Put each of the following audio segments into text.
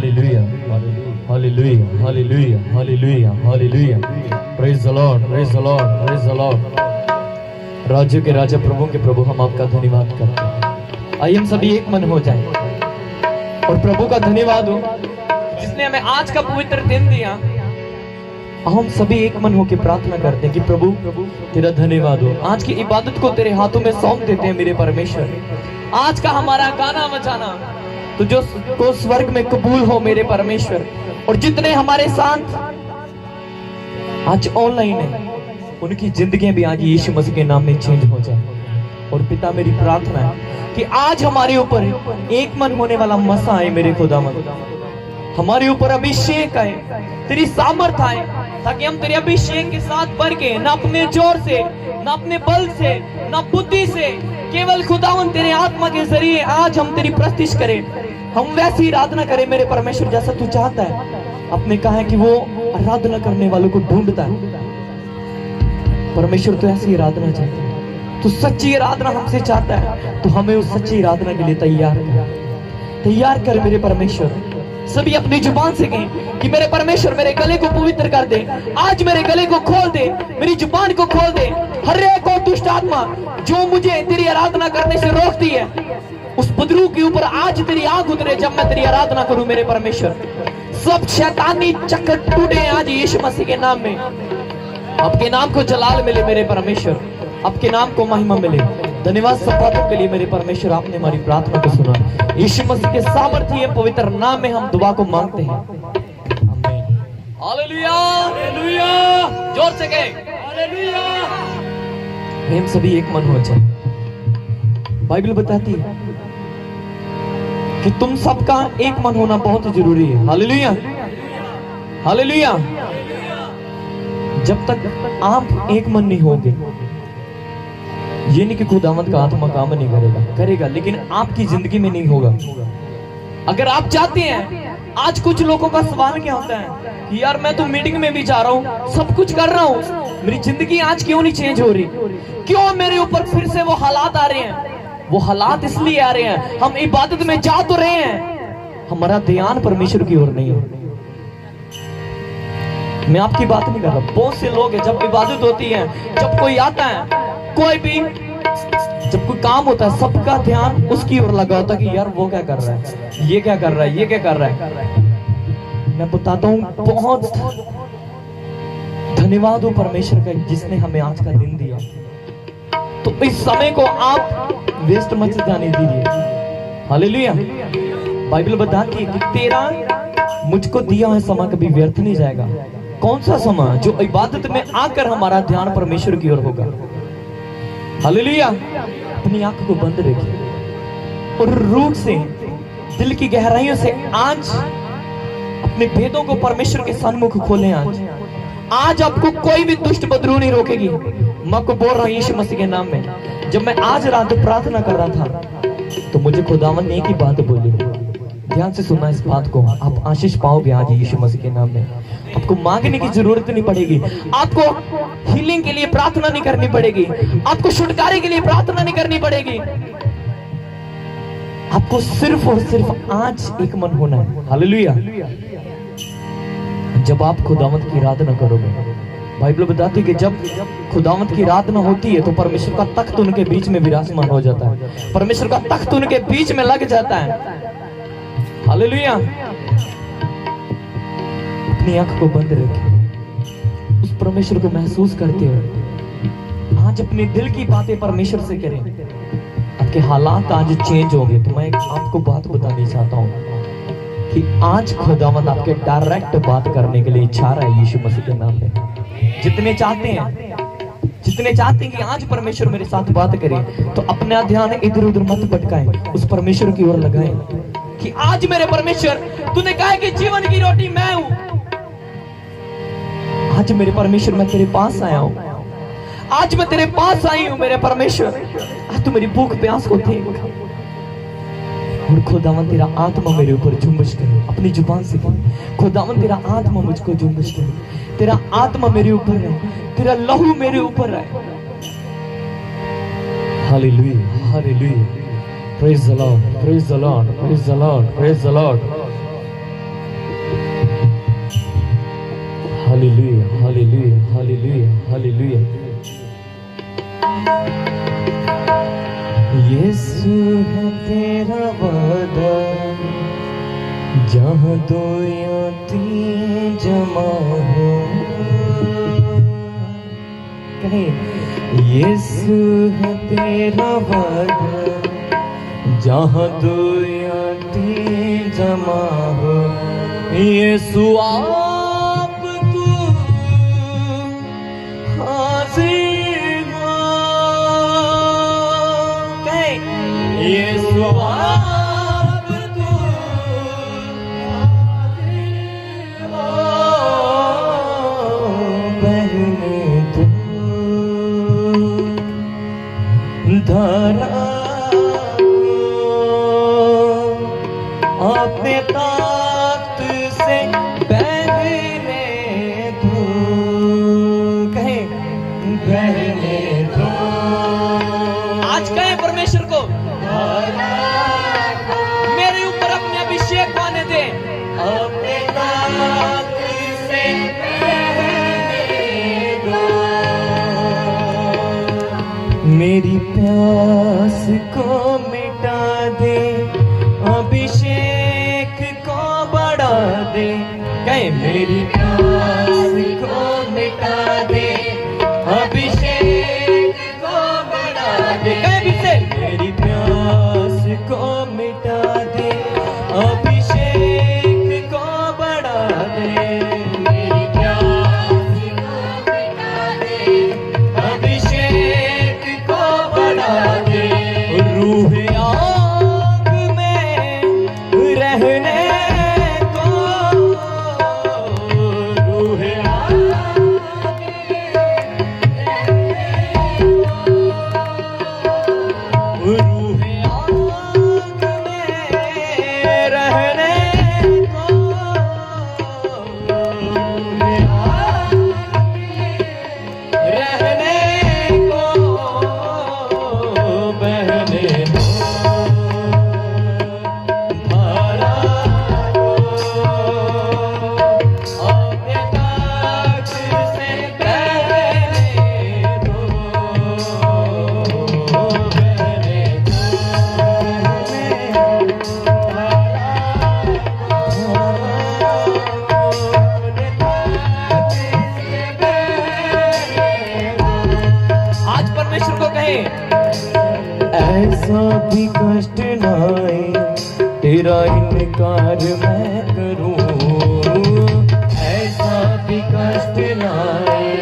Hallelujah. Hallelujah. Hallelujah. Hallelujah. Hallelujah. Praise the Lord. Praise the Lord. Praise the Lord. राज्य के राजा प्रभु के प्रभु हम आपका धन्यवाद करते हैं। आइए हम सभी एक मन हो जाएं और प्रभु का धन्यवाद हो जिसने हमें आज का पवित्र दिन दिया। हम सभी एक मन होकर प्रार्थना करते हैं कि प्रभु तेरा धन्यवाद हो। आज की इबादत को तेरे हाथों में सौंप देते हैं मेरे परमेश्वर। आज का हमारा गाना बजाना तो जो को स्वर्ग में कबूल हो मेरे परमेश्वर। और जितने हमारे साथ आज ऑनलाइन है उनकी जिंदगी भी आज यीशु मसीह के नाम में चेंज हो जाए। और पिता मेरी प्रार्थना है कि आज हमारे ऊपर एक मन होने वाला मसा आए मेरे खुदावंद। हमारे ऊपर अभिषेक आए, तेरी सामर्थ आए, ताकि हम तेरे अभिषेक के साथ भर के ना अपने जोर से, ना अपने बल से, ना बुद्धि से, केवल खुदावंद तेरे आत्मा के जरिए आज हम तेरी प्रस्तिश करें। हम वैसी आराधना करें मेरे परमेश्वर जैसा तू चाहता है। आपने कहा है कि वो आराधना करने वालों को ढूंढता है। परमेश्वर तो ऐसी आराधना चाहता है, तो सच्ची आराधना हमसे चाहता है, तो हमें उस सच्ची आराधना के लिए तैयार कर मेरे परमेश्वर। सभी अपनी जुबान से कहें कि मेरे परमेश्वर मेरे गले को पवित्र कर दे। आज मेरे गले को खोल दे, मेरी जुबान को खोल दे। हर एक और दुष्ट आत्मा जो मुझे तेरी आराधना करने से रोकती है, उस बदरू के ऊपर आज तेरी आग उतरे जब मैं तेरी आराधना करूं मेरे परमेश्वर। सब शैतानी चक्कर टूटे आज यीशु मसीह के नाम में। आपके नाम को जलाल मिले मेरे परमेश्वर, आपके नाम को महिमा मिले। धन्यवाद सब बातों के लिए मेरे परमेश्वर। आपने हमारी प्रार्थना को सुना। यीशु मसीह के सामर्थ्य पवित्र नाम में हम दुआ को मांगते हैं। आमीन। Hallelujah, hallelujah. जोर से कहें हालेलुया। हम सभी एक मन हो जाए। बाइबल बताती है कि तुम सबका एक मन होना बहुत जरूरी है। Hallelujah, hallelujah. जब तक आप एक मन नहीं होगे, ये नहीं कि खुदावंद का आत्मा काम नहीं करेगा, लेकिन आपकी जिंदगी में नहीं होगा। अगर आप चाहते हैं, आज कुछ लोगों का सवाल क्या होता है कि यार मैं तो मीटिंग में भी जा रहा हूँ, सब कुछ कर रहा हूँ, मेरी जिंदगी आज क्यों नहीं चेंज हो रही? क्यों मेरे ऊपर फिर से वो हालात आ रहे हैं? वो हालात इसलिए आ रहे हैं, हम इबादत में जा तो रहे हैं, हमारा ध्यान परमेश्वर की ओर नहीं है। मैं आपकी बात नहीं कर रहा। बहुत से लोग हैं, जब इबादत होती है, जब कोई आता है, कोई भी जब कोई काम होता है, सबका ध्यान उसकी ओर लगा होता है कि यार वो क्या कर रहा है, ये क्या कर रहा है, ये क्या कर रहा है। मैं बताता हूँ, बहुत धन्यवाद हो परमेश्वर का जिसने हमें आज का दिन दिया। तो इस समय को आप वेस्ट मत जाने दीजिए। हालेलुया। बाइबल बताती है कि तेरा मुझको दिया हुआ समय कभी व्यर्थ नहीं जाएगा। कौन सा समय? जो इबादत में आकर हमारा ध्यान परमेश्वर की ओर होगा। हालेलुया। अपनी आंख को बंद रखिए और रूह से, दिल की गहराइयों से आज अपने भेदों को परमेश्वर के सन्मुख खोलें। आज आपको कोई भी दुष्ट बदरू नहीं रोकेगी। मैं आपको बोल रहा हूं यीशु मसीह के नाम में। जब मैं आज रात प्रार्थना कर रहा था तो मुझे खुदावन ने एक ही बात बोली। ध्यान से सुनना इस बात को, आप आशीष पाओगे आज यीशु मसीह के नाम में। आपको मांगने की जरूरत नहीं पड़ेगी, आपको हीलिंग के लिए प्रार्थना नहीं करनी पड़ेगी, आपको छुटकारे के लिए प्रार्थना नहीं करनी पड़ेगी। आपको सिर्फ और सिर्फ आज एक मन होना है। हालेलुया। जब आप खुदावंत की आराधना करोगे, बाइबल बताती है कि जब खुदावंत की आराधना होती है तो परमेश्वर का तख्त उनके बीच में विराजमान हो जाता है, परमेश्वर का तख्त उनके बीच में लग जाता है। हालेलुया। अपनी आंख को बंद रखें, उस परमेश्वर को महसूस करते हो। आज अपने दिल की बातें परमेश्वर से करें। आपके हालात आज चेंज होंगे। तो मैं आपको बात बतानी चाहता हूँ कि आज खुदावंद आपके डायरेक्ट बात करने के लिए इच्छा रहा है यीशु मसीह के नाम में। जितने चाहते हैं कि आज परमेश्वर मेरे साथ बात करे, तो अपना ध्यान इधर उधर मत भटकाएं, उस परमेश्वर की ओर लगाएं कि आज मेरे परमेश्वर, तूने कहा है कि जीवन की रोटी मैं हूं। आज मेरे परमेश्वर मैं तेरे पास आया हूं, आज मैं तेरे पास आई हूं मेरे परमेश्वर। आज तू मेरी भूख प्यास को देख। और खुदावन तेरा आत्मा मेरे ऊपर जुम्बिश करे। अपनी जुबान से कहे, खुदावन तेरा आत्मा मुझको जुम्बिश करे, तेरा आत्मा मेरे ऊपर है, तेरा लहू मेरे ऊपर है। Hallelujah, hallelujah. Praise the Lord, praise the Lord, praise the Lord, praise the Lord. Hallelujah hallelujah hallelujah hallelujah. यीशु है तेरा वादा, जहाँ दो या तीन जमा हो। कहे यीशु है तेरा वादा, जहाँ दो या तीन जमा हो। यीशु आप तू हाजिर हो। कहे यीशु आप तू हाजिर हो। बहने तू धरा अपने ताकत से बहने दो। कहे बहने दो। आज कहे परमेश्वर को मेरे ऊपर अपने अभिषेक आने दे। अपने ताकत से बहने दो। मेरी प्यास को मिटा दे, अभिषेक को बढ़ा दे। कहे मेरी प्यास को मिटा दे, अभिषेक को बढ़ा दे। कहे भी से मेरी प्यास को मिटा दे, अभिषेक को बढ़ा दे। मेरी प्यास को मिटा दे, अभिषेक को बढ़ा दे। रूह रहने को, रूह ऐसा भी कष्ट ना आए तेरा इनकार मैं करूं। ऐसा भी कष्ट ना आए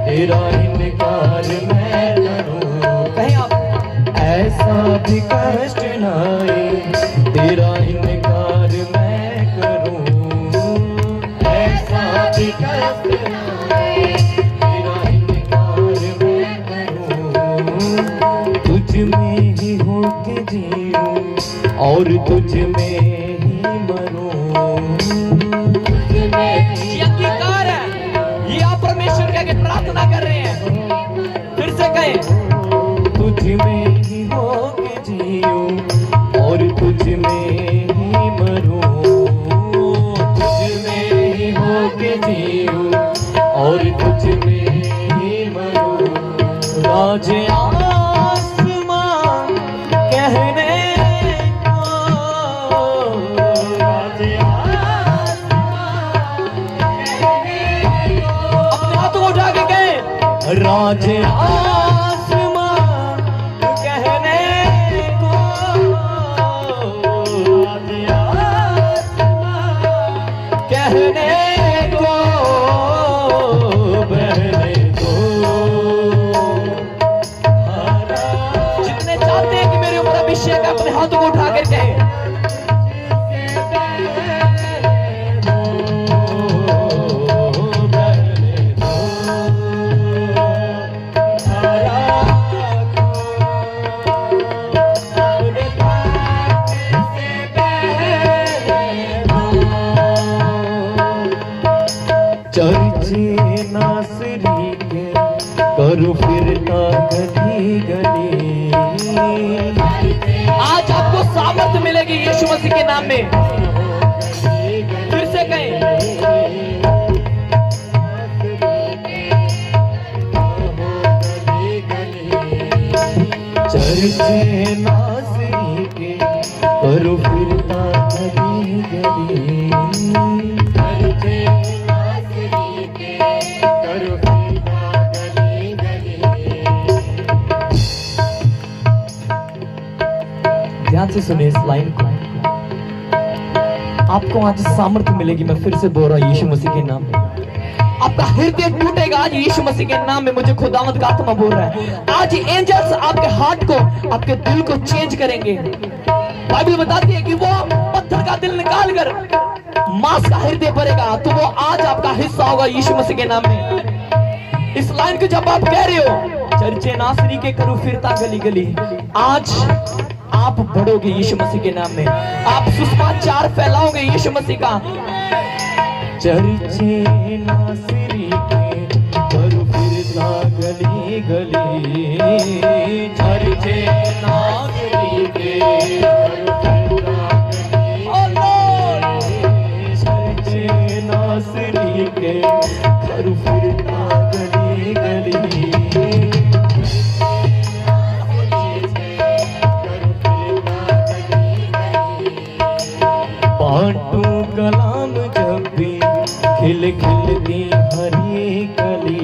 तेरा इनकार मैं करूं। कहीं आप ऐसा भी कष्ट ना आए तेरा इनकार मैं करूं। ऐसा भी कष्ट ना आए तेरा इनकार मैं करूं। तुझ में ही होके जीऊं और तुझ में ही मरूं। तुझ में ही अंगीकार है, ये आप परमेश्वर के आगे प्रार्थना कर रहे हैं। फिर से कहें तुझ में ही होके जीऊं और तुझ में ही मरूं। तुझ में ही होके जीऊं और तुझ में ही मरूं। राजे राजे आसमान कहने को, राजे आसमान कहने को बहने दो। जितने चाहते हैं कि मेरे ऊपर अभिषेक अपने हाथों को उठा कर कहें चर्चे नासरी के करो फिरता गली गली। आज आपको सामर्थ मिलेगी यीशु मसीह के नाम में। फिर से कहें चर्चे नासरी के करो फिरता गली गली, चर्चे नासरी के करो फिरता गली गली। ध्यान से सुनिए इस लाइन को, आपको आज सामर्थ्य मिलेगी। मैं फिर से बोल रहा हूं, यीशु मसीह के नाम में आपका हृदय टूटेगा। आज यीशु मसीह के नाम में मुझे खुदावंद का आत्मा बोल रहा है, आज एंजल्स आपके हार्ट को, आपके दिल को चेंज करेंगे। बाइबल बताती है कि वो पत्थर का दिल निकाल कर मांस का हृदय भरेगा, तो वो आज आपका हिस्सा होगा यीशु मसीह के नाम में। इस लाइन को जब आप कह रहे हो, चर्चे नासरी के करूं फिरता गली गली, आज आप बढ़ोगे यीशु मसीह के नाम में, आप सुसमाचार फैलाओगे यीशु मसीह का। चर्चे नासरी के करूं फिरता गली गली, चर्चे नासरी के करूं फिरता गली, ओ लॉर्ड, चर्चे नासरी के करूं फिरता गली गली। बांटू कलाम जब भी खिल खिलती हरी कली,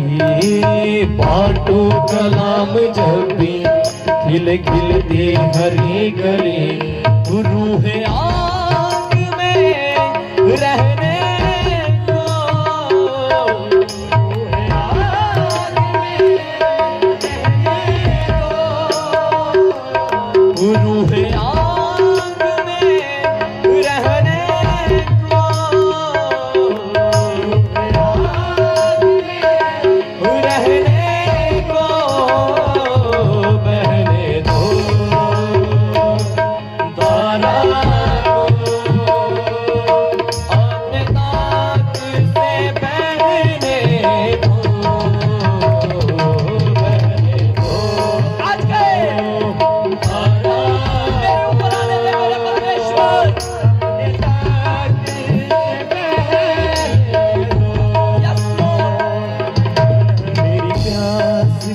बांटू कलाम जब भी खिल खिलती हरी कली, रूह आग में रहने को, रूह आग में रहने को,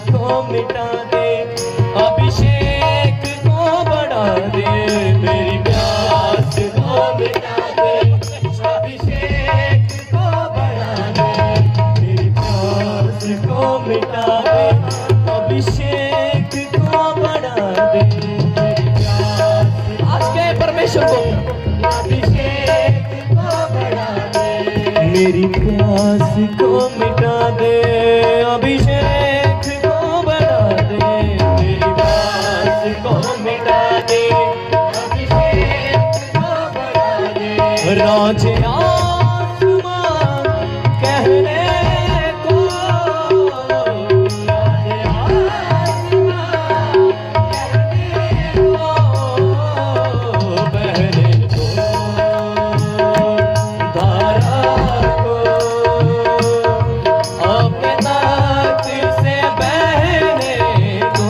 रूह मिटा दे, अभिषेक को बढ़ा दे, मेरी प्यास को मिटा दे, अभिषेक को बढ़ा दे, मेरी प्यास को मिटा दे, अभिषेक को बढ़ा दे, मेरी प्यास। आज के परमेश्वर को अभिषेक को बढ़ा दे, मेरी प्यास को मिटा दे, अभिषेक को मिटा दे, अभिषेक को बढ़ा दे, राजे आसमां कहने को, राजे आसमां कहने को, बहने को धारा को, अपने नाक से बहने को,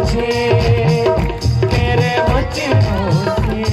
मुझे तेरे वचनों से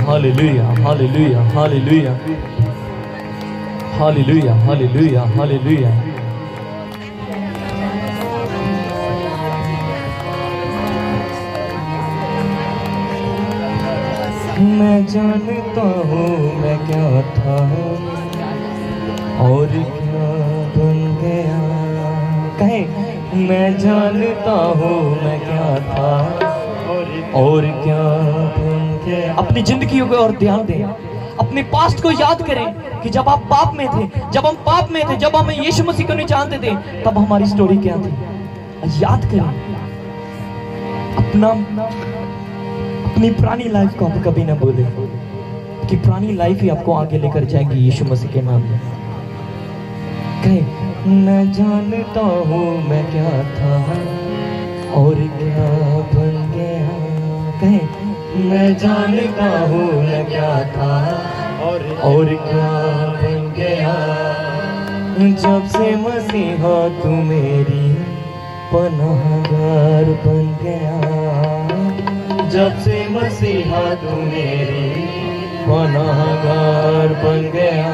Hallelujah, hallelujah, hallelujah, hallelujah, hallelujah. मैं जानता हूँ मैं क्या था और क्या बन गया। कहे मैं जानता हूँ मैं क्या था और क्या बन गया। अपनी जिंदगी को और ध्यान दें, अपने पास्ट को याद करें कि जब आप पाप में थे, जब हम पाप में थे, जब हम यीशु मसीह को नहीं जानते थे, तब हमारी स्टोरी क्या थी। याद करें अपनी पुरानी लाइफ को। आप कभी ना भूलें कि पुरानी लाइफ ही आपको आगे लेकर जाएगी यीशु मसीह के नाम में। कहे मैं जानता हूँ मैं क्या था और क्या बन गया। कहे मैं जानता हूँ मैं क्या था और क्या बन गया, जब से मसीहा तू मेरी पनाहगार बन गया, जब से मसीहा तू मेरी पनाहगार बन गया।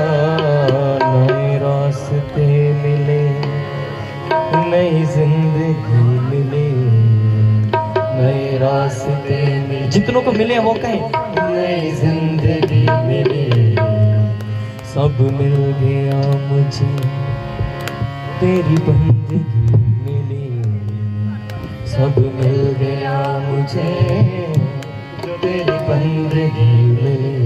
नए रास्ते मिले, नई जिंदगी मिली, नए रास्ते मिले, जितनों को मिले वो कहें नई जिंदगी मिली। सब मिल गया मुझे, तेरी बंदगी मिली, सब मिल गया मुझे, तेरी बंदगी मिली।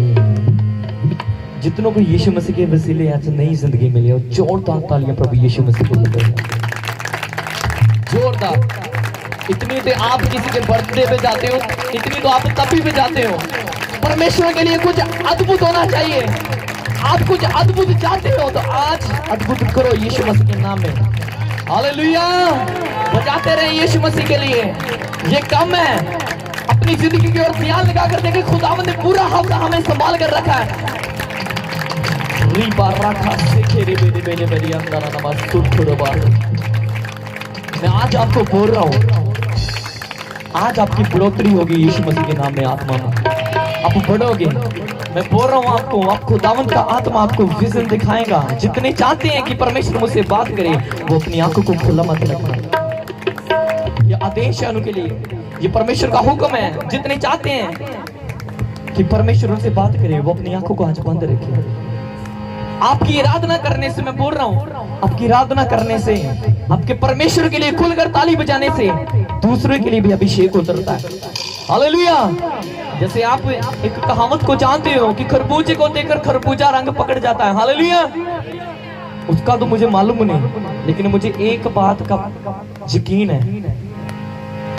जितनों को यीशु मसीह के वसीले आज नई जिंदगी मिली, और जोरदार तालियां प्रभु यीशु मसीह के लिए, जोरदार। इतनी तो आप किसी के बर्थडे पे जाते हो, इतनी तो आप तभी पे जाते हो। परमेश्वर के लिए कुछ अद्भुत होना चाहिए। आप कुछ अद्भुत चाहते हो तो आज अद्भुत करो यीशु मसीह के नाम में। हालेलुया, बजाते रहे यीशु मसीह के लिए। ये कम है, अपनी जिंदगी की ओर ध्यान लगाकर देखें, खुदावंद ने पूरा हफ्ता हमें संभाल कर रखा है। मैं आज आपको बोल रहा हूँ, आज आपकी बढ़ोतरी होगी यीशु मसीह के नाम में। आत्मा में आप बढ़ोगे। मैं बोल रहा हूँ आपको खुदावन का आत्मा आपको विजन दिखाएगा। जितने चाहते हैं कि परमेश्वर मुझसे बात करे, वो अपनी आंखों को खुला मत रखना। ये आदेश है उनके लिए, ये परमेश्वर का हुक्म है। जितने चाहते हैं कि परमेश्वर उनसे बात करे, वो अपनी आंखों को आज बंद रखे। आपकी आराधना करने से, मैं बोल रहा हूँ, आपकी आराधना करने से, आपके परमेश्वर के लिए खुलकर ताली बजाने से दूसरे के लिए भी अभिषेक उतरता है। हालेलुया। जैसे आप एक कहावत को जानते हो कि खरबूजे को देखकर खरबूजा रंग पकड़ जाता है। हालेलुया। उसका तो मुझे मालूम नहीं, लेकिन मुझे एक बात का यकीन है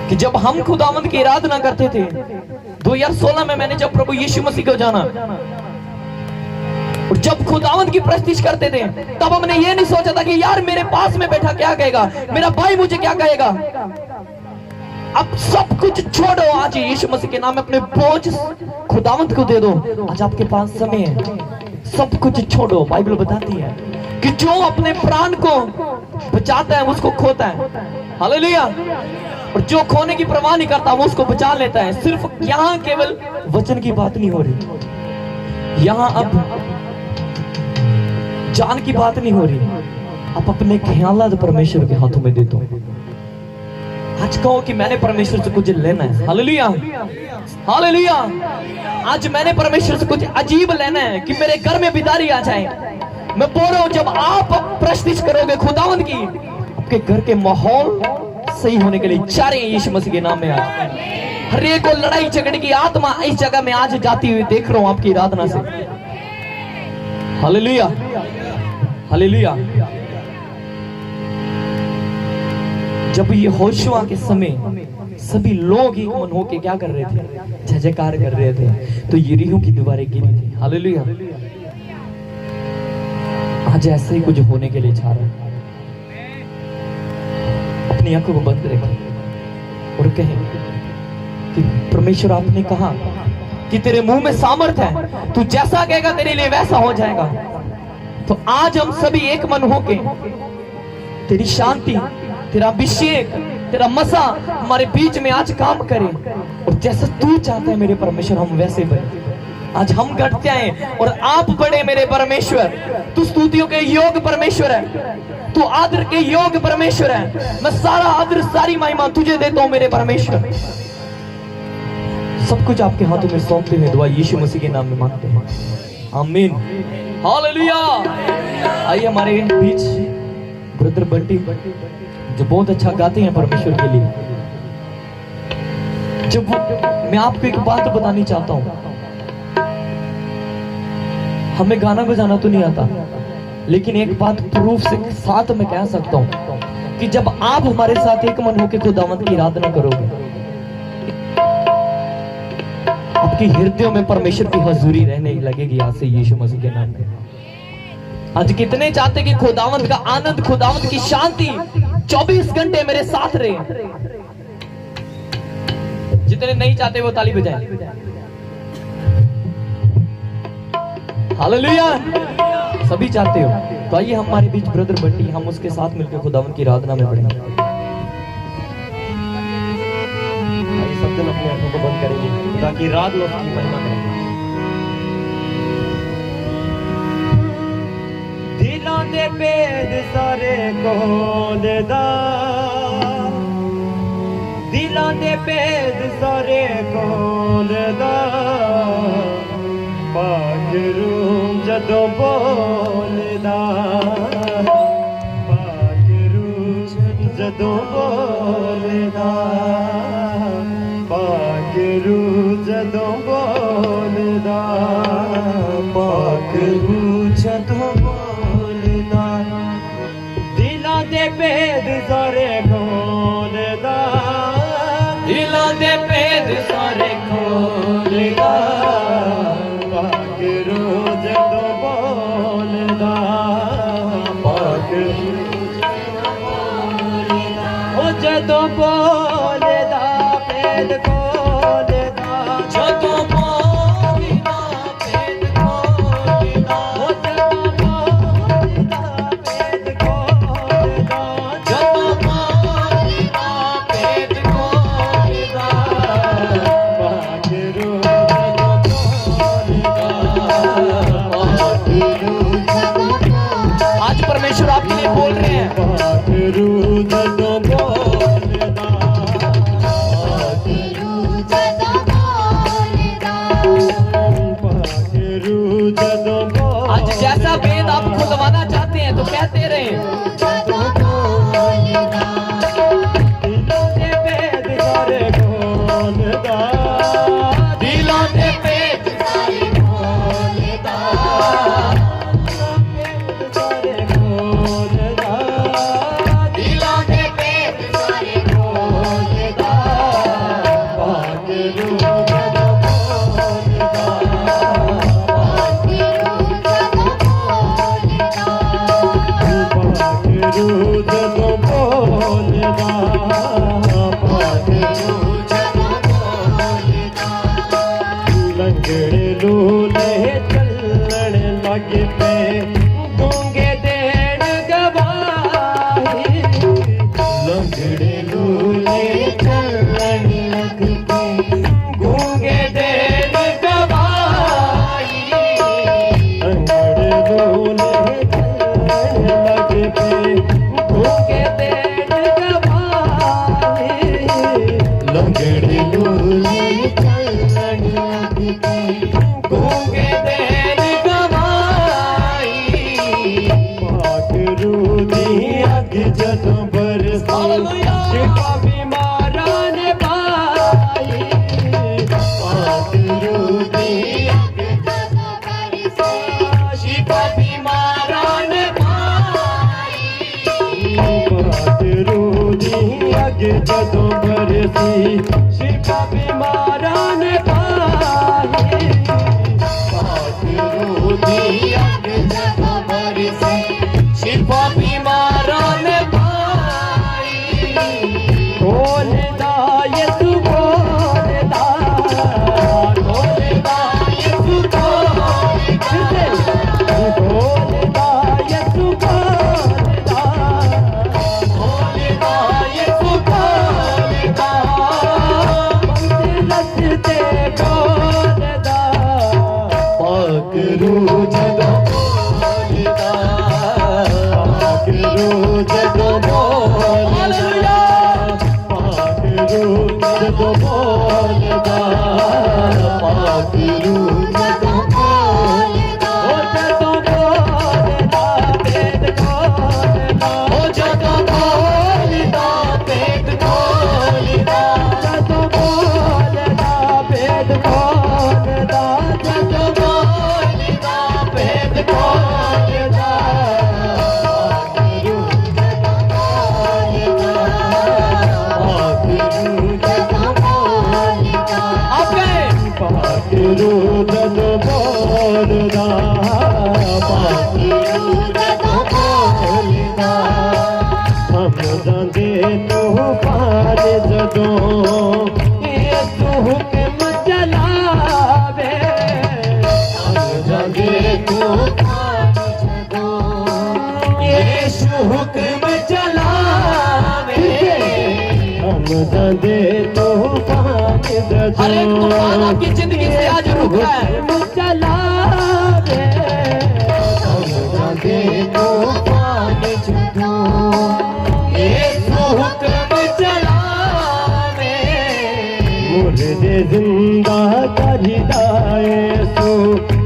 कि जब हम खुदावंद की आराधना करते थे 2016 में, मैंने जब प्रभु यीशु मसीह को जाना और जब खुदावंद की प्रस्तुति करते थे, तब हमने ये नहीं सोचा था कि यार मेरे पास में बैठा क्या कहेगा, मेरा भाई मुझे क्या कहेगा। अब सब कुछ छोड़ो, आज यीशु मसीह के नाम में अपने बोझ खुदावंद को दे दो। आज आपके पास समय है, सब कुछ छोड़ो। बाइबल बताती है कि जो अपने प्राण को बचाता है उसको खोता है। हालेलुया। और जो खोने की परवाह नहीं करता वो उसको बचा लेता है। सिर्फ यहाँ केवल वचन की बात नहीं हो रही, यहाँ अब जान की बात नहीं हो रही। आप अपने ख्यालात परमेश्वर के हाथों में दे दो। आज कहो कि मैंने परमेश्वर से कुछ लेना है। Hallelujah, hallelujah. आज मैंने परमेश्वर से कुछ अजीब लेना है कि मेरे घर में बिदारी आ जाए। मैं बोल रहा हूं, जब आप प्रस्तुति करोगे खुदावंद की, आपके घर के माहौल सही होने के लिए जा रहे हैं यीशु मसीह के नाम में। आज हर एक को लड़ाई झगड़े की आत्मा इस जगह में आज जाती हुई देख रहा हूं आपकी आराधना से। Hallelujah, hallelujah. जब ये होशुआ के समय सभी लोग एक मन होके क्या कर रहे थे, जय जयकार कर रहे थे, तो यरीहो की दीवारें गिरी थी। हालेलुया। आज ऐसे ही कुछ होने के लिए जा रहा है। अपनी आंखों को बंद रखें और कहें कि परमेश्वर, आपने कहा कि तेरे मुंह में सामर्थ है, तू जैसा कहेगा तेरे लिए वैसा हो जाएगा। तो आज हम सभी एक मन होके तेरी शांति, तेरा अभिषेक, तेरा मसा हमारे बीच में आज काम करे। और जैसा तू चाहता है मेरे परमेश्वर, हम वैसे बने। आज हम घट जाएं और आप बढ़े मेरे परमेश्वर। तू स्तुतियों के योग परमेश्वर है, तू आदर के योग परमेश्वर है। मैं सारा आदर, सारी महिमा तुझे देता हूं मेरे परमेश्वर। सब कुछ आपके हाथों में सौंपते हुए दुआ यीशु मसीह के नाम में मांगते हैं, आमीन। हालेलुया। आइए हमारे बीच ब्रदर बंटी जो बहुत अच्छा गाते हैं परमेश्वर के लिए। जब मैं आपको एक बात बतानी चाहता हूं, हमें गाना बजाना तो नहीं आता, लेकिन एक बात प्रूफ से साथ में कह सकता हूं कि जब आप हमारे साथ एक मन होकर खुदावंद की आराधना करोगे, आपके हृदयों में परमेश्वर की हजूरी रहने लगेगी आज से यीशु मसीह के नाम में। आज कितने चाहते कि खुदावंद का आनंद, खुदावंद की शांति 24 घंटे मेरे साथ रहे। जितने नहीं चाहते वो ताली बजाएं। हालेलुया। सभी चाहते हो तो आइए हमारे बीच ब्रदर बट्टी, हम उसके साथ मिलकर खुदावन की आराधना में बढ़ेंगे। सब जन अपने आंखों को बंद करेंगे ताकि रात में उसकी महिमा करेंगे। दिलों दे भेद सारे खोलदा, दिलों दे भेद सारे खोलदा, पाखरू जदों बोलदा, पाखरू जदों बोलदा, पाखरू जदों बोलदा, पाखरू जदों बोलदा, दिलों दे भेद सारे खोलदा, दिलों दे भेद सारे खोलदा, पाखरू जदों बोलदा, पाखरू जदों बोलदा, भेद खोलदा, जदों बोलदा, भेद खोलदा, जदों बोलदा, भेद खोलदा, जदों बोलदा, भेद खोलदा, पाखरू जदों बोलदा। आज परमेश्वर आपके लिए बोल रहे हैं। पाखरू जदों आज जैसा भेद आप खुलवाना चाहते हैं तो कहते रहे। दिलों दे भेद सारे खोलदा, दिलों दे भेद सारे खोलदा, सारे खोलदा, दिलों दे भेद सारे खोलदा, पाखरू जदों बोलदा, पाखरू जदों बोलदा, लंगड़े लूले चलण लग पे, गूंगे देण गवाही, लंगड़े लूले चलण लग पे, गूंगे देण गवाही, लंगड़े लूले चलण लग पे, गूंगे देण गवाही, लंगड़े लूले चलण लग पे, गूंगे देण गवाही, पाखरू दी अग जदों बरसी, शिफा बीमारां ने पाई, पाखरू दी अग जदों बरसी, शिफा बीमारां ने पाई, पाखरू दी अग जदों बरसी, शिफा बीमारां ने पाई, पाखरू दी अग जदों बरसी, शिफा बीमारां ने पाई, खोलदा यसू खोलदा, खोलदा यसू खोलदा, खोलदा यसू खोलदा, खोलदा यसू खोलदा, रस्ते खोलदा, पाखरू जदों बोलदा, पाखरू जदों बोलदा, पाखरू जदों बोलदा, पाखरू जदों बोलदा, ओ जदों बोलदा, भेद खोलदा, ओ जदों बोलदा, भेद खोलदा, जदों बोलदा, भेद खोलदा, जदों बोलदा, भेद खोलदा, पाखरू जदों बोलदा, पाखरू जदों बोलदा, आप गए, पाखरू जदों बोलदा, पाखरू जदों बोलदा, हम जांदे तूफान जदों, यसू दे तूफान हर एक तूफान आपकी जिंदगी से आज रुक रहा है। चला दे दे तूफान छुटो यीशु हुक्म चलावे मुर्दे जिंदा कर दाए सो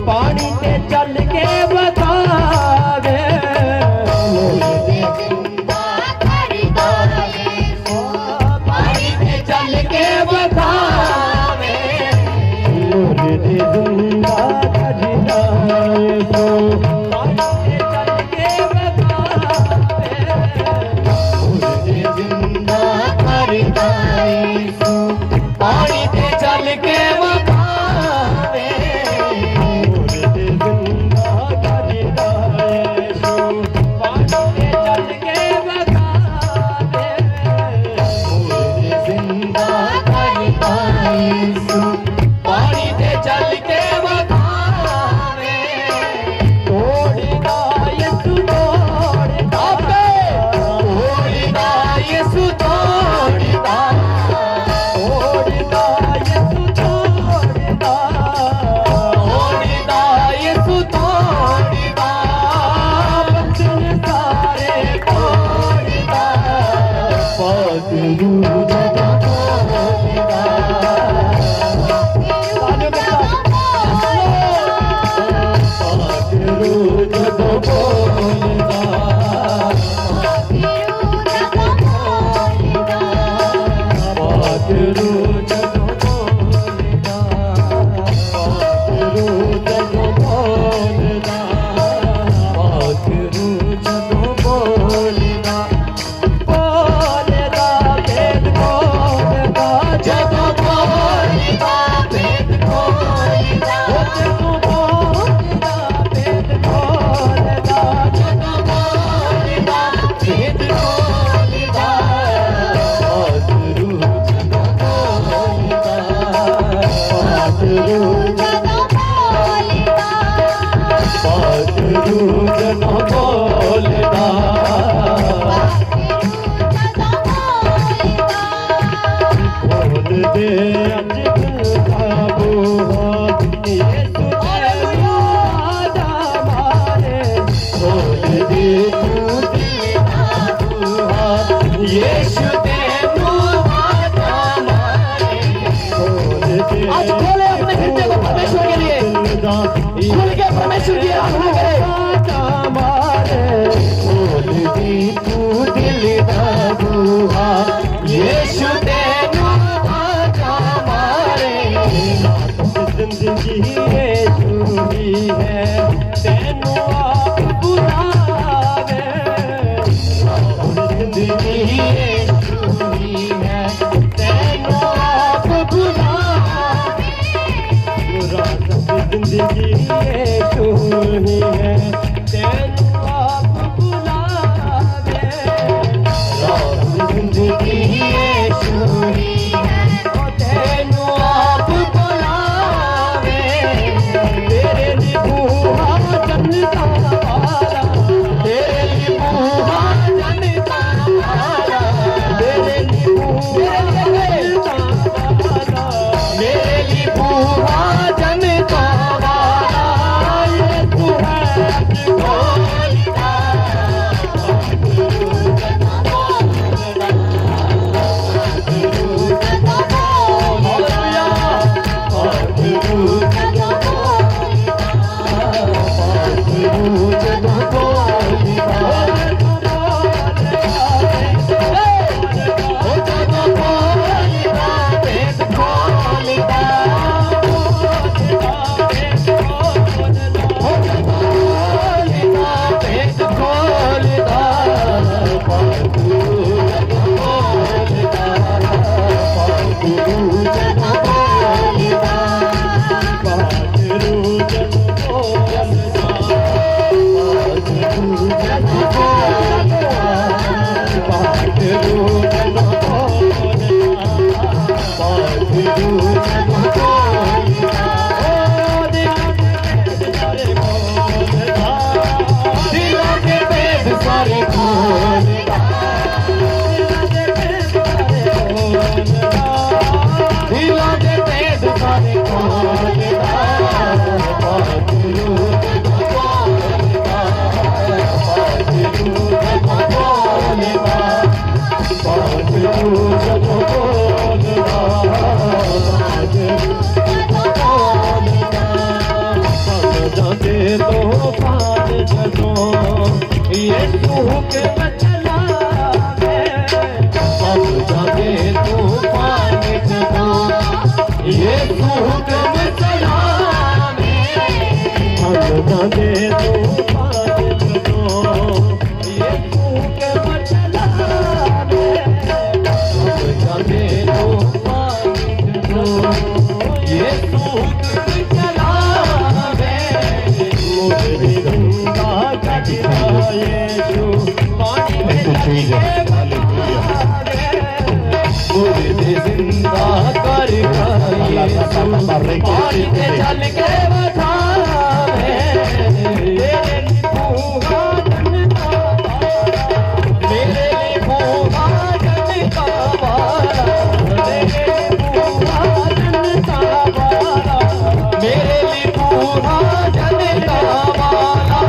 पानी ते चल के बतावे मुर्दे जिंदा कर दाए सो पानी पे चल के बतावे मुर्दे जिंदा कर दाए सो पानी ते चल के बतावे मुर्दे जिंदा कर दाए सो पानी पे चल के बतावे मुर्दे जिंदा कर दाए सो पानी ते चल के बतावे मुर्दे जिंदा कर दाए सो पानी पे चल के बतावे तोड़दा यीशु तोड़दा तोड़दा यीशु तोड़दा तोड़दा यीशु तोड़दा तोड़दा यीशु तोड़दा बंधन सारे तोड़दा पाक रूह जदा तोड़दा पाक रूह जदा बोलदा पाक रूह जदा बोलदा पाक रूह जदा बोलदा पाक रूह जदा बोलदा बोलदा भेद बोलदा जब बोलदा भेद खोलदा जदों बोलदा भेद बोलदा जब बोलदा भेद खोलदा पाक रूह जदा बोलदा पाक रूह जदा पाक रूह जदा बोलदा खोल दे अज काबू यीशु तेरा आजा मारे खोल दे तू तेरा दुआ यीशु तेनू आजा मारे खोल दे आज खोले अपने हृदय को परमेश्वर के लिए खुल के परमेश्वर की आराधना करें आजा मारे खोल दे तू दिल दा दुआ यीशु तेनू आजा मारे जिंदगी यीशु ही है तेनू आप बुलावे जिंदगी यीशु ही है तेनू आप बुलावे जिंदगी यीशु ही है तेनू आप बुलावे जिंदगी यीशु ही है तेनू आप बुलावे तेरे लिए बूहा चलता वाला तेरे लिए बूहा जनता वाला तेरे लिए बूहा चलता वाला मेरे लिए बूहा जनता वाला ये तू है यीशु के बचला में सब जगे तूफान जदों यीशु के बचला में सब जगे तूफान जदों यीशु के बचला में सब जगे तूफान जदों यीशु के बचला जिंदा कर पानी के चल के बता मेरे भूखा जनता वाला मेरे भूखा जनता वाला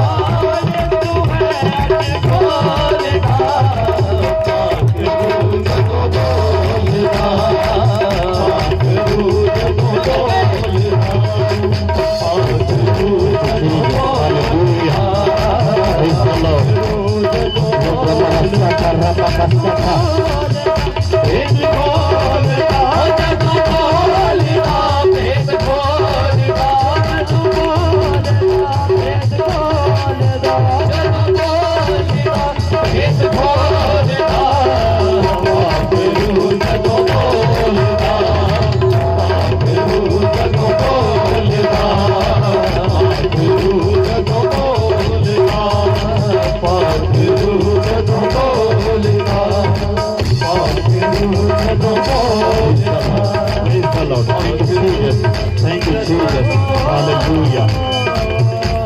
Thank you, Jesus. Hallelujah.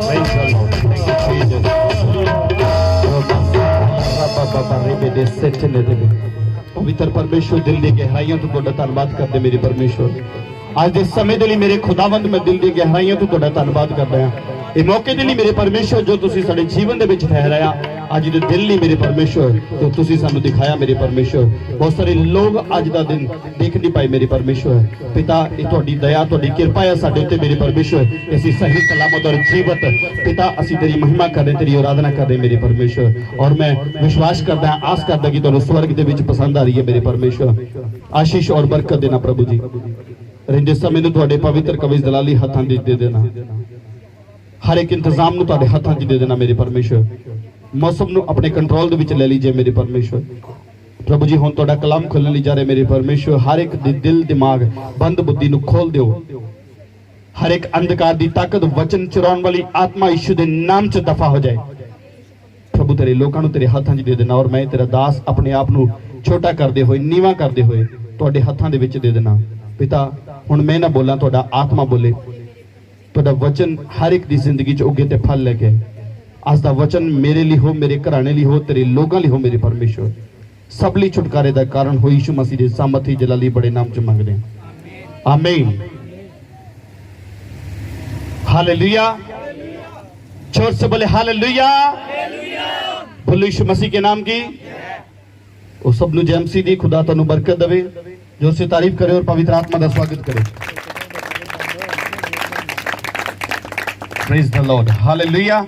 Praise the Lord. Thank you, Jesus. पवित्र परमेश्वर दिल दी गहराइयों तो तुहाडा धन्नवाद करदे मेरे परमेश्वर आज दे समय दे लई मेरे खुदावंद मैं दिल दी गहराइयों तो तुहाडा धन्नवाद करदा हां ਇਹ ਮੌਕੇ ਦੇ ਲਈ ਮੇਰੇ ਪਰਮੇਸ਼ਵਰ ਜੋ ਤੁਸੀਂ ਸਾਡੇ ਜੀਵਨ ਦੇ ਵਿੱਚ ਠਹਿਰਾਇਆ ਅੱਜ ਦੇ ਦਿਨ ਲਈ ਮੇਰੇ ਪਰਮੇਸ਼ਵਰ ਜੋ ਤੁਸੀਂ ਸਾਨੂੰ ਦਿਖਾਇਆ ਮੇਰੇ ਪਰਮੇਸ਼ਵਰ ਬਹੁਤ ਸਾਰੇ ਲੋਕ ਅੱਜ ਦਾ ਦਿਨ ਦੇਖ ਨਹੀਂ ਪਾਏ ਮੇਰੇ ਪਰਮੇਸ਼ਵਰ ਪਿਤਾ ਇਹ ਤੁਹਾਡੀ ਦਇਆ ਤੁਹਾਡੀ ਕਿਰਪਾ ਹੈ ਸਾਡੇ ਉੱਤੇ ਮੇਰੇ ਪਰਮੇਸ਼ਵਰ ਅਸੀਂ ਸਹੀ ਸਲਾਮਤ ਔਰ ਜੀਵਤ ਪਿਤਾ ਅਸੀਂ ਤੇਰੀ ਮਹਿਮਾ ਕਰਦੇ ਤੇਰੀ ਆਰਾਧਨਾ ਕਰਦੇ ਮੇਰੇ ਪਰਮੇਸ਼ਵਰ ਔਰ ਮੈਂ ਵਿਸ਼ਵਾਸ ਕਰਦਾ ਆਸ ਕਰਦਾ ਕਿ ਤੁਹਾਨੂੰ ਸਵਰਗ ਦੇ ਵਿੱਚ ਪਸੰਦ ਆ ਰਹੀ ਹੈ ਮੇਰੇ ਪਰਮੇਸ਼ਵਰ ਆਸ਼ੀਸ਼ ਔਰ ਬਰਕਤ ਦੇਣਾ ਪ੍ਰਭੂ ਜੀ ਰਹਿੰਦੇ ਸਮੇਂ ਨੂੰ ਤੁਹਾਡੇ ਪਵਿੱਤਰ ਕਵਿਜ਼ ਦਲਾਲੀ ਹੱਥਾਂ ਦੇ ਦੇਣਾ हर एक इंतजाम ਨੂੰ ਤੁਹਾਡੇ ਹੱਥਾਂ 'ਚ ਦੇ ਦੇਣਾ ਮੇਰੇ ਪਰਮੇਸ਼ਵਰ ਮੌਸਮ ਨੂੰ ਆਪਣੇ ਕੰਟਰੋਲ ਦੇ ਵਿੱਚ ਲੈ ਲੀਜੀਏ ਮੇਰੇ ਪਰਮੇਸ਼ਵਰ ਪ੍ਰਭੂ ਜੀ ਹੁਣ ਤੁਹਾਡਾ ਕਲਾਮ ਖੋਲਣ ਲਈ ਜਾ ਰਹੇ ਮੇਰੇ ਪਰਮੇਸ਼ਵਰ ਹਰ ਇੱਕ ਦੇ ਦਿਲ ਦਿਮਾਗ ਬੰਦ ਬੁੱਧੀ ਨੂੰ ਖੋਲ ਦਿਓ ਹਰ ਇੱਕ ਅੰਧਕਾਰ ਦੀ ਤਾਕਤ ਵਚਨ ਚੁਰਾਉਣ ਵਾਲੀ ਆਤਮਾ ਯਿਸੂ ਦੇ ਨਾਮ 'ਚ ਦਫਾ ਹੋ ਜਾਏ ਪ੍ਰਭੂ ਤੇਰੇ ਲੋਕਾਂ ਨੂੰ ਤੇਰੇ ਹੱਥਾਂ 'ਚ ਦੇ ਦੇਣਾ ਔਰ ਮੈਂ ਤੇਰਾ ਦਾਸ ਆਪਣੇ ਆਪ ਨੂੰ ਛੋਟਾ ਕਰਦੇ ਹੋਏ ਨੀਵਾਂ ਕਰਦੇ ਹੋਏ ਤੁਹਾਡੇ ਹੱਥਾਂ ਦੇ ਵਿੱਚ ਦੇ ਦੇਣਾ ਪਿਤਾ ਹੁਣ ਮੈਂ ਨਾ ਬੋਲਾਂ ਤੁਹਾਡਾ ਆਤਮਾ ਬੋਲੇ ਤੁਹਾਡਾ ਵਚਨ ਹਰ ਇੱਕ ਦੀ ਜ਼ਿੰਦਗੀ 'ਚ ਉੱਗੇ ਤੇ ਫਲ ਲੈ ਕੇ ਅੱਜ ਦਾ ਵਚਨ ਮੇਰੇ ਲਈ ਹੋ ਮੇਰੇ ਘਰਾਣੇ ਲਈ ਹੋ ਤੇਰੇ ਲੋਕਾਂ ਲਈ ਹੋ ਮੇਰੇ ਪਰਮੇਸ਼ਵਰ ਸਭ ਲਈ ਛੁਟਕਾਰੇ ਦਾ ਕਾਰਨ ਹੋ ਯਿਸੂ ਮਸੀਹ ਦੇ ਸਾਮਰਥੀ ਜਲਾਲੀ ਬੜੇ ਨਾਮ 'ਚ ਮੰਗਦੇ ਹਾਂ ਆਮੀਨ हालेलुया जोर से बोले हालेलुया बोलो यीशु मसीह के नाम की वो सब नु जेएमसी दी खुदा तनु बरकत देवे जो से तारीफ करे और पवित्र आत्मा का स्वागत करे प्रेज द लॉर्ड हालेलुया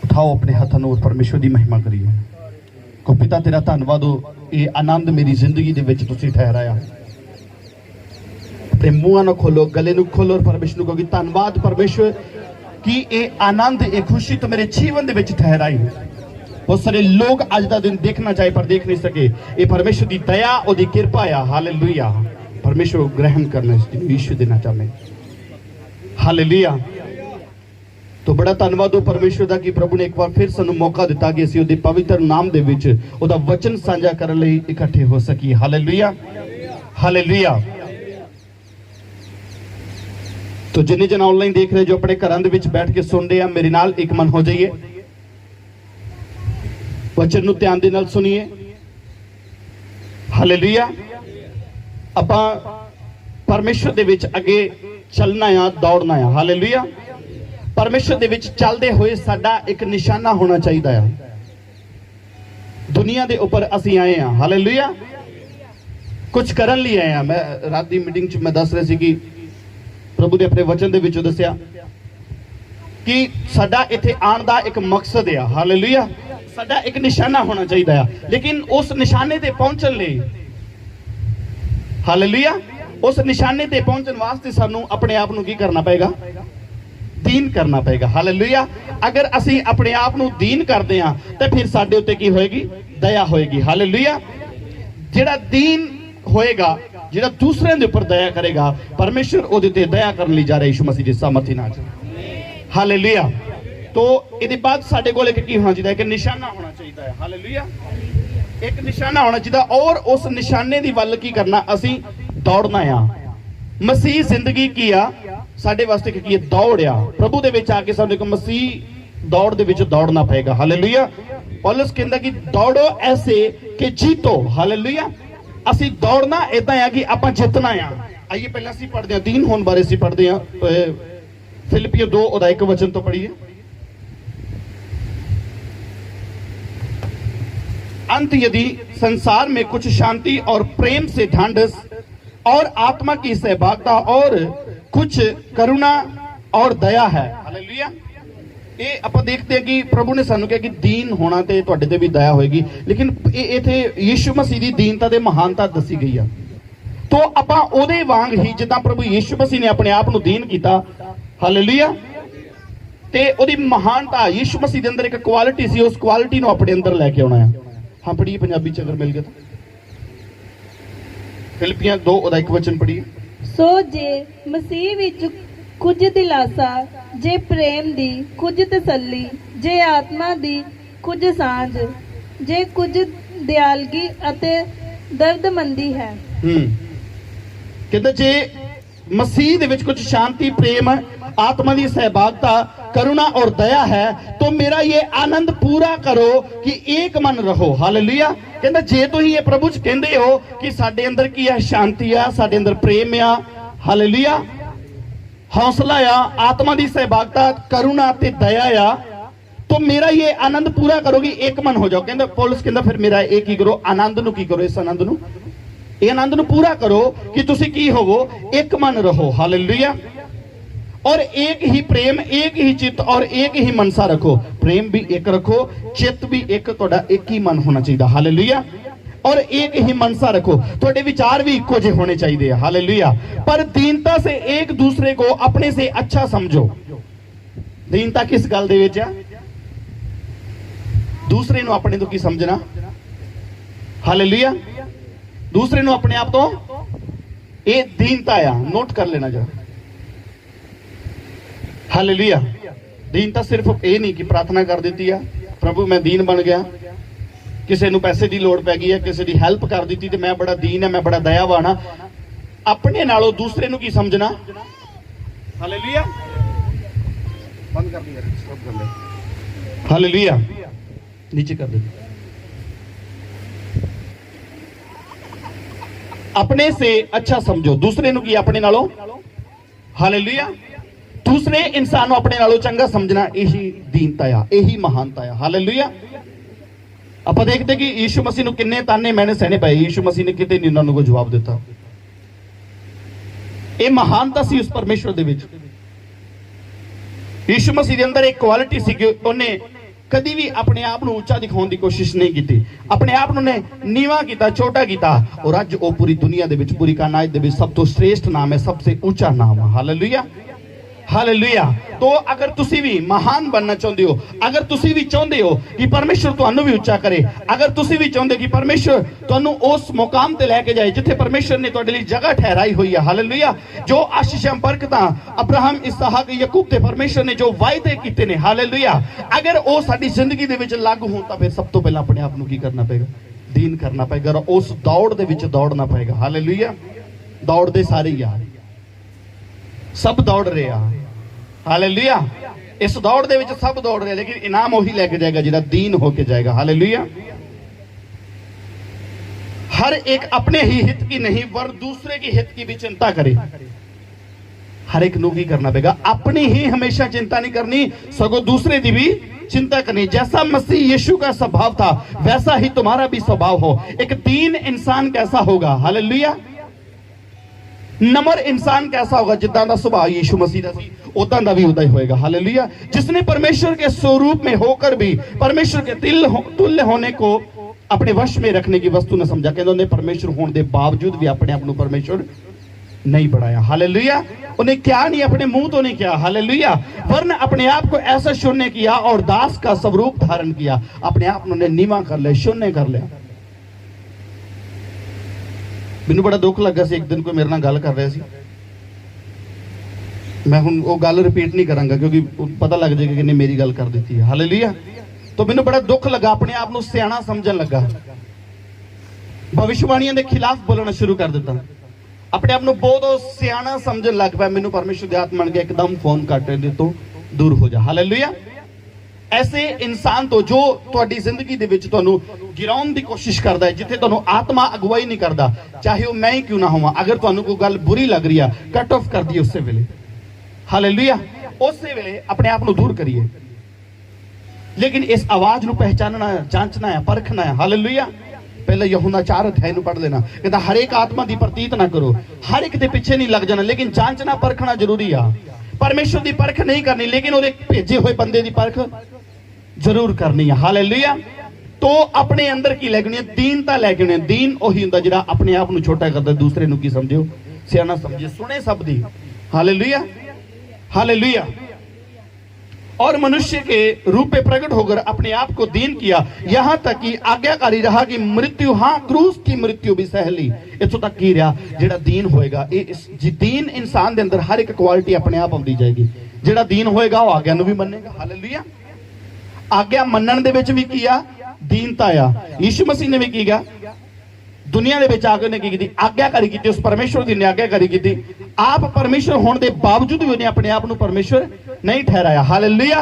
उठाओ अपने हाथों और परमेश्वर दी महिमा करिए को पिता तेरा धन्यवाद हो ये आनंद मेरी जिंदगी दे विच तुसी ठहराया अपने मुंह न खोलो गले न खोलो और परमेश्वर को धन्यवाद परमेश्वर कि ये आनंद ये खुशी तो मेरे जीवन दे विच ठहराई बहुत सारे लोग आज दा दिन देखना चाहे पर देख नहीं सके ये परमेश्वर दी दया और दी कृपा है हालेलुया परमेश्वर को ग्रहण करना यीशु देना चाहते हालेलुया तो बड़ा धन्यवाद हो परमेश्वर दा कि प्रभु ने एक बार फिर सानू मौका दिता कि असीं उहदे पवित्र नाम दे विच उहदा वचन साझा करन लई इकट्ठे हो सकी हालेलुया हालेलुया तो जिन्हें जन ऑनलाइन देख रहे जो अपने घरों दे विच बैठ के सुन रहे हैं मेरे नाल एक मन हो जाइए वचन नूं ध्यान दे नाल सुनिए हालेलुया आपां परमेश्वर दे विच अगे चलना है दौड़ना है हालेलुया परमेश्वर दे विच चलदे होए साडा एक निशाना होना चाहिए है दुनिया दे ऊपर असीं आए हैं हालेलुया कुछ करन लई आए हैं मैं रात दी मीटिंग च मैं दस रहा सी कि प्रभु ने अपने वचन दे विचों दस्सिया कि साडा इत्थे आण दा एक मकसद आ। हालेलुया, साडा एक निशाना होना चाहिए आ, लेकिन उस निशाने ते पहुंचण लई, हालेलुया, उस निशाने ते पहुंचण वास्ते सानू अपने आप नू की करना पेगा? दीन करना पेगा। हालेलुया, अगर असी अपने आप नू दीन करदे हां ते फिर साडे उत्ते की होएगी? दया होएगी। हालेलुया, जिहड़ा दीन होएगा, जिहड़ा दूसरे दे ऊपर दया करेगा, परमेश्वर ओहदे ते दया करन लई जा रहा है यीशु मसीह दी सामर्थी नाल। हालेलुया, तो इहदे बाद साडे कोल एक की होना चाहिए? एक निशाना होना चाहिए है। हालेलुया, एक निशाना होना चाहिए, और उस निशाने दी वल की करना? असी दौड़ना आ। मसीह जिंदगी की आ साडे वास्ते की दौड़ आ। प्रभु दे विच आके सानू एक मसीह दौड़ दे विच दौड़ना पएगा। हालेलुया, पौलुस कहंदा कि दौड़ो ऐसे कि जीतो। हालेलुया, असी दौड़ना इदां आ कि आपां जितना आ। आइए पहला असी पढ़दे हां, दीन होण बारे असी पढ़दे हां। फिलिपियो 2 ओदा 1 वचन तो पढ़िए। अंत यदि संसार में कुछ शांति और प्रेम से ढांढस और आत्मा की सहभागिता और कुछ करुणा और दया है। हालेलुया, ये ਆਪਾਂ देखते हैं कि प्रभु ने सानू कहा कि दीन होना ते तुहाडे ते भी दया होएगी, लेकिन इथे यीशु मसीह दी दीनता ते महानता दसी गई है। तो ਆਪਾਂ ਉਹਦੇ ਵਾਂਗ ਹੀ ਜਿੱਦਾਂ ਪ੍ਰਭੂ ਯੀਸ਼ੂ ਮਸੀਹ ਨੇ ਆਪਣੇ ਆਪ ਨੂੰ ਦੀਨ ਕੀਤਾ, ਹਾਲੇਲੂਇਆ, ਤੇ ਉਹਦੀ ਮਹਾਨਤਾ ਯੀਸ਼ੂ ਮਸੀਹ ਦੇ ਅੰਦਰ ਇੱਕ ਕੁਆਲਿਟੀ ਸੀ, ਉਸ ਕੁਆਲਿਟੀ ਨੂੰ ਆਪਣੇ ਅੰਦਰ ਲੈ ਕੇ ਆਉਣਾ ਹੈ। ਹਾਂ ਪੜੀਏ ਪੰਜਾਬੀ ਚ ਅਗਰ ਮਿਲ ਗਿਆ ਤਾਂ ਫਿਲਿਪੀਆਂ 2 ਉਹਦਾ 1 ਵਚਨ ਪੜੀਏ। ਸੋ ਜੇ ਮਸੀਹ ਵਿੱਚ ਕੁਝ ਦਿਲਾਸਾ, ਜੇ ਪ੍ਰੇਮ ਦੀ ਕੁਝ ਤਸੱਲੀ, ਜੇ ਆਤਮਾ ਦੀ ਕੁਝ ਸਾਂਝ, ਜੇ ਕੁਝ ਦਿਆਲਗੀ ਅਤੇ ਦਰਦਮੰਦੀ ਹੈ। कहते जे मसीह दे विच कुछ शांति, प्रेम, आत्मा की सहभागिता, करुणा और दया है, तो मेरा ये आनंद पूरा करो कि एक मन रहो। हालेलुया, कहते जे तुसीं ये प्रभु च कहंदे हो कि साडे अंदर की है? शांति आ, साडे अंदर प्रेम आ, हालेलुया, हौसला आ, आत्मा की सहभागिता, करुणा ते दया आ, तो मेरा ये आनंद पूरा करो कि एक मन हो जाओ। कहंदा पौलुस कहंदा फिर मेरा एक ही करो, आनंद नू की करो? इस आनंद नू, ये आनंद नू पूरा करो कि तुसी की होवो? एक मन रहो। हालेलुया, और एक ही प्रेम, एक ही चित्त और एक ही मनसा रखो। प्रेम भी एक रखो, चित्त भी एक, तुहाडा एक ही मन होना चाहिए। हालेलुया, और एक ही मनसा रखो, तुहाडे विचार भी इक्को जे होने चाहिए। हालेलुया, पर दीनता से एक दूसरे को अपने से अच्छा समझो। दीनता किस गल दे विच आ? दूसरे नू अपने तो की समझना। हालेलुया, दूसरे नू अपने आप तो, ये दीनता आ, नोट कर लेना जरा। हालेलुया, दीनता सिर्फ ये नहीं कि प्रार्थना कर दी है, प्रभु मैं दीन बन गया, किसी नू पैसे की लोड़ पै गई है, किसी की हेल्प कर दी तो मैं बड़ा दीन है, मैं बड़ा दयावान हाँ। अपने नालों दूसरे नू की समझना। हालेलुया, बंद कर दिया, स्टॉप कर ले। हालेलुया, नीचे कर दे। अपने से अच्छा समझो, दूसरे नू की अपने नालों, हालेलुया, दूसरे इंसान अपने नालों चंगा समझना, यही दीनता आ, यही महानता आ। हालेलुया, आप देखते कि यीशु मसीह नू किन्ने ताने मैंने सहने पाए, यीशु मसीह ने किते नहीं उन्होंने को जवाब दिता। ये महानता सी उस परमेश्वर दे विच। यीशु मसीह दे अंदर एक क्वालिटी सी कि उन्हें कभी भी अपने आप को उच्चा दिखाने की कोशिश नहीं की, अपने आप ने नीवा किया, छोटा किया, और अज वो पूरी दुनिया दे विच, पूरी कायनात दे विच सब तो श्रेष्ठ नाम है, सबसे ऊंचा नाम है। Hallelujah, hallelujah. तो अगर तुसी भी महान बनना चाहते हो, अगर तुसी भी चाहते हो कि परमेश्वर तुहानू भी उच्चा करे, अगर तुसी भी चाहते कि परमेश्वर तुहानू उस मुकाम ते लेके जाए जिथे परमेश्वर ने तुहाडे लई जगह ठहराई हुई है। हालेलुया, जो आशीषां बरकतां अब्राहम, इसहाक, याकूब ते परमेश्वर ने जो वायदे कीते ने, हालेलुया, अगर वो साडी जिंदगी दे विच लागू होण तां फिर सब तो पहला अपने आप नू की करना पेगा? दीन करना पेगा, और उस दौड़ दे विच दौड़ना पेगा। हालेलुया, दौड़दे सारे यार, सब दौड़ रहे हैं। हालेलुया, इस दौड़ दे विच सब दौड़ रहे, लेकिन इनाम वही लेके जाएगा जिहड़ा दीन होके जाएगा। हालेलुया, हर एक अपने ही हित की नहीं वर दूसरे की हित की भी चिंता करे। हर एक नू की करना पेगा? अपनी ही हमेशा चिंता नहीं करनी, सगों दूसरे की भी चिंता करनी। जैसा मसीह यीशु का स्वभाव था वैसा ही तुम्हारा भी स्वभाव हो। एक दीन इंसान कैसा होगा? हालेलुया, ਨਮਰ ਇਨਸਾਨ ਕੈਸਾ ਹੋਗਾ, ਜਿੱਦਾਂ ਦਾ ਸੁਭਾਅ ਯੀਸ਼ੂ ਮਸੀਹ ਦਾ ਸੀ ਉਦਾਂ ਦਾ ਵੀ ਉਦਾਂ ਹੀ ਹੋਏਗਾ। हालेलुया। जिसने परमेश्वर के स्वरूप में होकर भी परमेश्वर के तुल्य होने को अपने वश में रखने की वस्तु न समझा। कहते उन्हें परमेश्वर होने के बावजूद भी अपने आप को परमेश्वर नहीं बढ़ाया। हालेलुया। उन्हें क्या नहीं, अपने मुंह तो नहीं किया। हालेलुया। वरन अपने आप को ऐसा शून्य किया और दास का स्वरूप धारण किया। अपने आप उन्होंने नीवा कर लिया, शून्य कर लिया। मैनू बड़ा दुख लगा सी, एक दिन कोई मेरे नाल गल कर रहा सी, मैं हुण वो गल रिपीट नहीं करांगा क्योंकि पता लग जाएगा कि मेरी गल कर दी है। हालेलुया। तो मैनू बड़ा दुख लगा, अपने आप को सियाणा समझन लगा, भविष्यवाणियों के खिलाफ बोलना शुरू कर दिता, अपने आप को बहुत सियाणा समझन लग पाया। मैनू परमेश्वर दी आत्मा ने एकदम फोन कट दे तो दूर हो जा। हालेलुया। ऐसे इंसान तो जो तुहाडी जिंदगी दे विच तुहानू गिराउण दी कोशिश करदा है, जिथे तुहानू आत्मा अगुवाई नहीं करदा, चाहे वो मैं ही क्यों ना होवां, अगर तुहानू कोई गल बुरी लग रही है कट ऑफ कर दी उस वेले। हालेलुया। उस वेले अपने आप को दूर करिए, लेकिन इस आवाज को पहचानना है, जांचना है, परखना है। हालेलुया। पहले यूहन्ना 4 अध्याय को पढ़ लेना, कहता हर एक आत्मा की प्रतीत ना करो, हर एक के पीछे नहीं लग जाना, लेकिन जांचना परखना जरूरी है। परमेश्वर की परख नहीं करनी, लेकिन वो भेजे हुए बंदे की परख जरूर करनी है। हालेलुया। तो अपने अंदर की लैके है, दीनता लैके है। दीन वही होंदा जिहड़ा अपने आप को छोटा करता, दूसरे को की समझो, सियाना समझे, सुने सब दी। हालेलुया। हालेलुया। और मनुष्य के रूप में प्रकट होकर अपने आप को दीन किया, यहां तक कि आज्ञाकारी रहा कि मृत्यु, हां क्रूस की मृत्यु भी सह ली। इत्थों तक की रहा, जेड़ा दीन होएगा, दीन इंसान के अंदर हर एक क्वालिटी अपने आप आती जाएगी। जेड़ा दीन होएगा वो आज्ञा भी मनेगा। हालेलुया। आज्ञा मनन दे विच भी किया दीनता आ। यीशु मसीह ने भी की गया, दुनिया के आके ने की आज्ञाकारी की, उस परमेश्वर की आज्ञाकारी की। आप परमेश्वर होने के बावजूद भी उन्हें अपने आप को परमेश्वर नहीं ठहराया। हालेलुया।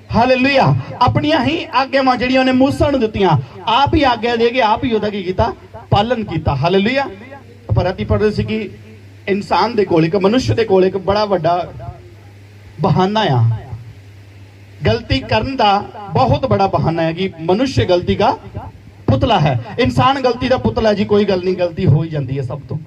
हालेलुया। अपनी ही आज्ञावां जिहड़ियां उन्हें मूसा नूं दित्तियां, आप ही आज्ञा दे के आप ही उहदा की कीता, पालन किया। हालेलुया। पर अति पढ़ रहे सी कि इंसान दे कोल, एक मनुष्य दे कोल एक बड़ा वड्डा बहाना आ, गलती करने का बहुत बड़ा बहाना है कि मनुष्य गलती का पुतला है। इंसान गलती का पुतला जी, कोई गल नहीं, गलती हो ही जाती है सब तो।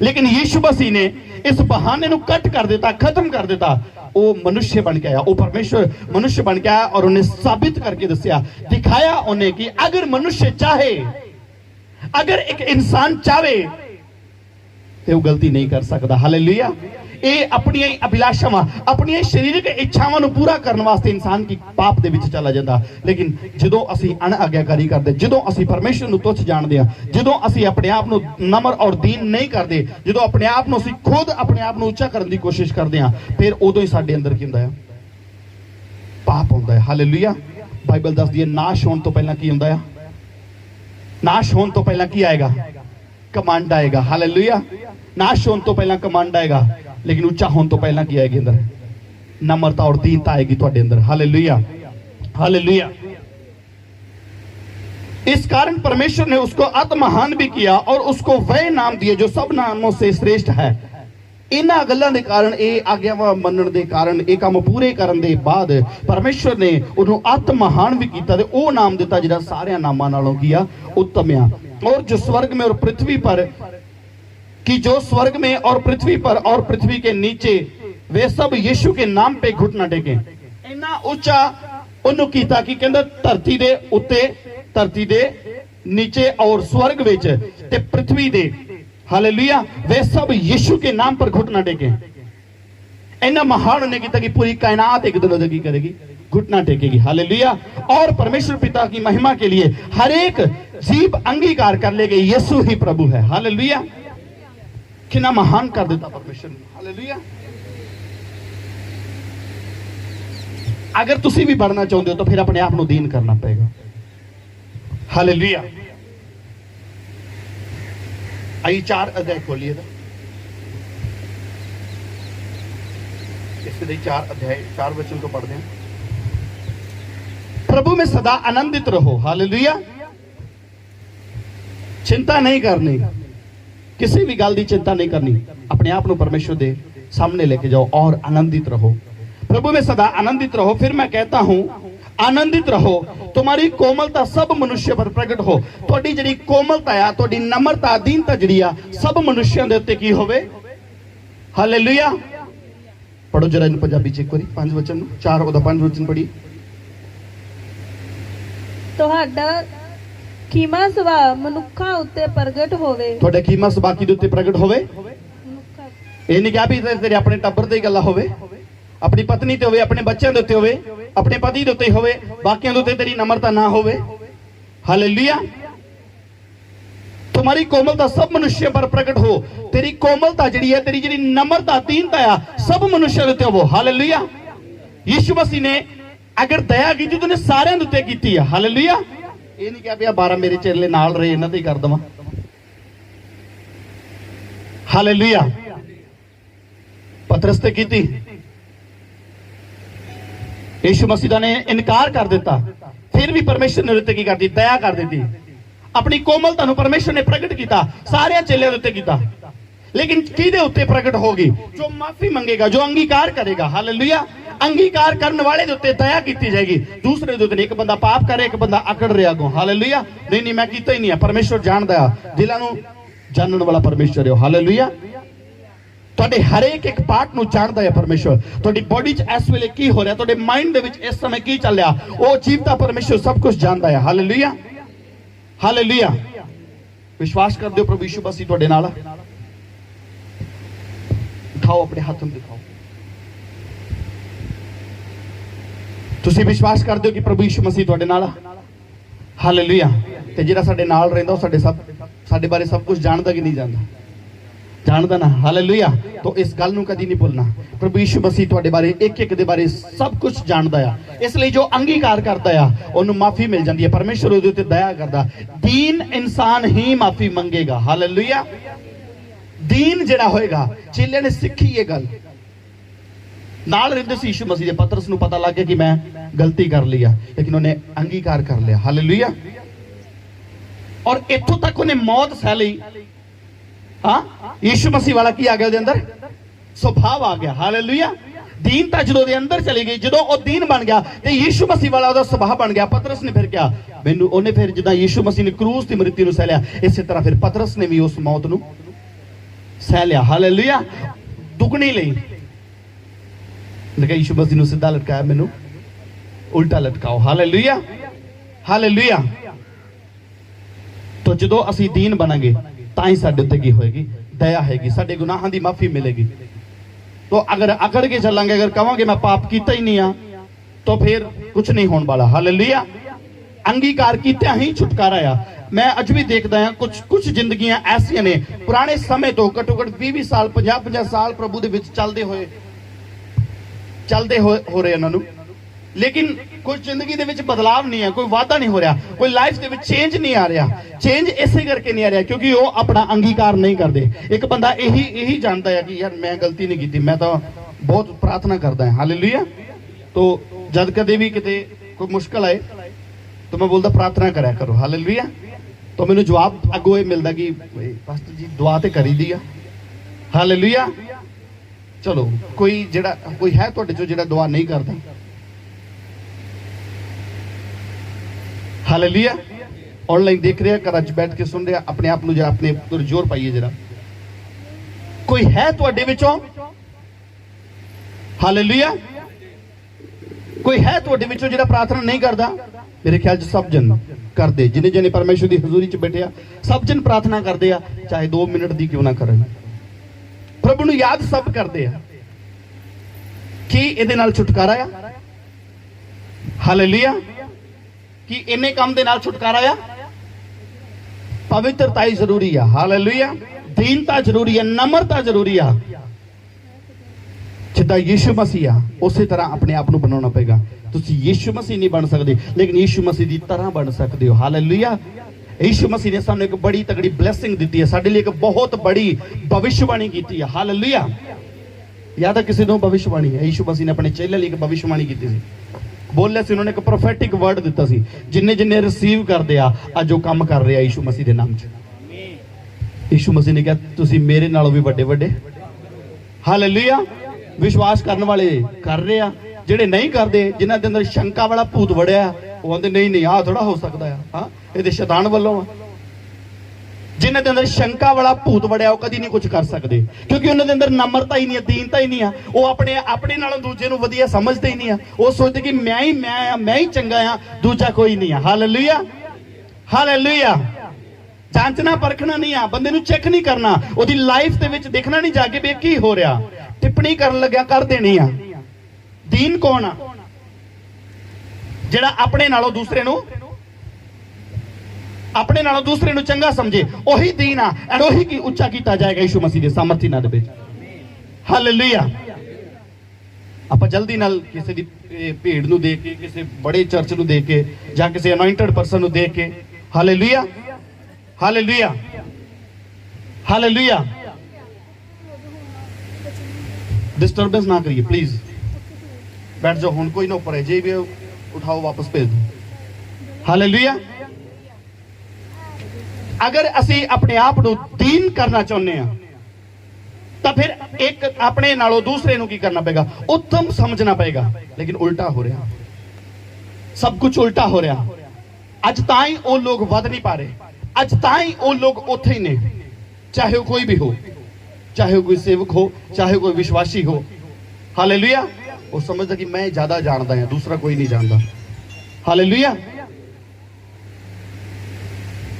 लेकिन यीशु मसीह ने इस बहाने को कट कर देता, खत्म कर देता। वो मनुष्य बन के आया, वो परमेश्वर मनुष्य बन के आया और उन्हें साबित करके दसिया, दिखाया उन्हें कि अगर मनुष्य चाहे, अगर एक इंसान चाहे तो वो गलती नहीं कर सकता। हालेलुया। ये अपनी अभिलाषावां, अपनी शारीरिक इच्छावां नूं पूरा करने वास्ते इंसान की पाप दे विच चला जाता। लेकिन जदों असीं अनआज्ञाकारी करदे, जदों असीं परमेश्वर नूं तुच्छ जाणदे हां, जदों असीं अपने आप नूं नम्र और दीन नहीं करदे, जदों अपने आप नूं असीं खुद अपने आप नूं उच्चा करन दी कोशिश करदे हां, फिर उदों ही साडे अंदर की हुंदा है, पाप हुंदा है। हालेलुया। बाइबल दसदी है नाश होण तों पहिलां की हुंदा है, नाश होण तों पहिलां की आएगा, कमांड आएगा। हालेलुया। नाश होण तों पहिलां कमांड आएगा, लेकिन उच्चा होने तो पहला की आएगी अंदर, नम्रता और दीनता आएगी ਤੁਹਾਡੇ अंदर। हालेलुया। हालेलुया। इस कारण परमेश्वर ने उसको अति महान भी किया और उसको वह नाम दिए जो सब नामों से श्रेष्ठ है। इन्हां गल्लां दे कारण, ये आज्ञावां मनण दे कारण, ये काम पूरे करन दे बाद परमेश्वर ने उन्हों अति महान भी किया ते वो नाम दिता जिहड़ा सारे नामां नालों किया उत्तम आ। और जो स्वर्ग में और पृथ्वी पर, कि जो स्वर्ग में और पृथ्वी पर और पृथ्वी के नीचे, वे सब यीशु के नाम पे घुटना टेके। इन्ना उच्चा उन्होंने कीता कि कहंदा धरती दे उत्ते, धरती दे नीचे और स्वर्ग विच ते पृथ्वी दे, हालेलुया, वे सब यीशु के नाम पर घुटना टेके। इन्ना महान ने कीता कि पूरी कायनात एक दिन की करेगी, घुटना टेकेगी। हालेलुया। और परमेश्वर पिता की महिमा के लिए हर एक जीव अंगीकार कर लेगी यीशु ही प्रभु है। हालेलुया। कितना महान कर देता परमेश्वर ने। हालेलुया। अगर तुसी भी बढ़ना चाहते हो तो फिर अपने आप को दीन करना पड़ेगा। हालेलुया। आइए 4 अध्याय खोलिए, इसके 4 अध्याय 4 वचन को पढ़ते हैं। प्रभु में सदा आनंदित रहो। हालेलुया। चिंता नहीं करनी, किसी भी गल की चिंता नहीं करनी, अपने आप को परमेश्वर दे सामने लेके जाओ और आनंदित रहो। प्रभु में सदा आनंदित रहो। फिर मैं कहता हूं आनंदित रहो, तुम्हारी कोमलता सब मनुष्य पर प्रगट हो। तुहाडी जिहड़ी कोमलता आ, तुहाडी नम्रता, दीनता जिहड़ी आ, सब मनुष्यों दे उत्ते की होवे। हालेलुया। पढ़ो जरा इन पंजाबी च एक बारी 5 वचन नूं, 4 ओदा 5 वचन पढ़ी। ਤੁਹਾਡਾ ਖੀਮਾ ਸੁਭਾਅ ਮਨੁੱਖਾਂ ਉੱਤੇ ਪ੍ਰਗਟ ਹੋਵੇ। तुहाडा कीमा सुभाਅ किहदे उत्ते प्रगट होवे। ਮਨੁੱਖਾਂ ਇਹ ਨਹੀਂ ਕਿਹਾ ਵੀ ਤੇਰੇ ਆਪਣੇ ਟੱਬਰ ਤੇ ਗੱਲਾਂ ਹੋਵੇ, ਆਪਣੀ ਪਤਨੀ ਤੇ ਹੋਵੇ, ਆਪਣੇ ਬੱਚਿਆਂ ਦੇ ਉੱਤੇ ਹੋਵੇ, ਆਪਣੇ ਪਤੀ ਦੇ ਉੱਤੇ ਹੋਵੇ, ਬਾਕੀਆਂ ਦੇ ਉੱਤੇ ਤੇਰੀ ਨਮਰਤਾ ਨਾ ਹੋਵੇ। हालेलुया। तुम्हारी कोमलता सब मनुष्य पर प्रकट हो। तेरी कोमलता जिहड़ी है, तेरी जिहड़ी नम्रता, दीनता आ, सब मनुष्य दे उत्ते हो। हालेलुया। यीशु मसीह ने अगर दया की तो सारे उत्ते कीती है। हालेलुया। ये नहीं कहा भी 12 मेरे चेले नाल रहे, इन्हां ते ही कर दवां। हालेलुया। पतरस ते कीती, यीशु मसीह ने इनकार कर दिता, फिर भी परमेश्वर ने उत्ते की कर दी, दया कर दी। अपनी कोमलता नूं परमेश्वर ने प्रगट किया, सारे चेलियां दे उत्ते कीता। लेकिन किहदे उत्ते प्रगट होगी? जो माफी मंगेगा, जो अंगीकार करेगा। हालेलुया। अंगीकार करने वाले दे उत्ते दया की जाएगी। दूसरे दे उत्ते एक बंदा पाप करे, एक बंदा अकड़ रहा गो। हालेलुया। नहीं मैं कीता ही नहीं है, परमेश्वर जानदा है, दिलां नूं जानण वाला परमेश्वर है। हालेलुया। तुहाडे हर एक पार्ट नूं जानदा है परमेश्वर। तुहाडी बॉडी च इस वेले की हो रहा, तुहाडे माइंड दे विच इस समय की चल रहा, वो जीवता परमेश्वर सब कुछ जानदा है। हालेलुया। हालेलुया। विश्वास कर दो प्रभु यीशु मसीह तुहाडे नाल। दिखाओ अपने हाथ में, दिखाओ। तुसीं विश्वास कर दो कि प्रभु यीशु मसीह तुहाडे नाल। हालेलुया। ते जिहड़ा साडे नाल रहिंदा, ओ साडे बारे सब कुछ जानदा कि नहीं जानदा? जानदा ना। हालेलुया। तो इस गल नूं कदी नहीं भुलना। प्रभु यीशु मसीह तुहाडे बारे एक एक दे बारे सब कुछ जानदा है। इसलिए जो अंगीकार करदा है ओनू माफी मिल जाती है। परमेश्वर उहदे उत्ते दया करदा। दीन इंसान ही माफी मंगेगा। हालेलुया। दीन जिहड़ा होएगा, चेलियां ने सीखी ये गल, नाल रहिंदे सी यीशु मसीह दे। पतरस नूं पता लग गया कि मैं गलती कर ली है, लेकिन उन्हें अंगीकार कर लिया। हालेलुया। और इत्थों तक उन्हें मौत सह ली। हाँ, यीशु मसीह वाला की आ गया, अंदर स्वभाव आ गया। हालेलुया। दीनता जो अंदर चली गई, जो वो दीन बन गया, तो यीशु मसीह वाला उसका स्वभाव बन गया। पतरस ने फिर क्या, मैनू उन्हें फिर जिदा यीशु मसीह ने क्रूस की मृत्यु नूं सह लिया, इसी तरह फिर पतरस ने भी उस मौत नूं सह लिया। हालेलुया। दुगनी लई लेकिन यीशु मसीह नूं सीधा लटकाया, मैनू उल्टा लटकाओ। हालेलुया। हालेलुया। तो जो असीं दीन बनांगे तां ही साडे उत्ते की होएगी? दया हैगी, साडे गुनाहां दी माफी मिलेगी। तो अगर अकड़ के चलांगे, अगर कहांगे मैं पाप कीता ही नहीं आ, तो फिर कुछ नहीं होने वाला। हालेलुया। अंगीकार कीते ही छुटकारा आ। मैं अज भी देखदा हां कुछ जिंदगियां ऐसियां ने पुराने समय तो घट्टो घट 20 साल 50 साल प्रभु दे विच चलदे हो रहे उन्हां नूं, लेकिन कुछ जिंदगी दे विच बदलाव नहीं है, कोई वाधा नहीं हो रहा, कोई लाइफ दे विच चेंज नहीं आ रहा। चेंज इसे करके नहीं आ रहा क्योंकि वो अपना अंगीकार नहीं करते। एक बंदा यही जानता है कि यार मैं गलती नहीं की, मैं तो बहुत प्रार्थना करता है। हालेलुया। तो जब कदे भी किते कोई मुश्किल आए तो मैं बोलता प्रार्थना कराया करो। हालेलुया। तो मैंने जवाब अगों ये मिलता कि पास्टर जी दुआ तो करी दी है। हालेलुया। चलो कोई है तुहाडे चों जिहड़ा दुआ नहीं करता? हालेलुया। ऑनलाइन देख रहे हैं, घर च बैठ के सुन रहे हैं, अपने आप जरा अपने पर जोर पाइए जरा। कोई है तुहाडे विचों? हालेलुया। कोई है तुहाडे विचों जिहड़ा प्रार्थना नहीं करता? मेरे ख्याल च सब जन करते, जिन्हें जिन्हें परमेश्वर की हजूरी च बैठे सब जन प्रार्थना करते हैं, चाहे 2 मिनट की क्यों ना करें। प्रभु नूं याद सब करते हैं कि इहदे नाल छुटकारा आ। हालेलुया। कि इन्ने काम दे नाल छुटकारा आ। पवित्रता ही जरूरी है। हालेलुया। दीनता जरूरी है, नम्रता जरूरी है। जिद्दां यीशु मसीह आ उसी तरह अपने आप नूं बनाउणा पेगा। तुसीं यीशु मसीह नहीं बन सकते, लेकिन यीशु मसीह की तरह बन सकते हो। हालेलुया। यीशु मसीह ने सानू एक बड़ी तगड़ी ब्लैसिंग दी है, साडे लिए एक बहुत बड़ी भविष्यवाणी की है। हालेलुया। याद है किसी ने भविष्यवाणी है? यीशु मसीह ने अपने चेले लिए एक भविष्यवाणी की थी। बोलिया सी, उन्होंने एक प्रोफेटिक वर्ड दिता सी, जिन्ने जिन्ने रिसीव करते आ अज वो काम कर रहे यीशु मसीह के नाम च। यीशु मसीह ने कहा तुसीं मेरे नालों भी बड़े बड़े। हालेलुया। विश्वास करने वाले कर रहे आ, ਜਿਹੜੇ ਨਹੀਂ ਕਰਦੇ, ਜਿਨ੍ਹਾਂ ਦੇ ਅੰਦਰ ਸ਼ੰਕਾ ਵਾਲਾ ਭੂਤ ਵੜਿਆ, ਉਹ ਕਹਿੰਦੇ ਨਹੀਂ ਨਹੀਂ ਆਹ ਥੋੜਾ ਹੋ ਸਕਦਾ ਆ, ਹਾਂ ਇਹ ਤੇ ਸ਼ੈਤਾਨ ਵੱਲੋਂ ਆ। ਜਿਨ੍ਹਾਂ ਦੇ ਅੰਦਰ ਸ਼ੰਕਾ ਵਾਲਾ ਭੂਤ ਵੜਿਆ ਉਹ ਕਦੀ ਨਹੀਂ ਕੁਝ ਕਰ ਸਕਦੇ, ਕਿਉਂਕਿ ਉਹਨਾਂ ਦੇ ਅੰਦਰ ਨਮਰਤਾ ਹੀ ਨਹੀਂ ਹੈ, ਦੀਨਤਾ ਹੀ ਨਹੀਂ ਆ। ਉਹ ਆਪਣੇ ਨਾਲੋਂ ਦੂਜੇ ਨੂੰ ਵਧੀਆ ਸਮਝਦੇ ਹੀ ਨਹੀਂ ਆ। ਉਹ ਸੋਚਦੇ ਕਿ ਮੈਂ ਹੀ ਚੰਗਾ ਆ, ਦੂਜਾ ਕੋਈ ਨਹੀਂ ਆ। Hallelujah, hallelujah. ਜਾਂਚਣਾ ਪਰਖਣਾ ਨਹੀਂ ਆ, ਬੰਦੇ ਨੂੰ ਚੈੱਕ ਨਹੀਂ ਕਰਨਾ, ਉਹਦੀ ਲਾਈਫ ਦੇ ਵਿੱਚ ਦੇਖਣਾ ਨਹੀਂ ਜਾ ਕੇ ਵੀ ਕੀ ਹੋ ਰਿਹਾ, ਟਿੱਪਣੀ ਕਰਨ ਲੱਗਿਆ ਕਰ ਦੇਣੀ ਆ। ਦੀਨ ਕੌਣ ਆ? ਜਿਹੜਾ ਆਪਣੇ ਨਾਲੋਂ ਦੂਸਰੇ ਨੂੰ ਚੰਗਾ ਸਮਝੇ, ਉਹੀ ਦੀਨ ਆ। ਐਂਡ ਉਹੀ ਕੀ ਉੱਚਾ ਕੀਤਾ ਜਾਏਗਾ ਯਿਸੂ ਮਸੀਹ ਦੇ ਸਾਮਰਥੀ ਨਾਲ ਦੇ ਵਿੱਚ। ਹਾਲੇਲੂਇਆ। ਆਪਾਂ ਜਲਦੀ ਨਾਲ ਕਿਸੇ ਦੀ ਭੀੜ ਨੂੰ ਦੇਖ ਕੇ, ਕਿਸੇ ਬੜੇ ਚਰਚ ਨੂੰ ਦੇਖ ਕੇ, ਜਾਂ ਕਿਸੇ ਅਨੋਇੰਟਡ ਪਰਸਨ ਨੂੰ ਦੇਖ ਕੇ, ਹਾਲੇਲੂਇਆ, ਹਾਲੇਲੂਇਆ, ਹਾਲੇਲੂਇਆ, डिस्टर्बेंस ना करिए प्लीज। बैठ जाओ, हुण कोई ना ऊपर है, जे भी उठाओ वापस भेज दो। हालेलुया। अगर असी अपने आप को दीन करना चाहते हैं तो फिर एक अपने नालों दूसरे को की करना पेगा, उत्तम समझना पेगा। लेकिन उल्टा हो रहा, सब कुछ उल्टा हो रहा। अज ताई वो लोग वध नहीं पा रहे, अज ताई वो लोग उत्थे ही ने, चाहे वो कोई भी हो, चाहे कोई सेवक हो, चाहे कोई विश्वासी हो। हालेलुया। वो समझदा कि मैं ज्यादा जानता हूं, दूसरा कोई नहीं जानता। हालेलुया।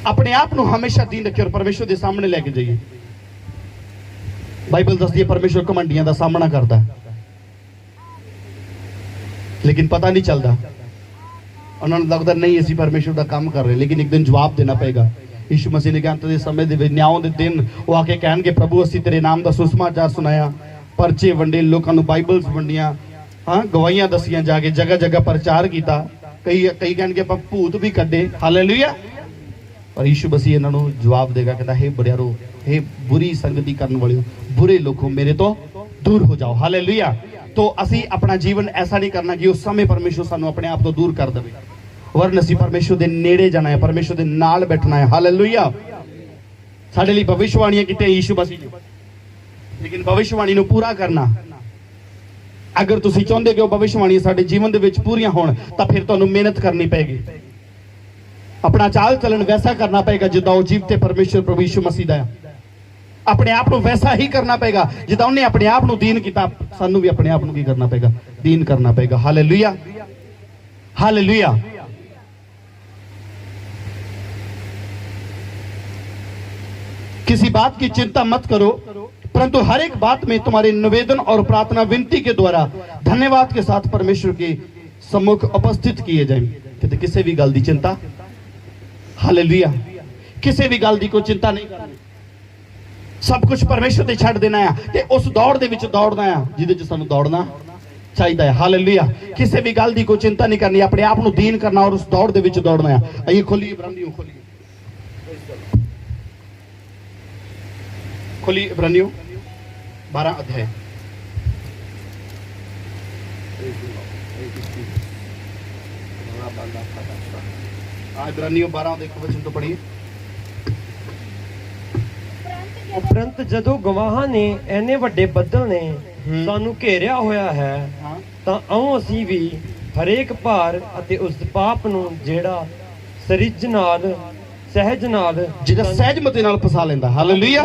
अपने आप को हमेशा दीन रखिए और परमेश्वर के सामने लेके जाइए। बाइबल दसदी है परमेश्वर घमंडियां का सामना करता है, लेकिन पता नहीं चलता। उन्होंने लगता नहीं असीं परमेश्वर का काम कर रहे, लेकिन एक दिन जवाब देना पेगा। यीशु मसीह ने कहा अंत दे समय दे विच न्याय दे दिन वो आके कहणगे, प्रभु असीं तेरे नाम दा सुसमाचार सुनाया, परचे वंडे, लोकां नूं बाइबल्स वंडियां, हाँ गवाहियां दसियां, जाके जगह जगह प्रचार किया। कई कहणगे आपां भूत भी कड्डे। हालेलुया। पर यीशु मसीह इन्हां नूं जवाब देगा, कहता हे बड़ियारो, हे बुरी संगति करने वालियो, बुरे लोगों मेरे तो दूर हो जाओ। हालेलुया। तो असीं अपना जीवन ऐसा नहीं करना कि उस समय परमेश्वर सानूं अपने आप तो दूर कर देवे, वरन असीं परमेश्वर दे नेड़े जाना है, परमेश्वर दे नाल बैठना है। हालेलुया। साडे लई भविष्यवाणियां कीतियां यीशु मसीह ने, लेकिन भविष्यवाणी नूं पूरा करना, अगर तुसीं चाहुंदे कि वो भविष्यवाणियां साडे जीवन दे विच पूरीआं होण, तां फिर तुहानूं मेहनत करनी पेगी, अपना चाल चलन वैसा करना पेगा जिद्दां वो जीवते परमेश्वर प्रभु यीशु मसीह दा है। अपने आप को वैसा ही करना पेगा जिद्दां उन्हें अपने आप को दीन कीता, सानूं भी अपने आप को की करना पेगा, दीन करना पेगा। Hallelujah, hallelujah. किसी बात की चिंता मत करो, परंतु हर एक बात में तुम्हारे निवेदन और प्रार्थना विनती के द्वारा धन्यवाद के साथ परमेश्वर के सम्मुख उपस्थित किए जाए। कहते किसी भी गल की चिंता, हालेलुया, किसी भी गल की कोई चिंता नहीं करनी, सब कुछ परमेश्वर ते छड़ देना है ते उस दौड़ दे विच दौड़ना है जिहदे च सानूं दौड़ना चाहिए है। हालेलुया। किसी भी गल की कोई चिंता नहीं करनी, अपने आप को दीन करना और उस दौड़ दे विच दौड़ना है। आइए खोलिए इब्रानियों, खोलिए इब्रानियों 12 अध्याय। इब्रानियों 12 देखो वचन तो पढ़िए। उपरंत जदों गवाहां ने इन्ने वड्डे बदल ने सानू घेरिया होया है, तां आओ असीं भी हरेक भार अते उस पाप नूं जेड़ा सरिज नाल सहज नाल जिहदा सहजमती नाल फसा लेंदा। हालेलुया।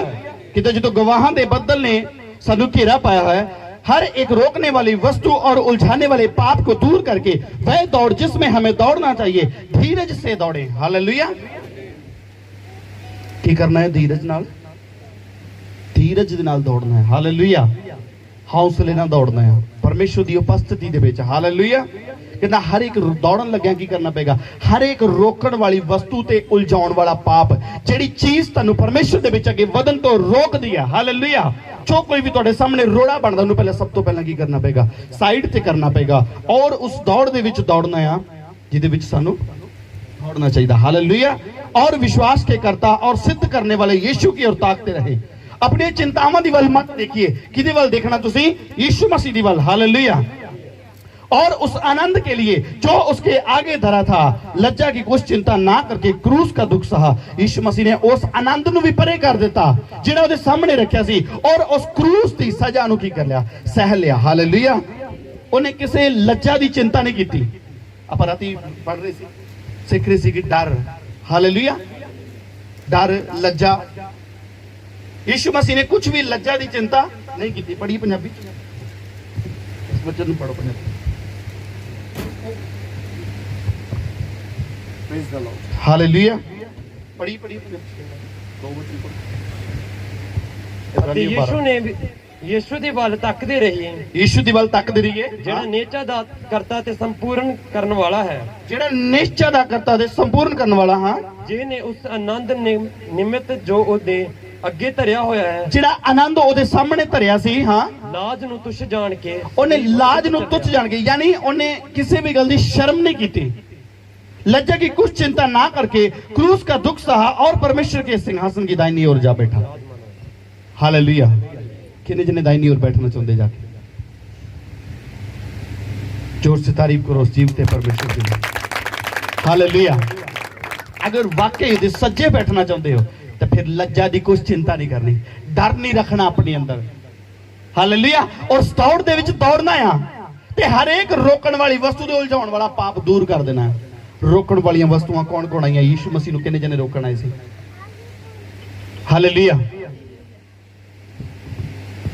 कि जो गवाहां दे बदल ने सानू घेरा पाया है, हर एक रोकने वाली वस्तु और उलझाने वाले पाप को दूर करके वह दौड़ जिसमें हमें दौड़ना चाहिए, धीरज से दौड़े। हालेलुया। की करना है? धीरज नाल, धीरज दे नाल दौड़ना है। हालेलुया। हौसले नाल दौड़ना है परमेश्वर की उपस्थिति दे विच। हालेलुया। कहना हर एक दौड़न लग्या की करना पेगा, हर एक रोकण वाली वस्तु ते उलझाउण वाला पाप, जिहड़ी चीज तुहानूं परमेश्वर दे विच अगे वधन तो रोक दी है। हालेलुया। जो कोई भी तुहाडे सामने रोड़ा बनदा, उहनूं पहले सब तो पहला की करना पेगा? साइड ते करना पेगा और उस दौड़ दे विच दौड़ना है जिहदे विच सानूं दौड़ना चाहिए। हालेलुया। और विश्वास के करता और सिद्ध करने वाले यीशु की ओर ताकते रहे। अपनी चिंतावां दी वल मत देखिए, किहदे वल देखना तुसीं? यीशु मसीह दी वल। हालेलुया। और उस आनंद के लिए जो उसके आगे धरा था, लज्जा की कुछ चिंता ना करके क्रूस का दुख सहा। यीशु मसीह ने उस आनंद नूं भी परे कर दिता जिहड़ा उहदे सामने रखिया सी, और उस क्रूस दी सजा नूं की कर लिया? सह लिया। हालेलुया। ਉਹਨੇ ਕਿਸੇ ਲੱਜਾ ਦੀ ਚਿੰਤਾ ਨਹੀਂ ਕੀਤੀ। ਆਪਾਂ ਰਾਤੀ ਪੜ੍ਹ ਰਹੇ ਸੀ, ਸਿੱਖ ਰਹੇ ਸੀ ਕਿ ਡਰ, ਹਾਲੇਲੂਇਆ, ਡਰ, ਲੱਜਾ। ਯਿਸੂ ਮਸੀਹ ਨੇ ਕੁਝ ਵੀ ਲੱਜਾ ਦੀ ਚਿੰਤਾ ਨਹੀਂ ਕੀਤੀ। ਪੜ੍ਹੀ ਪੰਜਾਬੀ, ਇਸ ਵਚਨ ਨੂੰ ਪੜ੍ਹੋ Punjabi. Praise the Lord, hallelujah. ਪੜ੍ਹੀ ਦੋ ਵਚਨ ਪੜ੍ਹੋ। ਤੇ ਯਿਸੂ ਦੇ ਵੱਲ ਤੱਕਦੇ ਰਹੀਏ, ਯਿਸੂ ਦੀ ਵੱਲ ਤੱਕਦੇ ਰਹੀਏ, ਜਿਹੜਾ ਨਿਸ਼ਚਾ ਦਾ ਕਰਤਾ ਤੇ ਸੰਪੂਰਨ ਕਰਨ ਵਾਲਾ ਹੈ, ਜਿਹੜਾ ਨਿਸ਼ਚਾ ਦਾ ਕਰਤਾ ਤੇ ਸੰਪੂਰਨ ਕਰਨ ਵਾਲਾ, ਹਾਂ, ਜਿਹਨੇ ਉਸ ਆਨੰਦ ਨਿਮਿਤ ਜੋ ਉਹਦੇ ਅੱਗੇ ਧਰਿਆ ਹੋਇਆ ਹੈ, ਜਿਹੜਾ ਆਨੰਦ ਉਹਦੇ ਸਾਹਮਣੇ ਧਰਿਆ ਸੀ, ਹਾਂ, ਲਾਜ ਨੂੰ ਤੁਛ ਜਾਣ ਕੇ, ਉਹਨੇ ਲਾਜ ਨੂੰ ਤੁੱਛ ਜਾਣ ਕੇ, ਯਾਨੀ ਉਹਨੇ ਕਿਸੇ ਵੀ ਗੱਲ ਦੀ ਸ਼ਰਮ नहीं की थी, लज्जा की कुछ चिंता ना करके क्रूस का दुख सहा और परमेश्वर के सिंहासन की दाहिनी ओर जा बैठा। हालेलुया। कितने जने दाहिनी ओर बैठना चाहते जाके? जोर से तारीफ करो उस जीवते परमेश्वर के लिए। हालेलुया। अगर वाकई दे सज्जे बैठना चाहते हो तो फिर लज्जा की कुछ चिंता नहीं करनी, डर नहीं रखना अपने अंदर। हालेलुया। और दौड़ दे विच दौड़ना आ ते हर एक रोकण वाली वस्तु दे उलझाउण वाला पाप दूर कर देना है। रोकण वाली वस्तुआं कौन कौन आई? यीशु मसीह नूं किन्ने जने रोकण आए सी? हालेलुया।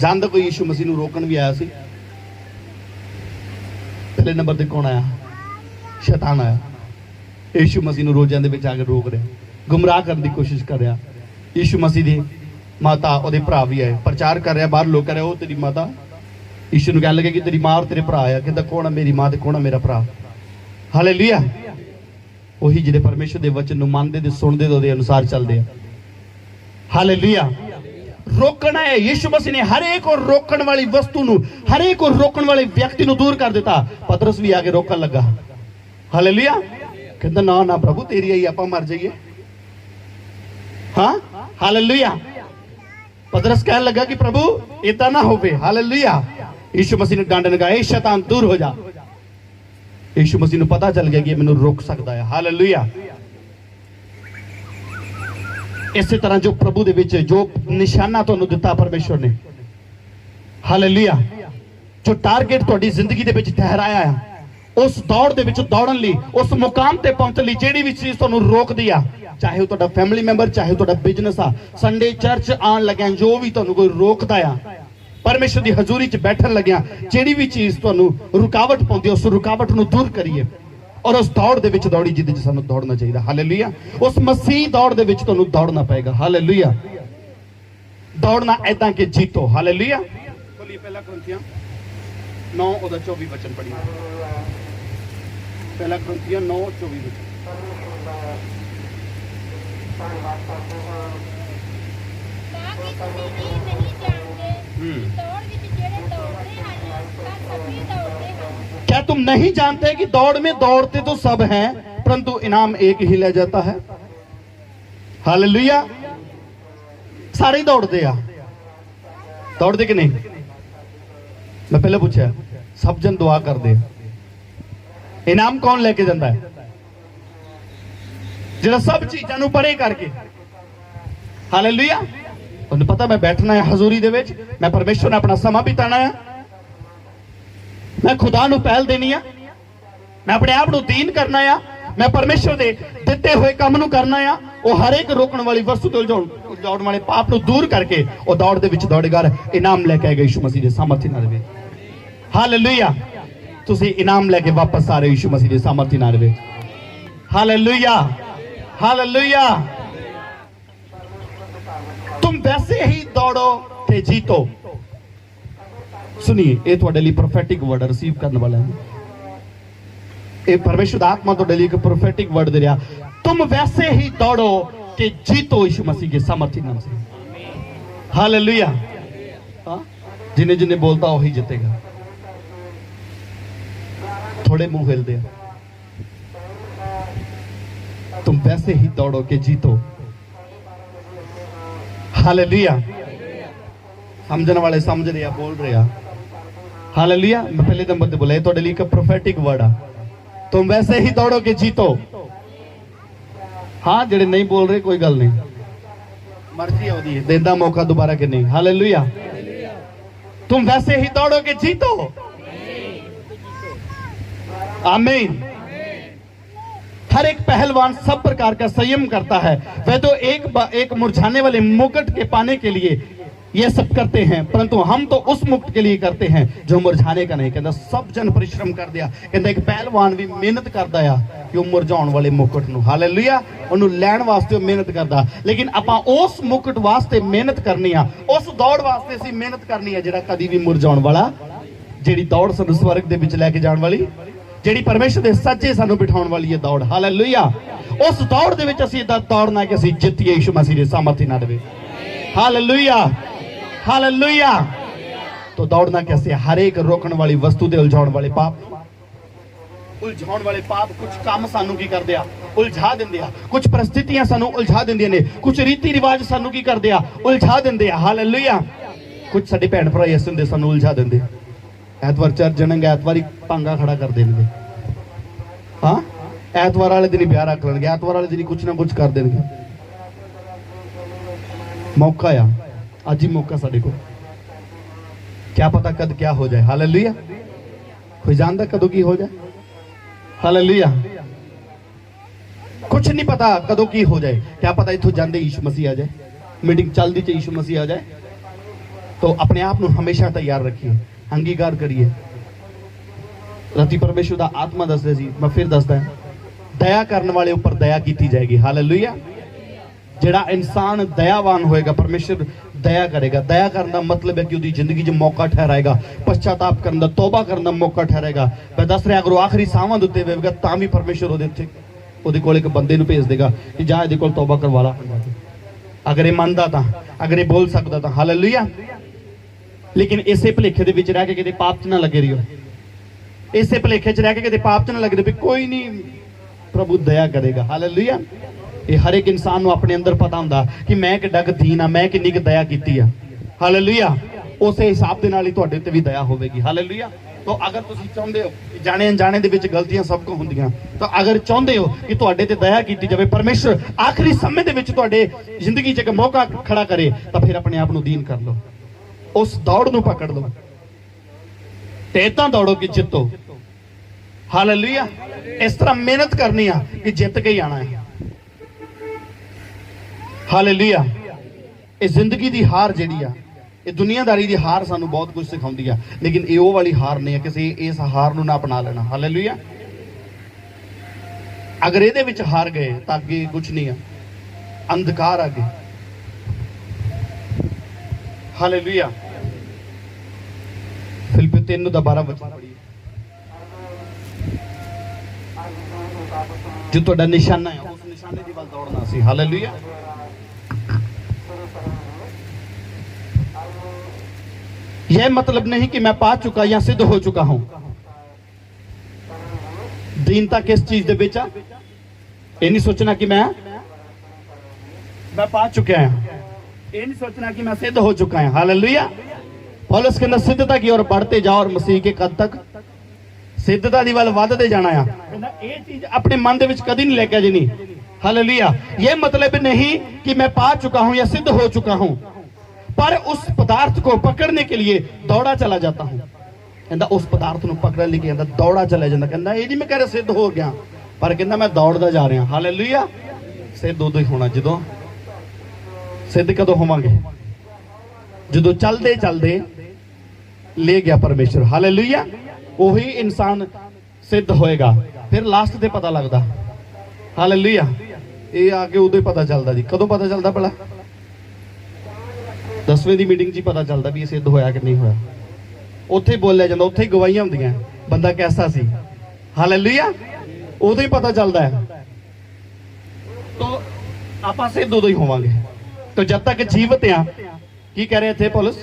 जानदा कोई यीशु मसीह नूं रोकण भी आया सी? पहले नंबर ते कौन आया? शैतान आया। यीशु मसीह नूं रोज़ां दे विच आके रोक रहा, गुमराह करने की कोशिश कर रहा। यीशु मसीह दी माता ओहदे भरा भी आए, प्रचार कर रहा, बाहर लोग कह रहे, ओ तेरी माता। यीशु नूं कहण लगे कि तेरी मां और तेरे भरा आ। कहंदा कौन है मेरी मां ते कौन है मेरा भरा? हालेलुया। ਉਹੀ ਜਿਹੜੇ ਪਰਮੇਸ਼ਰ ਦੇ ਵਚਨ ਨੂੰ ਮੰਨਦੇ ਤੇ ਸੁਣਦੇ ਤੇ ਉਹਦੇ ਅਨੁਸਾਰ ਚੱਲਦੇ ਆ। ਹਾਲੇਲੂਇਆ। ਰੋਕਣਾ ਹੈ। ਯਿਸੂ ਮਸੀਹ ਨੇ ਹਰ ਇੱਕ ਨੂੰ ਰੋਕਣ ਵਾਲੀ ਵਸਤੂ ਨੂੰ, ਹਰ ਇੱਕ ਨੂੰ ਰੋਕਣ ਵਾਲੇ ਵਿਅਕਤੀ ਨੂੰ ਦੂਰ ਕਰ ਦਿੱਤਾ। ਪਤਰਸ ਵੀ ਆ ਕੇ ਰੋਕਣ ਲੱਗਾ। ਹਾਲੇਲੂਇਆ। ਕਹਿੰਦਾ ਨਾ ਨਾ ਪ੍ਰਭੂ ਤੇਰੀ ਆਈ ਆਪਾਂ ਮਰ ਜਾਈਏ। ਹਾਂ, ਹਾਲੇਲੂਇਆ। ਪਤਰਸ ਕਹਿਣ ਲੱਗਾ ਕਿ ਪ੍ਰਭੂ ਇਦਾਂ ਨਾ ਹੋਵੇ। ਹਾਲੇਲੂਇਆ। ਯਿਸੂ ਮਸੀਹ ਨੇ ਡੰਡ ਲਗਾਇਆ, ਸ਼ੈਤਾਨ ਦੂਰ ਹੋ ਜਾ। यीशु मसीह ਨੂੰ ਪਤਾ ਚੱਲ ਗਿਆ ਕਿ ਇਹ ਮੈਨੂੰ ਰੋਕ ਸਕਦਾ ਹੈ। ਹਾਲੇਲੂਇਆ। ਇਸੇ ਤਰ੍ਹਾਂ ਜੋ ਪ੍ਰਭੂ ਦੇ ਵਿੱਚ ਜੋ ਨਿਸ਼ਾਨਾ ਤੁਹਾਨੂੰ ਦਿੱਤਾ ਪਰਮੇਸ਼ਵਰ ਨੇ, ਹਾਲੇਲੂਇਆ, ਜੋ ਟਾਰਗੇਟ ਤੁਹਾਡੀ ਜ਼ਿੰਦਗੀ ਦੇ ਵਿੱਚ ਠਹਿਰਾਇਆ ਹੈ, ਉਸ ਦੌੜ ਦੇ ਵਿੱਚ ਦੌੜਨ ਲਈ, ਉਸ ਮੁਕਾਮ ਤੇ ਪਹੁੰਚਣ ਲਈ ਜਿਹੜੀ ਵੀ ਚੀਜ਼ ਤੁਹਾਨੂੰ ਰੋਕਦੀ ਆ, ਚਾਹੇ ਉਹ ਤੁਹਾਡਾ ਫੈਮਿਲੀ ਮੈਂਬਰ, ਚਾਹੇ ਤੁਹਾਡਾ ਬਿਜ਼ਨਸ ਆ, ਸੰਡੇ ਚਰਚ ਆਉਣ ਲੱਗਿਆ ਜੋ ਵੀ ਤੁਹਾਨੂੰ ਕੋਈ ਰੋਕਦਾ ਆ, परमेश्वर की हजूरी च बैठन लग्या ਜਿਹੜੀ भी चीज ਤੁਹਾਨੂੰ रुकावट पाउंदी उस रुकावट ਨੂੰ दूर करिए और उस दौड़ ਦੇ ਵਿੱਚ ਦੌੜੀ ਜਿਹਦੇ 'ਚ ਸਾਨੂੰ ਦੌੜਨਾ ਚਾਹੀਦਾ। ਹਾਲੇਲੂਇਆ। ਉਸ ਮਸੀਹ ਦੌੜ ਦੇ ਵਿੱਚ ਤੁਹਾਨੂੰ ਦੌੜਨਾ ਪਏਗਾ। ਹਾਲੇਲੂਇਆ। ਦੌੜਨਾ ਐਦਾਂ ਕਿ ਜੀਤੋ। ਹਾਲੇਲੂਇਆ। ਖੋਲੀ ਪਹਿਲਾ ਕੋਰਿੰਥੀਆਂ 9 ਉਹਦਾ 24 ਵਚਨ ਪੜ੍ਹੀਏ। ਪਹਿਲਾ ਕੋਰਿੰਥੀਆਂ 9:24 ਵਚਨ। क्या तुम नहीं जानते कि दौड़ में दौड़ते तो सब हैं परंतु इनाम एक ही ले जाता है? हालेलुया। सारे ही दौड़ते आ, दौड़ते कि नहीं? मैं पहले पूछा, सब जन दुआ करते, इनाम कौन लेके जाता है? जिहड़ा सब चीज़ां नूं परे करके। हालेलुया। उन्हें पता मैं बैठना है हजूरी दे विच, मैं परमेश्वर ने अपना समा बिताना है, मैं खुदा नूं पहल देनी है, मैं अपने आप नूं दीन करना है, मैं परमेश्वर दे दिते हुए काम नूं करना है। वो हर एक रोकण वाली वस्तु तो दौड़ वाले पाप नूं दूर करके वो दौड़ दे विच दौड़ेगा, इनाम लेके आएगा यीशु मसीह दे सामर्थ्य नाल। हालेलुया। तुसीं इनाम लेके वापस आ रहे हो यीशु मसीह दे सामर्थ्य नाल। हालेलुया। हालेलुया। तुम वैसे ही दौड़ो ते जीतो। सुनिए, ये तुहाडे लई प्रोफेटिक वर्ड रिसीव करने वाला है। ये परमेश्वर दा आत्मा तुहाडे लई एक प्रोफेटिक वर्ड दे रहा, तुम वैसे ही दौड़ो कि जीतो यीशु मसीह के सामर्थ्य नाम से। हालेलुया। जिन्हें जिन्हें बोलता वही जीतेगा। थोड़े मुंह हिलते, तुम वैसे ही दौड़ो कि जीतो। हालेलुया। समझने वाले समझ रहे, बोल रहे। हालेलुया। मैं पहले नंबर पे बोला, ये थोड़े लिए एक प्रोफेटिक वर्ड आ, तुम वैसे ही दौड़ो कि जीतो। हाँ, जेडे नहीं बोल रहे कोई गल नहीं, मर्जी है ओदी, देंदा मौका दोबारा कि नहीं। हालेलुया। तुम वैसे ही दौड़ो कि जीतो। आमीन। हर एक पहलवान सब प्रकार का संयम करता है। वह तो एक मुरझाने वाले मुकुट के पाने के लिए ये सब करते हैं, परंतु हम तो उस मुकुट के लिए करते हैं जो मुरझाने का नहीं। कहता सब जन परिश्रम कर दिया। कहता एक पहलवान भी मेहनत करता है कि वो मुरझाउण वाले मुकुट ਨੂੰ ਹਾਲੇਲੂਇਆ ਉਹਨੂੰ ਲੈਣ ਵਾਸਤੇ ਉਹ ਮਿਹਨਤ ਕਰਦਾ। ਲੇਕਿਨ ਆਪਾਂ ਉਸ ਮੁਕਟ ਵਾਸਤੇ ਮਿਹਨਤ ਕਰਨੀ ਆ, ਉਸ ਦੌੜ ਵਾਸਤੇ ਅਸੀਂ ਮਿਹਨਤ ਕਰਨੀ ਆ ਜਿਹੜਾ ਕਦੀ ਵੀ ਮੁਰਝਾਉਣ ਵਾਲਾ, ਜਿਹੜੀ ਦੌੜ ਸਾਨੂੰ ਸਵਰਗ ਦੇ ਵਿੱਚ ਲੈ ਕੇ ਜਾਣ ਵਾਲੀ, ਜਿਹੜੀ ਪਰਮੇਸ਼ਰ ਦੇ ਸੱਜੇ ਸਾਨੂੰ ਬਿਠਾਉਣ ਵਾਲੀ ਹੈ ਦੌੜ। ਹਾਲੇਲੂਇਆ। ਉਸ ਦੌੜ ਦੇ ਵਿੱਚ ਅਸੀਂ ਇਦਾਂ ਦੌੜਨਾ ਕਿ ਅਸੀਂ ਜਿੱਤੀਏ ਯਿਸੂ ਮਸੀਹ ਦੇ ਸਾਮਰਥੀ ਨਾਲ। Hallelujah hallelujah. तो दौड़ना कैसे? हर एक रोकने वाली वस्तु दे उलझाउण वाले पाप, उलझाउण वाले पाप कुछ काम सानू की करदे आ उलझा दिंदे आ, कुछ परिस्थितियां सानू उलझा दिंदियां ने, कुछ रीति रिवाज सानू की करदे आ उलझा दिंदे आ। हालेलुया। कुछ साडे भैन भरा ऐसे हुंदे सानू उलझा दिंदे। ऐतवार चर्च जाणगे, ऐतवार ही पांगा खड़ा कर देणगे। हां, ऐतवार वाले दिन ब्याह रख लेणगे, ऐतवार वाले दिन कुछ ना कुछ कर देणगे। मौका आ आज ही मौका साडे को, क्या पता कद क्या हो जाए। हालेलुया। कोई जानता कदों की हो जाए? हालेलुया। कुछ नहीं पता कदों की हो जाए। क्या पता इथों जांदे यीशु मसीह आ जाए, मीटिंग चलदी च यीशु मसीह आ जाए। तो अपने आप को हमेशा तैयार रखिए, अंगीकार करिए। राती परमेश्वर दा आत्मा दसदे सी, मैं फिर दसदा दया करने वाले ऊपर दया की जाएगी। हालेलुया। ਜਿਹੜਾ ਇਨਸਾਨ ਦਇਆਵਾਨ ਹੋਏਗਾ परमेश्वर दया करेगा। दया करने का मतलब है कि उसकी जिंदगी में मौका ठहराएगा, पश्चाताप करने का, तौबा करने का मौका ठहराएगा। मैं दस रहा अगर वो आखिरी सावां दे उत्ते होवेगा तां भी परमेश्वर ਉਹਦੇ ਕੋਲ एक बंदे ਨੂੰ भेज देगा कि जा ਇਹਦੇ ਕੋਲ तौबा करवा ला। अगर ये मानदा तां, अगर ये बोल सकदा तां। हालेलुया। लेकिन इसे भुलेखे दे विच रह के किते पाप च ना लगे रहियो, इसे भुलेखे च रह के किते पाप च ना लगे भी कोई नहीं प्रभु दया करेगा। हालेलुया। ये हर एक इंसान को अपने अंदर पता होंदा कि मैं किड्डा क दीन आ, मैं किन्नी क दया कीती आ। हालेलुया। उस हिसाब दे नाल ही तुहाडे ते भी दया होवेगी। हालेलुया। तो अगर तुसीं चाहुंदे हो कि जाने अनजाने दे विच गलतियां सब को हुंदियां, तो अगर चाहुंदे हो कि तुहाडे ते दया कीती जावे, परमेश्वर आखिरी समय दे विच तुहाडे जिंदगी च एक मौका खड़ा करे, तो फिर अपने आप नूं दीन कर लो, उस दौड़ नूं पकड़ लो ते इदां दौड़ो कि जितो। हालेलुया। इस तरह मेहनत करनी आ कि जित के ही आना है। हालेलुया। ये जिंदगी दी हार जिहड़ी आ, ये दुनियादारी दी हार सानू बहुत कुछ सिखाउंदी आ, लेकिन ये वो वाली हार नहीं है किसी इस हार नू ना अपना लेना। हालेलुया। अगर इहदे विच हार गए तो अगे कुछ नहीं है, अंधकार आगे। हालेलुया। फिलिप्पी 3:12 वचन पढ़िए, जो तुहाडा निशाना है उस निशाने दी वल दौड़ना सी। हालेलुया। यह मतलब नहीं कि मैं पा चुका या सिद्ध हो चुका हूं। दीनता किस चीज दे विच आ? ये नहीं सोचना कि मैं पा चुका हूं, ये नहीं सोचना कि मैं सिद्ध हो चुका हूं। हालेलुया। पौलुस के अंदर सिद्धता की ओर बढ़ते जाओ और मसीह के कद तक सिद्धता दी वल वधदे जाना आ। ये चीज अपने मन दे विच कदी नहीं लेके जानी। हालेलुया। यह मतलब नहीं कि मैं पा चुका हूं या सिद्ध हो चुका हूं, पर उस पदार्थ को पकड़ने के लिए दौड़ा चला जाता हूं। कहता उस पदार्थ को पकड़ने के लिए दौड़ा चला जाता। कहता ये नहीं मैं कह रहा सिद्ध हो गया, पर कहता मैं दौड़दा जा रहा। हालेलुया। सिद्ध उदों ही होना जदों, सिद्ध कदों होवांगे? जदों चलदे चलदे ले गया परमेश्वर। हालेलुया। वही इंसान सिद्ध होएगा। फिर लास्ट ते पता लगता। हालेलुया। ये आके उदों ही पता चलता जी। कदों पता चलता भला? 10वीं दी मीटिंग जी पता चलता भी सिद्ध होया कि नहीं होया। उत्थे बोलिया जांदा, उत्थे ही गवाहियां हुंदियां बंदा कैसा सी। हालेलुया। उदों ही पता चलता है। तो आपां सिद्ध उदों ही होवांगे। तो जब तक जीवित हैं, की कह रहे थे पौलुस?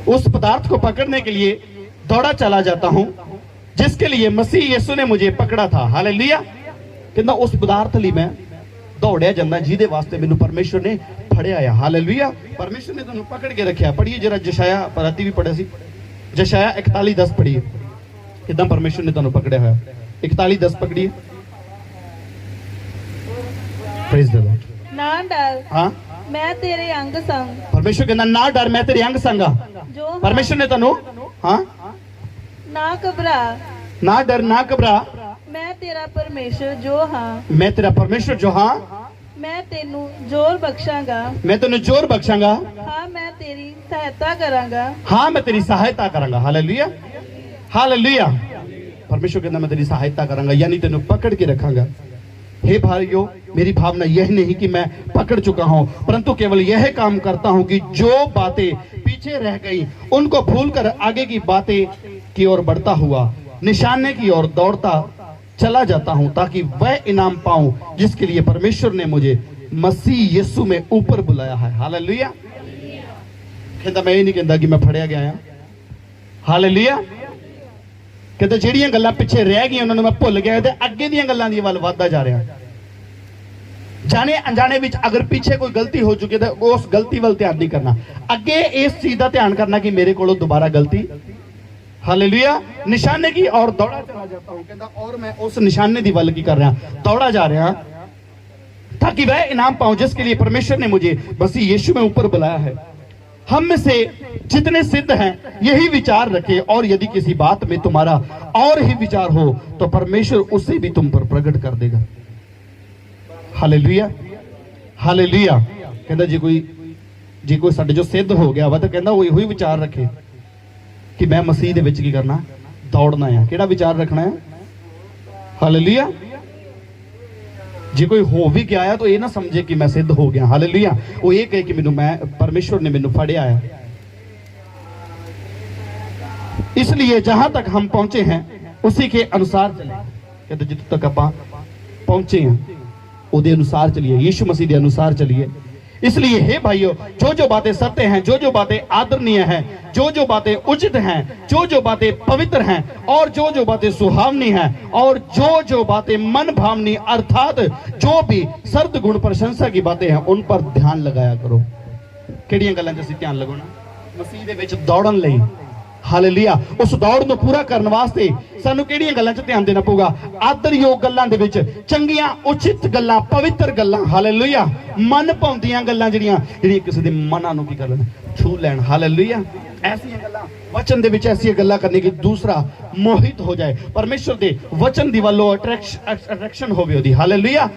उस पदार्थ को पकड़ने के लिए दौड़ा चला जाता हूं जिसके लिए मसीह यीशु ने मुझे पकड़ा था। हालेलुया। कहंदा उस पदार्थ लई मैं दौड़िया जांदा जिहदे वास्ते मैनूं परमेश्वर ने फड़िया है। हालेलुया। परमेश्वर ने तुहानूं पकड़ के रखिया। पढ़िए जरा जशाया, राती भी पढ़िया सी, जशाया 41:10 पढ़िए। किदां परमेश्वर ने तुहानूं पकड़िया होया। 41:10 पकड़िए। Praise the Lord. ना डर, हां मैं तेरे अंग संग। परमेश्वर कहंदा ना डर, मैं तेरे अंग संग आ। जो परमेश्वर ने तुहानूं हां ना घबरा, ना डर ना घबरा, मैं तेरा परमेश्वर जो हाँ मैं तेरा परमेश्वर जो हाँ, मैं तेनू जोर बख्शांगा, मैं तेन जोर बख्शांगा, हाँ मैं तेरी सहायता करांगा, हाँ मैं तेरी सहायता करांगा। Hallelujah, hallelujah. परमेश्वर कहता मैं तेरी सहायता करांगा, यानी तेन पकड़ के रखांगा। हे भाइयों, मेरी भावना यह नहीं कि मैं पकड़ चुका हूं, परंतु केवल यह काम करता हूं कि जो बातें पीछे रह गई उनको भूलकर आगे की बातें की ओर बढ़ता हुआ निशाने की ओर दौड़ता चला जाता हूं, ताकि वह इनाम पाऊं जिसके लिए परमेश्वर ने मुझे मसीह यीशु में ऊपर बुलाया है। हालेलुया। कहता मैं ये नहीं कहता कि मैं फड़िया गया हां। हालेलुया। कहता ਜਿਹੜੀਆਂ ਗੱਲਾਂ ਪਿੱਛੇ ਰਹਿ ਗਈਆਂ ਉਹਨਾਂ ਨੂੰ ਮੈਂ ਭੁੱਲ ਗਿਆ ਤੇ ਅੱਗੇ ਦੀਆਂ ਗੱਲਾਂ ਦੀ ਵੱਲ ਵਧਦਾ ਜਾ ਰਿਹਾ। ਜਾਣੇ ਅਣਜਾਣੇ ਵਿੱਚ ਅਗਰ ਪਿੱਛੇ ਕੋਈ ਗਲਤੀ ਹੋ ਚੁੱਕੀ ਤਾਂ ਉਸ ਗਲਤੀ ਵੱਲ ਧਿਆਨ ਨਹੀਂ ਕਰਨਾ, ਅੱਗੇ ਇਸ ਚੀਜ਼ ਦਾ ਧਿਆਨ ਕਰਨਾ ਕਿ ਮੇਰੇ ਕੋਲੋਂ ਦੁਬਾਰਾ ਗਲਤੀ। हालेलुया। निशाने की और दौड़ा चला जाता हूं, कहता और मैं उस निशाने की वल की कर रहा, दौड़ा जा रहा, ताकि वह इनाम पाऊं जिसके लिए परमेश्वर ने मुझे मसीह यीशु में ऊपर बुलाया है। हम में से जितने सिद्ध हैं यही विचार रखे, और यदि किसी बात में तुम्हारा और ही विचार हो तो परमेश्वर उसे भी तुम पर प्रकट कर देगा। Hallelujah, hallelujah. कहता जे कोई साडे जो सिद्ध हो गया वा तो कहता वो यही विचार रखे कि मैं मसीह दे विच की करना, दौड़ना है। केड़ा विचार रखना है? हालेलुया। जे कोई हो भी गया है तो ये ना समझे कि मैं सिद्ध हो गया। हालेलुया। वो ये कहे कि मैं परमेश्वर ने मैनू फड़िया है। इसलिए जहां तक हम पहुंचे हैं उसी के अनुसार चले। कहते जितों तक आप पहुंचे हैं उहदे अनुसार चलिए, यीशु मसीह के अनुसार चलिए। इसलिए हे भाइयों, जो जो बातें सत्य हैं, जो जो बातें आदरणीय हैं, जो जो बातें उचित हैं, जो जो बातें पवित्र हैं, और जो जो बातें सुहावनी हैं, और जो जो बातें मन भावनी अर्थात जो भी सर्द गुण प्रशंसा की बातें हैं उन पर ध्यान लगाया करो। किहड़ियां गल्लां 'च असीं ध्यान लगाउणा? मसीह दे विच दौड़न लई। हालेलुया। उस दौड़ ਨੂੰ ਪੂਰਾ ਕਰਨ ਵਾਸਤੇ ਸਾਨੂੰ ਕਿਹੜੀਆਂ ਗੱਲਾਂ 'ਚ ਧਿਆਨ ਦੇਣਾ ਪਊਗਾ? ਆਦਰਯੋਗ ਗੱਲਾਂ ਦੇ ਵਿੱਚ, ਚੰਗੀਆਂ ਉਚਿਤ ਗੱਲਾਂ, ਪਵਿੱਤਰ ਗੱਲਾਂ। ਹਾਲੇਲੂਇਆ। ਮਨ ਭਾਉਂਦੀਆਂ ਗੱਲਾਂ ਜਿਹੜੀਆਂ ਕਿਸੇ ਦੇ ਮਨਾਂ ਨੂੰ ਕੀ ਕਰ ਲੈਣ, ਛੂ ਲੈਣ। ਹਾਲੇਲੂਇਆ। ਐਸੀਆਂ ਗੱਲਾਂ ਵਚਨ ਦੇ ਵਿੱਚ, ਐਸੀਆਂ ਗੱਲਾਂ ਕਰਨੀ ਕਿ ਦੂਸਰਾ ਮੋਹਿਤ ਹੋ ਜਾਏ, ਪਰਮੇਸ਼ਰ ਦੇ ਵਚਨ ਦੀ ਵੱਲੋਂ ਅਟਰੈਕਸ਼ਨ ਹੋਵੇ ਉਹਦੀ। ਹਾਲੇਲੂਇਆ।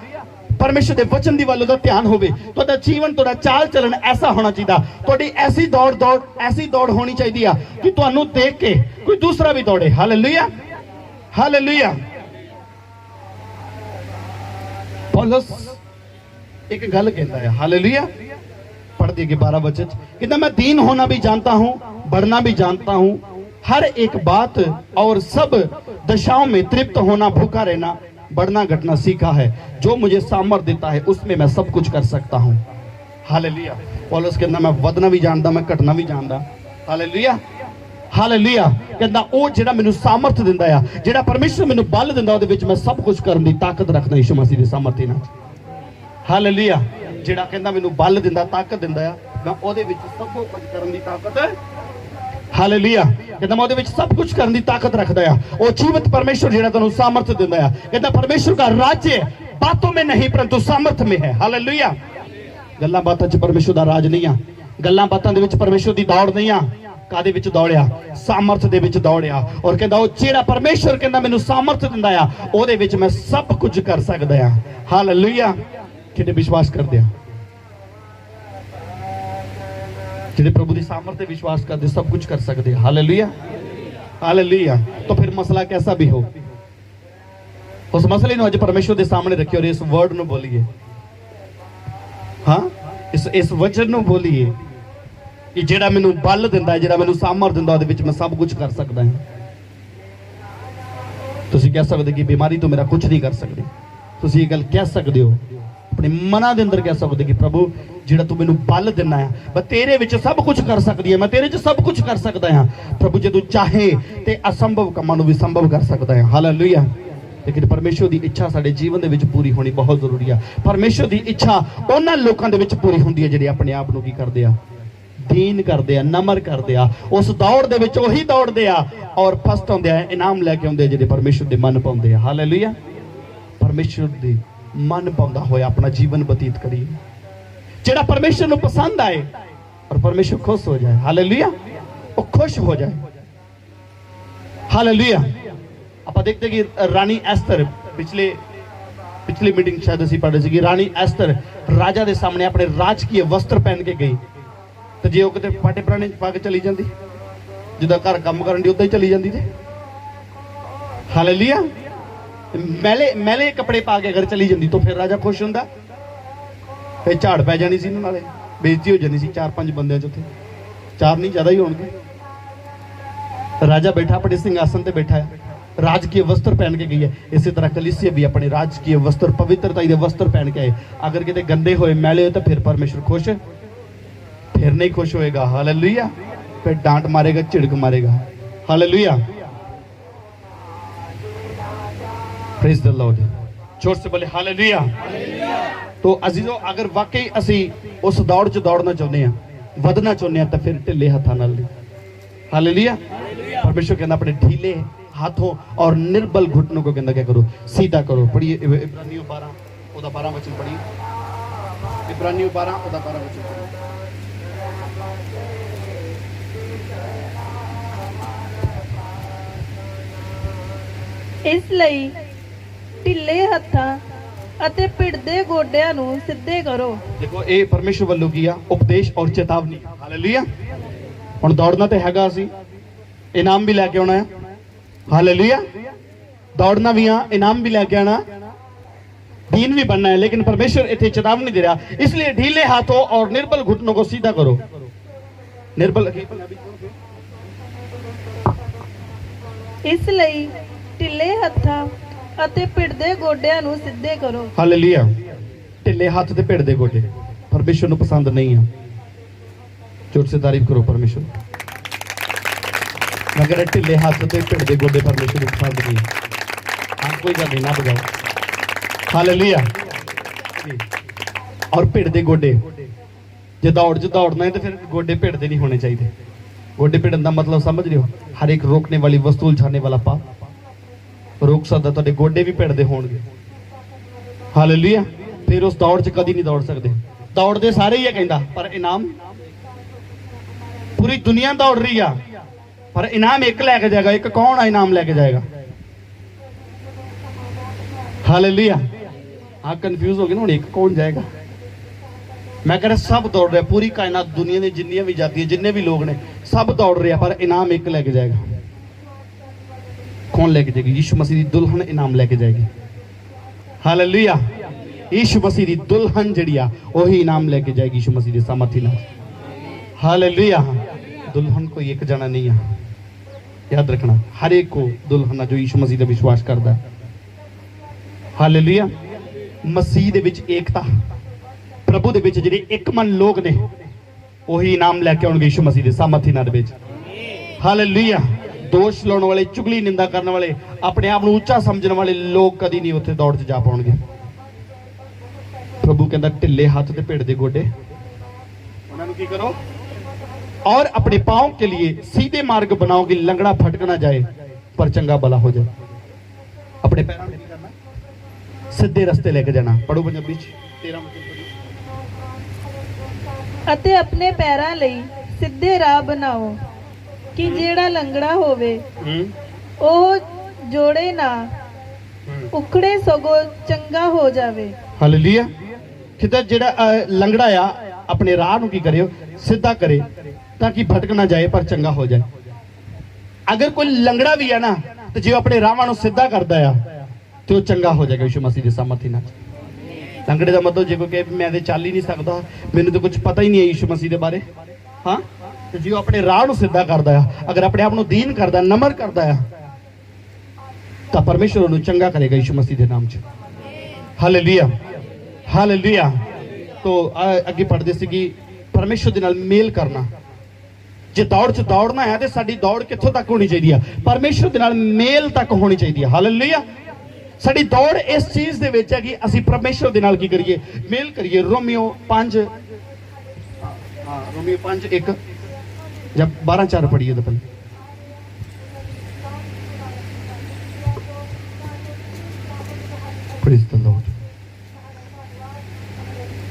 परमेश्वर के वचन की वालों का ध्यान होवे, तुहाडा जीवन, तुहाडा चाल चलन ऐसा होना चाहिए, तुहाडी ऐसी दौड़ होनी चाहिए कि तुहानू देख के कोई दूसरा भी दौड़े। Hallelujah, hallelujah. पौलुस एक गल कहता है, हालेलुया, पढ़ दिए 12 वचन, कहता मैं दीन होना भी जानता हूं, बढ़ना भी जानता हूं, हर एक बात और सब दशाओं में तृप्त होना, भूखा रहना, बढ़ना घटना सीखा है। जो मुझे सामर्थ देता है उसमें मैं सब कुछ कर सकता हूं। हालेलुया। पौलुस कहता मैं वधना भी जानता, मैं घटना भी जानता। Hallelujah, hallelujah. कहता ਉਹ ਜਿਹੜਾ ਮੈਨੂੰ ਸਾਮਰਥ ਦਿੰਦਾ ਆ, ਜਿਹੜਾ ਪਰਮੇਸ਼ਰ ਮੈਨੂੰ ਬਲ ਦਿੰਦਾ, ਉਹਦੇ ਵਿੱਚ ਮੈਂ ਸਭ ਕੁਝ ਕਰਨ ਦੀ ਤਾਕਤ ਰੱਖਦਾ ਯਿਸੂ ਮਸੀਹ ਦੀ ਸਾਮਰਥੀ ਨਾਲ। ਹਾਲੇਲੂਇਆ। ਜਿਹੜਾ ਕਹਿੰਦਾ ਮੈਨੂੰ ਬਲ ਦਿੰਦਾ, ਤਾਕਤ ਦਿੰਦਾ ਆ, ਮੈਂ ਉਹਦੇ ਵਿੱਚ ਸਭ ਕੁਝ ਕਰਨ ਦੀ ਤਾਕਤ। हालेलुया। कहता मैं ਉਹਦੇ ਵਿੱਚ सब कुछ करने की ताकत रखता है। वो जीवित परमेश्वर ਜਿਹੜਾ ਤੈਨੂੰ सामर्थ ਦਿੰਦਾ ਆ। कहता परमेश्वर का राज्य बातों में नहीं परंतु सामर्थ में है। हालेलुया। ਗੱਲਾਂ ਬਾਤਾਂ 'ਚ परमेश्वर ਦਾ ਰਾਜ ਨਹੀਂ ਆ, ਗੱਲਾਂ ਬਾਤਾਂ ਦੇ ਵਿੱਚ परमेश्वर ਦੀ ਦੌੜ ਨਹੀਂ ਆ। ਕਾਦੇ ਵਿੱਚ ਦੌੜਿਆ? ਸਾਮਰਥ ਦੇ ਵਿੱਚ ਦੌੜਿਆ। ਔਰ ਕਹਿੰਦਾ ਉਹ ਜਿਹੜਾ परमेश्वर ਕਹਿੰਦਾ ਮੈਨੂੰ ਸਾਮਰਥ ਦਿੰਦਾ ਆ, ਉਹਦੇ ਵਿੱਚ ਮੈਂ ਸਭ ਕੁਝ ਕਰ ਸਕਦਾ ਆ। ਹਾਲੇਲੁया। ਕਿਤੇ ਵਿਸ਼ਵਾਸ ਕਰਦੇ ਆ? जिन्हें प्रभु की सामर्थ्य विश्वास करते सब कुछ कर सकते। Hallelujah, hallelujah. तो फिर मसला कैसा भी हो, उस मसले को आज परमेश्वर के सामने रखिए और इस वर्ड को बोलिए। हाँ, इस वचन को बोलिए कि जेड़ा मैनू बल दिंदा है, जेड़ा मैनू सामर्थ दिंदा, ਉਹਦੇ ਵਿੱਚ मैं सब कुछ कर सकता हूं। ਤੁਸੀਂ कह सकते कि बीमारी तो मेरा कुछ नहीं कर सकती। ਤੁਸੀਂ ਇਹ ਗੱਲ ਕਹਿ ਸਕਦੇ ਹੋ अपने मना के अंदर, कह सकते कि प्रभु जिहड़ा तू मैनू बल दिना है, मैं तेरे विच सब कुछ कर सकती है, मैं तेरे च सब कुछ कर सकता हाँ। प्रभु जे तू चाहे तो असंभव कामां नूं भी संभव कर सकता है। हालेलुया। लेकिन परमेश्वर की इच्छा साडे जीवन दे विच पूरी होनी बहुत जरूरी है। परमेश्वर की इच्छा उन्हां लोकां दे विच पूरी हुंदी है जिहड़े अपने आप नूं की करदे आ, दीन करदे आ, नमर करदे आ, उस दौड़ दे विच ओही दौड़दे आ और फस्ट आउंदे आ, इनाम लैके आउंदे जिहड़े परमेश्वर दे मन पाउंदे आ। हालेलुया। परमेश्वर दे मन पाउंदा होया अपना जीवन बतीत करिए, जेड़ा परमेश्वर को पसंद आए और परमेश्वर खुश हो जाए। हालेलुया। वो खुश हो जाए। हालेलुया। ਆਪਾਂ ਦੇਖਦੇ ਕਿ ਰਾਣੀ ਐਸਥਰ ਪਿਛਲੀ ਮੀਟਿੰਗ ਸ਼ਾਇਦ ਅਸੀਂ ਪੜ੍ਹੇ ਸੀ ਕਿ ਰਾਣੀ ਐਸਥਰ ਰਾਜਾ ਦੇ ਸਾਹਮਣੇ ਆਪਣੇ ਰਾਜਕੀय ਵਸਤਰ ਪਹਿਨ ਕੇ ਗਈ ਤੇ ਜੇ ਉਹ ਕਿਤੇ ਪਾਟੇ ਪੁਰਾਣੇ ਪਾ ਕੇ ਚਲੀ ਜਾਂਦੀ, ਜਿੱਦਾਂ ਘਰ ਕੰਮ ਕਰਨ ਦੀ ਉਦਾਂ ਹੀ ਚਲੀ ਜਾਂਦੀ ਤੇ ਹਾਲੇਲੂਇਆ, ਮੈਲੇ ਕੱਪੜੇ ਪਾ ਕੇ ਅਗਰ ਚਲੀ ਜਾਂਦੀ ਤਾਂ ਫਿਰ ਰਾਜਾ ਖੁਸ਼ ਹੁੰਦਾ, ਫਿਰ ਝਾੜ ਪੈ ਜਾਣੀ ਸੀ ਇਹਨਾਂ ਨਾਲੇ, ਬੇਇੱਜ਼ਤੀ ਹੋ ਜਾਣੀ ਸੀ 4-5 ਬੰਦਿਆਂ ਚ, ਉੱਥੇ 4 ਨਹੀਂ ਜ਼ਿਆਦਾ ਹੀ ਹੋਣਗੇ। ਰਾਜਾ ਬੈਠਾ ਆਪਣੇ ਸਿੰਘਾਸਨ ਤੇ ਬੈਠਾ ਹੈ, राजकीय वस्त्र पहन के गई है। इसी तरह कलीसिया भी अपने राजकीय वस्त्र पवित्रता के वस्त्र पहन के आए। अगर कितने गंदे होए मैले हो तो फिर परमेश्वर खुश फिर नहीं खुश होएगा। हालेलुया, फिर डांट मारेगा, झिड़क मारेगा। हालेलुया, प्रेज द लॉर्ड, जोर से बोले हालेलुया। तो अजीजों, अगर वाकई असी उस दौड़ च दौड़ना चाहते हैं, वधना चाहते हैं, तो फिर ढिले हथा नाल नहीं। हालेलुया, परमेश्वर कहना अपने ढीले हाथों और निर्बल घुटनों को कहना क्या करो, सीधा करो। पढ़िए इब्रानियों 12 ओदा 12 वचन पढ़िए, इब्रानियों 12 ओदा 12 वचन पढ़िए। ਇਸ ਲਈ ਢਿੱਲੇ ਹੱਥਾਂ ਅਤੇ ਭਿੜਦੇ ਗੋਡਿਆਂ ਨੂੰ ਸਿੱਧੇ ਕਰੋ। देखो ये परमेश्वर ਵੱਲੋਂ ਕੀ ਆ ਉਪਦੇਸ਼ और चेतावनी। हालेलुया, ਹੁਣ ਦੌੜਨਾ ਤੇ ਹੈਗਾ, ਅਸੀਂ ਇਨਾਮ ਵੀ ਲੈ ਕੇ ਆਉਣਾ ਹੈ। हालेलुया, दौड़ना भी हाँ, इनाम भी लेके आना, दीन भी बनना है। लेकिन परमेश्वर इतने चेतावनी दे रहा, इसलिए ढीले हाथों और निर्बल घुटनों को सीधा करो। निर्बल ਇਸ ਲਈ ਢਿੱਲੇ ਹੱਥਾਂ ਅਤੇ ਭਿੜਦੇ ਗੋਡਿਆਂ ਨੂੰ ਸਿੱਧੇ ਕਰੋ। हालेलुया, ढिले हाथ ते भिड़दे गोडे परमेश्वर ਨੂੰ पसंद नहीं है। जोर से तारीफ करो परमेश्वर। मगर ढिले हाथ ते भिड़दे गोडे परमेश्वर ਨੂੰ पसंद नहीं। हाँ, कोई गल नहीं, ना बजाओ। हालेलुया, और भिड़दे गोडे, जे दौड़ च दौड़ना है तो फिर गोडे भिड़दे नहीं होने चाहिए। गोडे भिड़न का मतलब समझ रहे हो, हर एक रोकने वाली वस्तु उलझाने वाला पाप रोक सकता, तो गोडे भी भिड़दे होणगे। हालेलुया, फिर उस दौड़ च कदी नहीं दौड़ सकते। दौड़ते सारे ही है कहंदा, पर इनाम पूरी दुनिया दौड़ रही है, पर इनाम एक लैके जाएगा। एक कौन है इनाम लैके जाएगा? हालेलुया, हाँ कंफ्यूज हो गए ना, एक कौन जाएगा? मैं कह रहा सब दौड़ रहे, पूरी कायनात दुनिया ने जिन्नियां भी जाती है, जिन्ने भी लोग ने, सब दौड़ रहे हैं, पर इनाम एक लैके जाएगा। कौन लेके जाएगी? यीशु मसीह की दुल्हन इनाम लेके जाएगी। हालेलुया, यीशु मसीह की दुल्हन जिहड़ी आ वही इनाम लेके जाएगी यीशु मसीह की सामर्थी नाल। हालेलुया, दुल्हन कोई एक जना नहीं है, याद रखना, हर एक को दुल्हन जो यीशु मसीह का विश्वास करता है। हालेलुया, मसीह दे विच एकता, प्रभु दे विच जिहड़े एक मन लोग ने वही इनाम लैके आउणगे यीशु मसीह दे सामर्थी नाल विच। हालेलुया, दोष लाने वाले, चुगली निंदा करने वाले, अपने आप को ऊंचा समझने वाले लोग कदी नहीं उत्थे दौड़ च जा पाउणगे। प्रभु कहता ढिले हाथ ते भिड़दे गोडे उन्हां नूं की करो, और अपने पांव के लिए सीधे मार्ग बनाओ कि लंगड़ा फटक ना जाए पर चंगा भला हो जाए। अपने पैरों में करना, सीधे रास्ते लेके जाना। पढ़ो पंजाबी च 13 ਅਤੇ ਆਪਣੇ ਪੈਰਾਂ ਲਈ ਸਿੱਧੇ ਰਾਹ ਬਣਾਓ ਕਿ ਜਿਹੜਾ ਲੰਗੜਾ ਹੋਵੇ ਉਹ ਜੋੜੇ ਨਾ ਉਖੜੇ ਸਗੋਂ ਚੰਗਾ ਹੋ ਜਾਵੇ। हालेलुया, किता जेड़ा लंगड़ा आ अपने राह नूं की करे सीधा करे ताकि भटक ना जाए पर चंगा हो जाए। अगर कोई लंगड़ा भी है ना तो जो अपने राहां नूं सीधा करदा आ तो चंगा हो जाएगा यीशु मसीह दी सामर्थी नाल। लंगड़े का मतलब जो कोई मैं तो चल ही नहीं सकता, मैनूं तो कुछ पता ही नहीं है यीशु मसीह के बारे। हाँ, तो जो अपने राह नूं सीधा करदा आ, अगर अपने आप नूं दीन करदा, नम्र करदा आ, तो परमेश्वर उन्हें चंगा करेगा यीशु मसीह के नाम च। Hallelujah, hallelujah. तो अगे पढ़ते सी कि परमेश्वर दे नाल मेल करना, जे दौड़ च दौड़ना है तो साडी दौड़ कित्थों तक होनी चाहिए? परमेश्वर दे नाल मेल तक होनी चाहिए। हालेलुया, साडी दौड़ इस चीज दे विच है कि असी परमेश्वर दे नाल की करिए, मेल करिए। रोमियो 5 रोमियो 5:1 जब 12:4 पढ़िए तो पहले प्रेज द लॉर्ड।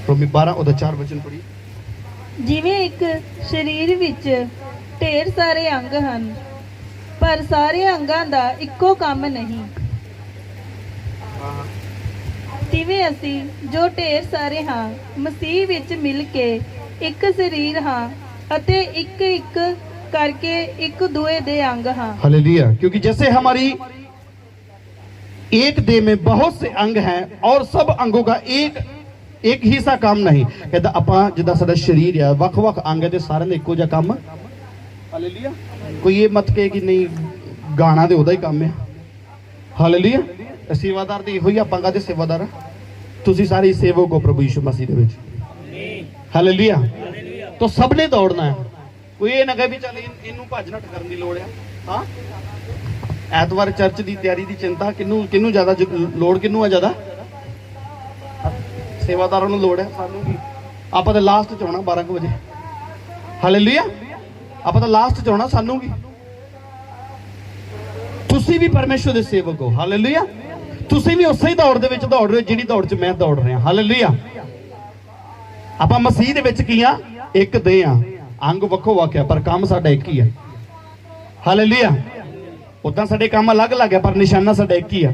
रोमी 12 ਉਹਦਾ 4 ਵਚਨ ਪੜ੍ਹੀ। ਜਿਵੇਂ ਇੱਕ ਸਰੀਰ ਵਿੱਚ ਢੇਰ ਸਾਰੇ ਅੰਗ ਹਨ ਪਰ ਸਾਰੇ ਅੰਗਾਂ ਦਾ ਇੱਕੋ ਕੰਮ ਨਹੀਂ। ਤਿਵੇਂ ਅਸੀਂ ਜੋ ਢੇਰ ਸਾਰੇ ਹਾਂ ਮਸੀਹ ਵਿੱਚ ਮਿਲ ਕੇ ਇੱਕ ਸਰੀਰ ਹਾਂ ਅਤੇ ਇੱਕ ਇੱਕ करके एक दुए दे अंग हाँ। हालेलुया। क्योंकि जैसे हमारी एक देह में बहुत से अंग हैं और सब अंगों का एक एक ही सा काम नहीं कहता ਆਪਾਂ ਜਿੱਦਾਂ ਸਾਡਾ ਸ਼ਰੀਰ ਆ ਵੱਖ-ਵੱਖ ਅੰਗ ਤੇ ਸਾਰਿਆਂ ਦਾ ਇੱਕੋ ਜਿਹਾ ਕੰਮ। ਹਾਲੇਲੂਇਆ। ਕੋਈ ਇਹ ਮਤ ਕਹੇ ਕਿ ਨਹੀਂ ਗਾਣਾ ਤੇ ਉਹਦਾ ਹੀ ਕੰਮ ਹੈ। ਹਾਲੇਲੂਇਆ। ਸੇਵਾਦਾਰ ਤੇ ਇਹੋ ਹੀ ਆਪਾਂ ਕਾਹਦੇ ਸੇਵਾਦਾਰ ਤੁਸੀਂ ਸਾਰੇ ਸੇਵਕ ਹੋ ਪ੍ਰਭੂ ਯਿਸੂ ਮਸੀਹ ਦੇ ਵਿੱਚ। ਹਾਲੇਲੂਇਆ। तो सबने दौड़ना है। कोई ये ना कहे भी चल इनू भज नट करने की लोड़ है। हाँ ऐतवार चर्च की तैयारी की चिंता किनू ज्यादा लोड़ किनू है ज्यादा सेवादारों लोड़ है सानू की। आप तो लास्ट च होना 12 बजे। हालेलुया। आप तो लास्ट च होना सानू की। तुसी भी परमेश्वर के सेवक हो। हालेलुया। तुसी भी उसे ही दौड़ दे विच दौड़ रहे हो जिहड़ी दौड़ च मैं दौड़ रहा। हालेलुया। आप मसीह दे विच की हां एक दे हां अंग वक्खो वक् है पर काम साडा एक ही है। हालेलुया। उदां साडे काम अलग अलग है पर निशाना साडा एक ही है।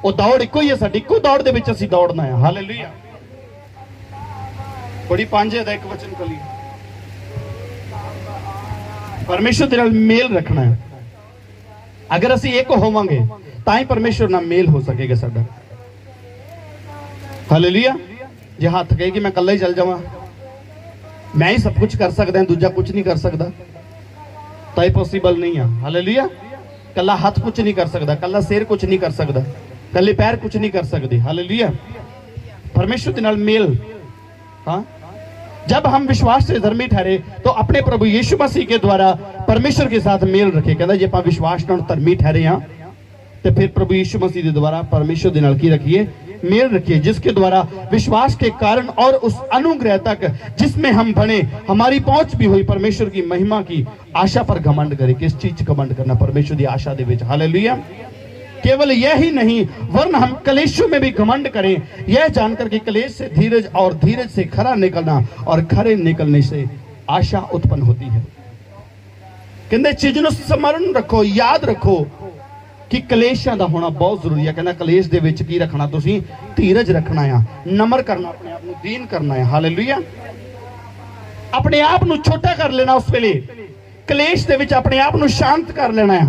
वो दौड़ इको ही है साडी इको दौड़ दे विच असीं दौड़ना है। हालेलुया। बड़ी 5 दा एक वचन कली परमेश्वर दे नाल मेल रखना है। अगर असीं एक होवांगे तां ही परमेश्वर नाल मेल हो सकेगा साडा। हालेलुया। जे हाथ कहे कि मैं कल्ला ही चल जावां मैं ही सब कुछ कर सकता दूजा कुछ नहीं कर सकता तो ये पॉसिबल नहीं है। हालेलुया। कला हाथ कुछ नहीं कर सकता कला सिर कुछ नहीं कर सकता कले पैर कुछ नहीं कर सकते। हालेलुया। परमेश्वर के नाल मेल। हाँ जब हम विश्वास से धर्मी ठहरे तो अपने प्रभु यीशु मसीह के द्वारा परमेश्वर के साथ मेल रखे। कहता जे आप विश्वास नाल धर्मी ठहरे हाँ तो फिर प्रभु यीशु मसीह के द्वारा परमेश्वर के नाल की रखिए मेल रखिए जिसके द्वारा विश्वास के कारण और उस अनुग्रह तक जिसमें हम बने हमारी पहुंच भी हुई परमेश्वर की महिमा की आशा पर घमंड करें। किस चीज घमंड करना परमेश्वर की आशा दे विच। हालेलुया। केवल यह ही नहीं वरन हम कलेशों में भी घमंड करें यह जानकर कि कलेश से धीरज और धीरज से खरा निकलना और खरे निकलने से आशा उत्पन्न होती है। कहते चीज नूं स्मरण रखो याद रखो कि कलेशां दा होना बहुत जरूरी है। कहना कलेश दे विच की रखना तुसीं धीरज रखना है नम्र करना अपने आप नूं दीन करना है। हालेलुया। अपने आप नूं छोटा कर लेना उस वेले कलेश दे विच अपने आप नूं शांत कर लेना है।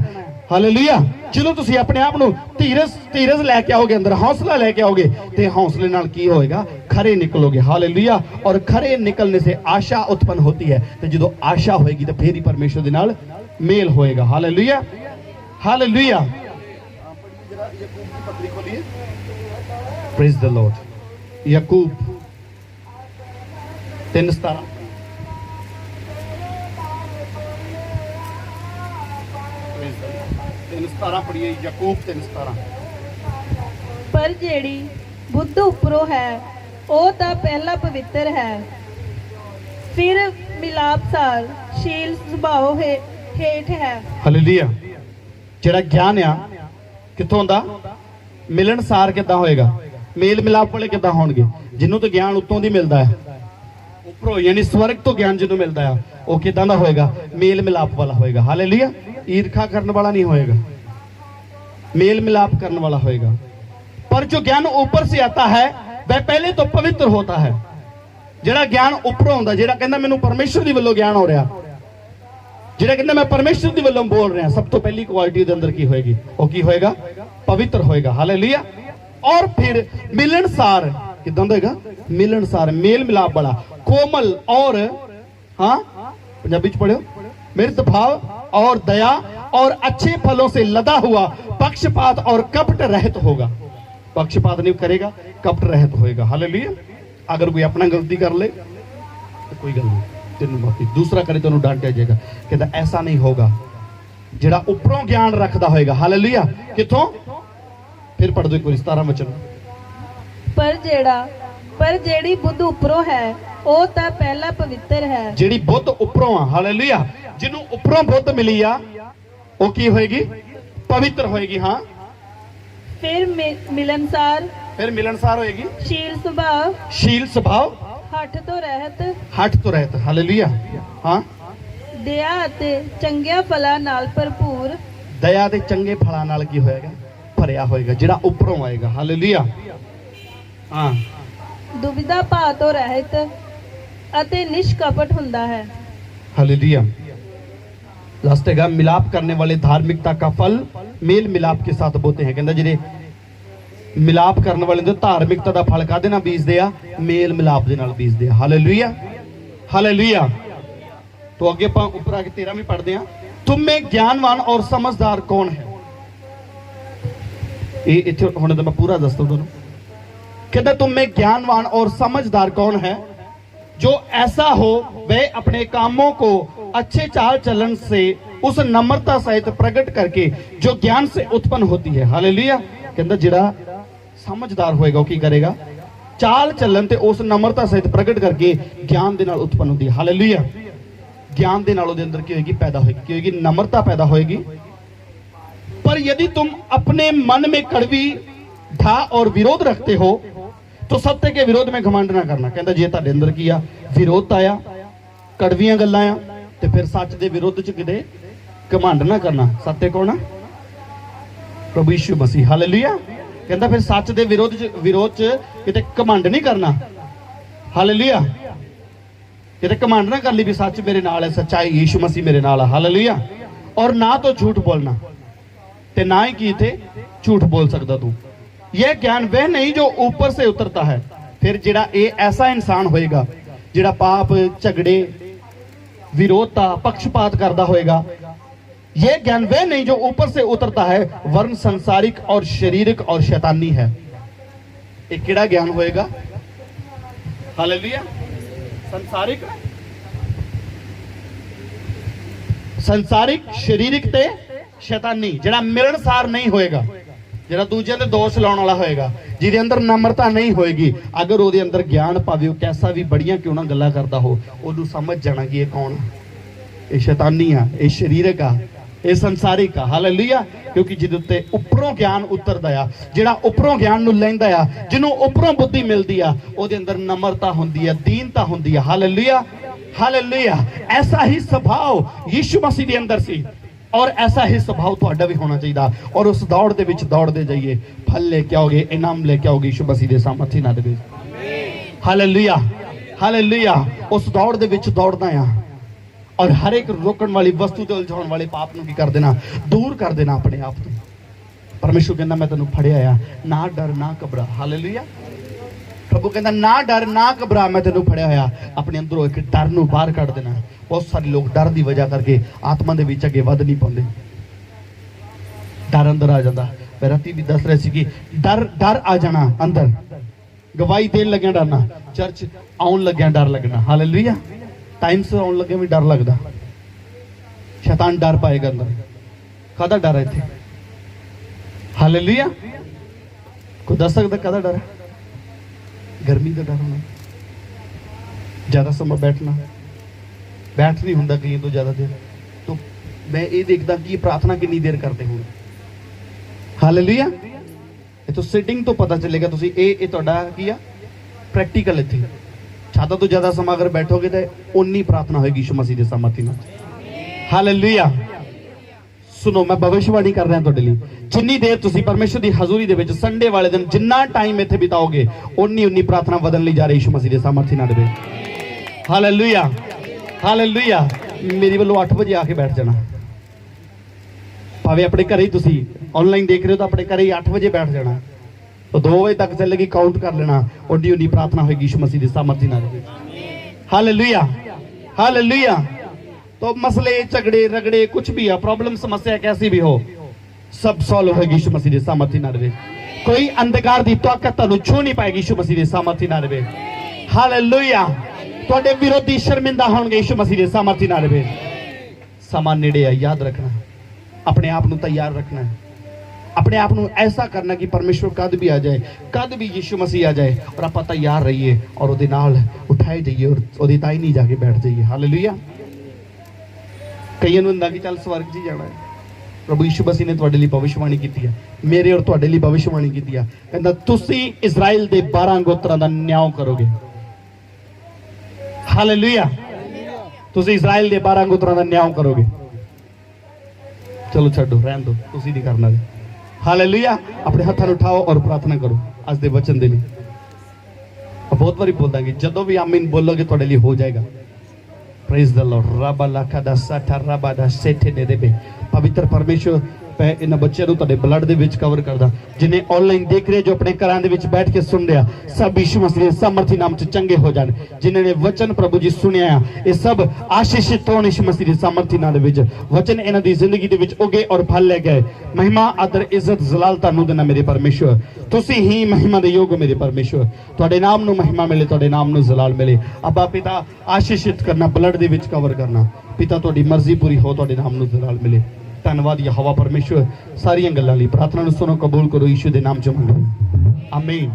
हालेलुया। ਜਦੋਂ ਤੁਸੀਂ ਆਪਣੇ ਆਪ ਨੂੰ ਧੀਰਜ ਲੈ ਕੇ ਆਓਗੇ ਅੰਦਰ ਹੌਸਲਾ ਲੈ ਕੇ ਆਓਗੇ ਤੇ ਹੌਸਲੇ ਨਾਲ ਕੀ ਹੋਏਗਾ ਖਰੇ ਨਿਕਲੋਗੇ। ਹਾਲੇਲੂया। और खरे निकलने से आशा उत्पन्न होती है तो ਜਦੋਂ आशा होएगी तो फिर ही परमेश्वर ਦੇ ਨਾਲ मेल होएगा। Hallelujah. Hallelujah. Praise the Lord. याकूब 3:17 3:17 पढ़िए याकूब 3:17। पर जेड़ी बुद्ध उपरों है ਉਹ ਤਾਂ ਪਹਿਲਾ ਪਵਿੱਤਰ ਹੈ ਫਿਰ ਮਿਲਾਪਸਾਰ ਸ਼ੀਲ ਸੁਭਾਅ ਹੇਠ ਹੈ। ਹਾਲੇਲੂਇਆ। ਜਿਹੜਾ ਗਿਆਨ ਆ ਕਿੱਥੋਂ ਹੁੰਦਾ ਮਿਲਣਸਾਰ ਕਿੱਦਾਂ ਹੋਏਗਾ ਮੇਲ ਮਿਲਾਪ ਵਾਲੇ ਕਿੱਦਾਂ ਹੋਣਗੇ ਜਿਹਨੂੰ ਤਾਂ ਗਿਆਨ ਉੱਤੋਂ ਦੀ ਮਿਲਦਾ ਹੈ ਉੱਪਰੋਂ ਯਾਨੀ ਸਵਰਗ ਤੋਂ ਗਿਆਨ ਜਿਹਨੂੰ ਮਿਲਦਾ ਆ ਉਹ ਕਿੱਦਾਂ ਦਾ ਹੋਏਗਾ ਮੇਲ ਮਿਲਾਪ ਵਾਲਾ ਹੋਏਗਾ। ਹਾਲੇਲੂਇਆ। ईर्खा करने वाला नहीं होएगा मेल मिलाप करने वाला होएगा। पर जो ज्ञान ऊपर से आता है वह पहले तो पवित्र होता है। जेड़ा ज्ञान ऊपरों होंदा जेड़ा कहंदा मैनू परमेश्वर दी वल्लों ज्ञान हो रहा जेड़ा कहंदा मैं परमेश्वर दी वल्लों बोल रहा सब तो पहली क्वालिटी दे अंदर की होएगी वो की होएगा पवित्र होएगा। हालेलुया। और फिर मिलनसार किदां होएगा मिलनसार मेल मिलाप वाला कोमल और हाँ पंजाबी च पढ़ियो मृत भाव और दया और अच्छे फलों से लदा हुआ पक्षपात और कपट रहित होगा। पक्षपात नहीं करेगा कपट रहित होएगा। हालेलुया। अगर कोई अपना गलती कर ले तो कोई गल नहीं तेन माफी दूसरा करे तो डांटा जाएगा। कहता ऐसा नहीं होगा जेड़ा उपरों ज्ञान रखता होएगा। हालेलुया। किथों फिर पढ़ दो एक बार 17 वचन। पर जेड़ी बुद्ध उपरों है ਉਹ ਤਾਂ ਪਹਿਲਾ ਪਵਿੱਤਰ ਹੈ। ਜਿਹੜੀ ਬੁੱਧ ਉੱਪਰੋਂ ਆ। ਹਾਲੇਲੂਇਆ। ਜਿਹਨੂੰ ਉੱਪਰੋਂ ਬੁੱਧ ਮਿਲੀ ਆ ਉਹ ਕੀ ਹੋਏਗੀ ਪਵਿੱਤਰ ਹੋਏਗੀ। ਹਾਂ ਫਿਰ ਮਿਲਨਸਾਰ ਹੋਏਗੀ ਸ਼ੀਲ ਸੁਭਾਅ ਹੱਠ ਤੋਂ ਰਹਿਤ। ਹਾਲੇਲੂਇਆ। ਹਾਂ ਦਇਆ ਅਤੇ ਚੰਗਿਆਂ ਫਲਾਂ ਨਾਲ ਭਰਪੂਰ ਦਇਆ ਦੇ ਚੰਗੇ ਫਲਾਂ ਨਾਲ ਕੀ ਹੋਏਗਾ? ਭਰਿਆ ਹੋਏਗਾ, ਜਿਹੜਾ ਉੱਪਰੋਂ ਆਏਗਾ। ਹਾਲੇਲੂਇਆ। ਹਾਂ, ਦੁਬਿਧਾ ਭਾਵ ਤੋਂ ਰਹਿਤ ਅਤੇ ਨਿਸ਼ਕਪਟ ਹੁੰਦਾ ਹੈ। हालेलुया। लास्ट है मिलाप करने वाले धार्मिकता का फल मेल मिलाप के साथ बोते हैं। कहता जिहड़े मिलाप करने वाले ने धार्मिकता का फल काहदे नाल बीजदे आ? मेल मिलाप दे नाल बीजदे आ। Hallelujah, hallelujah. तो अगे आपां ऊपर आके 13वीं पढ़दे आ। तुम में ज्ञानवान और समझदार कौन है? ये इत्थे हुण तां मैं पूरा दस्सदा तुहानूं। कहता तुम में ज्ञानवान और समझदार कौन है? जो ऐसा हो वह अपने कामों को अच्छे चाल चलन से उस नम्रता सहित प्रकट करके जो ज्ञान से उत्पन्न होती है। हालेलुया। कहता जिहड़ा समझदार होएगा वो की करेगा? चाल चलन ते उस नम्रता सहित प्रकट करके ज्ञान दे नाल उत्पन्न होती है। हालेलुया। ज्ञान दे नाल उहदे अंदर की होएगी? पैदा होएगी। की होएगी? नम्रता पैदा होएगी। पर यदि तुम अपने मन में कड़वी ढा और विरोध रखते हो तो सत्य के विरोध में घमंड ना करना। कहता जे तुहाडे अंदर की आ विरोध आया, कड़वियां गल्लां आ, ते फिर सच दे विरोध च किते घमंड ना करना। सत्य कौन आ? प्रभु यीशु मसीह। हालेलुया। कहता फिर सच दे विरोध च किते घमंड नहीं करना। हालेलुया। किते घमंड ना कर ली भी सच मेरे नाल है, सच्चाई यीशु मसीह मेरे नाल है। हालेलुया। और ना तो झूठ बोलना, ते ना ही की थे झूठ बोल सकता तू। यह ज्ञान वह नहीं जो ऊपर से उतरता है। फिर जिहड़ा ये ऐसा इंसान होएगा जिहड़ा पाप, झगड़े, विरोधता, पक्षपात करता होएगा, यह ज्ञान वह नहीं जो ऊपर से उतरता है वरन संसारिक और शारीरिक और शैतानी है। एक केड़ा ज्ञान होएगा? हालेलुया। संसारिक, संसारिक, शारीरिक ते शैतानी, जिहड़ा मिलनसार नहीं होएगा, जिहड़ा दूजे दे दोष लाउण वाला होएगा, जिहदे अंदर नम्रता नहीं होएगी। अगर उहदे अंदर ज्ञान पावे, वो कैसा भी बड़ियां क्यों ना गल्लां करदा हो, उहनूं समझ जाना कि ये कौन है? ये शैतानी आ, ये शरीरक आ, ये संसारिक आ। हालेलुया। क्योंकि जिहदे उत्ते उपरों ज्ञान उतरदा आ, जिहड़ा उपरों ज्ञान नूं लैंदा आ, जिन्हों उपरों बुद्धि मिलदी आ, उहदे अंदर नम्रता हुंदी आ, दीनता हुंदी आ। Hallelujah, hallelujah. ऐसा ही स्वभाव यीशु मसीह दे अंदर सी और ऐसा ही स्वभाव तुहाडा भी होना चाहिए। और उस दौड़ दे विच दौड़दे जाइए, फल लेके आओगे, इनाम लेके आओगे यीशु मसीह दे सामर्थी नाम दे विच। Hallelujah, hallelujah. उस दौड़ दे विच दौड़दा आ और हर एक रोकण वाली वस्तु ते उलझाउण वाले पाप नूं की कर देना? दूर कर देना अपने आप तो। परमेश्वर कहंदा मैं तैनूं फड़िया आ, ना डर ना घबरा। हालेलुया। प्रभु कहंदा ना डर ना घबरा, मैं तैनूं फड़िया होया। अपने अंदरों एक डर नूं बाहर कढ देना। बहुत सारे लोग डर की वजह करके आत्मा के विच अगे वध नहीं पाते। डर अंदर आ जाता। मैं राती भी दस रहे सी कि डर डर आ जाना अंदर, गवाही देन लग्या डरना, चर्च आउन लग्या डर लगना। हालेलुया। टाइम से आउन लगे भी डर लगता। शैतान डर पाएगा अंदर। काहदा डर है इत्थे? हालेलुया। कोई दस सकदा काहदा डर है? गर्मी का डर होना, ज्यादा समय बैठना, बैठ नहीं होंदा कहीं तो ज्यादा देर। तो मैं ये देखता कि प्रार्थना कितनी देर करते होंगे। हालेलुया। ये तो सिटिंग तो पता चलेगा। तुसी ये तुहाडा की आ प्रैक्टिकल इत्थे। ज्यादा तो ज्यादा समय अगर बैठोगे तो उन्नी प्रार्थना होगी यीशु मसीह दे सामर्थी नाल। हालेलुया। सुनो, मैं भविष्यवाणी कर रहा तुहाडे लई, जिन्नी देर तुसी परमेश्वर दी हजूरी दे विच संडे वाले दिन जिन्ना टाइम इत्थे बिताओगे, उन्नी उन्नी प्रार्थना बदलण लई जा रही यीशु मसीह दे सामर्थी नाल। Hallelujah, hallelujah. मेरी वालों 8 बजे आके बैठ जाना। भावे अपने घर ही तुसी ऑनलाइन देख रहे हो तो अपने घर ही 8 बजे बैठ जाना। तो 2 बजे तक चलेगी, काउंट कर लेना, उन्नी उन्नी प्रार्थना होगी यीशु मसीह दे सामर्थी नाल। Hallelujah, hallelujah. तो मसले, झगड़े, रगड़े, कुछ भी है, प्रॉब्लम, समस्या कैसी भी हो, सब सॉल्व होगी यीशु मसीह दे सामर्थी नाल। कोई अंधकार दी ताकत तुहानूं छू नहीं पाएगी यीशु मसीह दे सामर्थी नाल। हालेलुया। तुहाडे विरोधी शर्मिंदा होणगे यीशु मसीह दे सामर्थी नाल। समा नेड़े है, याद रखना, अपने आप नूं तैयार रखना है, अपने आप नूं ऐसा करना कि परमेश्वर कद भी आ जाए, कद भी यीशु मसीह आ जाए और आप तैयार रहिए और उहदे नाल उठाए जाइए और उहदी ताई नहीं जाके बैठ जाइए। हालेलुया। कईयां नूं हुंदा कि चल स्वर्ग जी जाना है। प्रभु यीशु मसीह ने तुहाडे लई भविष्यवाणी कीती है, मेरे और तुहाडे लई भविष्यवाणी कीती है। कहंदा तुसीं इज़राइल दे 12 गोत्रां दा न्याय करोगे। हालेलुया। ਤੁਸੀਂ ਇਜ਼ਰਾਈਲ ਦੇ 12 ਗੋਤਰਾਂ ਦਾ ਨਿਆਂ ਕਰੋਗੇ। ਚਲੋ ਛੱਡੋ, ਰਹਿਣ ਦਿਓ, ਤੁਸੀਂ ਨਹੀਂ ਕਰਨਾ। ਹਾਲੇਲੂਇਆ। ਆਪਣੇ ਹੱਥਾਂ ਨੂੰ ਉਠਾਓ ਔਰ ਪ੍ਰਾਰਥਨਾ ਕਰੋ ਅੱਜ ਦੇ ਵਚਨ ਦੇ ਲਈ। ਬਹੁਤ ਵਾਰੀ ਬੋਲਾਂਗੇ, ਜਦੋਂ ਵੀ ਆਮੀਨ ਬੋਲੋਗੇ ਤੁਹਾਡੇ ਲਈ ਹੋ ਜਾਏਗਾ। Praise the Lord. रबा लाखा दा साठा रबा दा सेठे दे देबे। पवित्र परमेश्वर मैं इन बच्चों को तुहाडे ब्लड दे विच कवर करदा, जिन्हें ऑनलाइन देख रहे जो अपने घरां दे विच बैठ के सुन रहा, सब यीशु मसीह दे सामर्थी नाम च चंगे हो जाण। जिन्हें वचन प्रभु जी सुनिया ये सब आशीषित होण यीशु मसीह दे सामर्थी नाम दे विच। वचन इन्हां दी जिंदगी दे विच उगे और फल ले गए। महिमा आदर इज्जत जलाल तुहानू देना मेरे परमेश्वर। तुसी ही महिमा दे योग हो मेरे परमेश्वर। तुहाडे नाम नू महिमा मिले, तुहाडे नाम नू जलाल मिले। अब्बा पिता आशीषित करना, ब्लड दे विच कवर करना। पिता तुहाडी मर्जी पूरी हो, तुहाडे नाम नू जलाल मिले। धन्यवाद यहोवा परमेश्वर। सारियां गल्लां लई प्रार्थना नू सुनो, कबूल करो यीशु दे नाम च मंगो। आमीन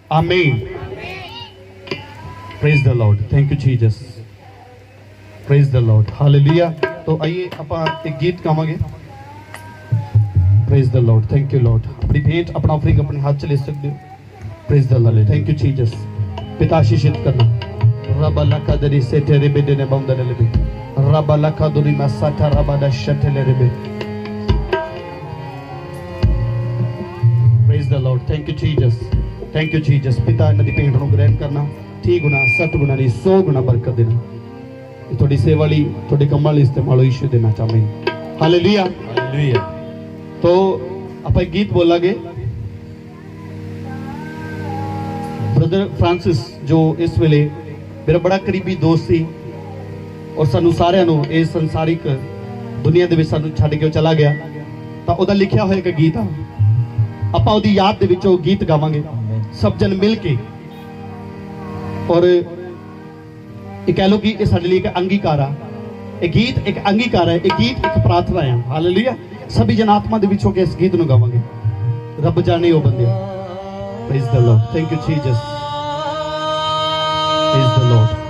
आमीन। Praise the Lord. Thank you Jesus. Praise the Lord. Hallelujah. तो आइए ਆਪਾਂ एक गीत गावांगे। Praise the Lord. Thank you Lord. अपनी भेंट अपना ऑफरिंग अपने हाथ च ले सकते हो। Praise the Lord. Thank you Jesus. पिता आशीषित करना। रब लका दरी से तेरे बेटे ने बंदर ले भी रब लका दुरी में साथा रब दा शटले रे बे। Praise the Lord. Thank you Jesus. Thank you Jesus. पिता इन्हां दी भेंट नूं ग्रहण करना। 30 गुना 60 गुना नहीं 100 गुना बरकत देना। ये थोड़ी सेवा लई थोड़ी कमां लई इस्तेमाल हो यीशु दे नाम च। आमीन हालेलुया हालेलुया। तो आप एक गीत बोलांगे। ब्रदर फ्रांसिस जो इस वेले मेरा बड़ा करीबी दोस्त सी और सानू सारिਆਂ ਨੂੰ ਇਸ ਸੰਸਾਰਿਕ ਦੁਨੀਆ ਦੇ ਵਿੱਚ ਸਾਨੂੰ ਛੱਡ ਕੇ ਚਲਾ ਗਿਆ, ਤਾਂ ਉਹਦਾ ਲਿਖਿਆ ਹੋਇਆ ਇੱਕ ਗੀਤ ਆ। ਆਪਾਂ ਉਹਦੀ ਯਾਦ ਦੇ ਵਿੱਚ ਉਹ ਗੀਤ ਗਾਵਾਂਗੇ ਸਭ ਜਨ ਮਿਲ ਕੇ। और ये कह लो कि ये साडे लिए एक अंगीकार आ। एक गीत एक अंगीकार है, एक गीत एक प्रार्थना है। हालेलुया। सभी जन आत्मा दे विच होके इस गीत नु गावांगे। रब जाने ओ बंदे। Praise the Lord. Thank you Jesus. Praise the Lord.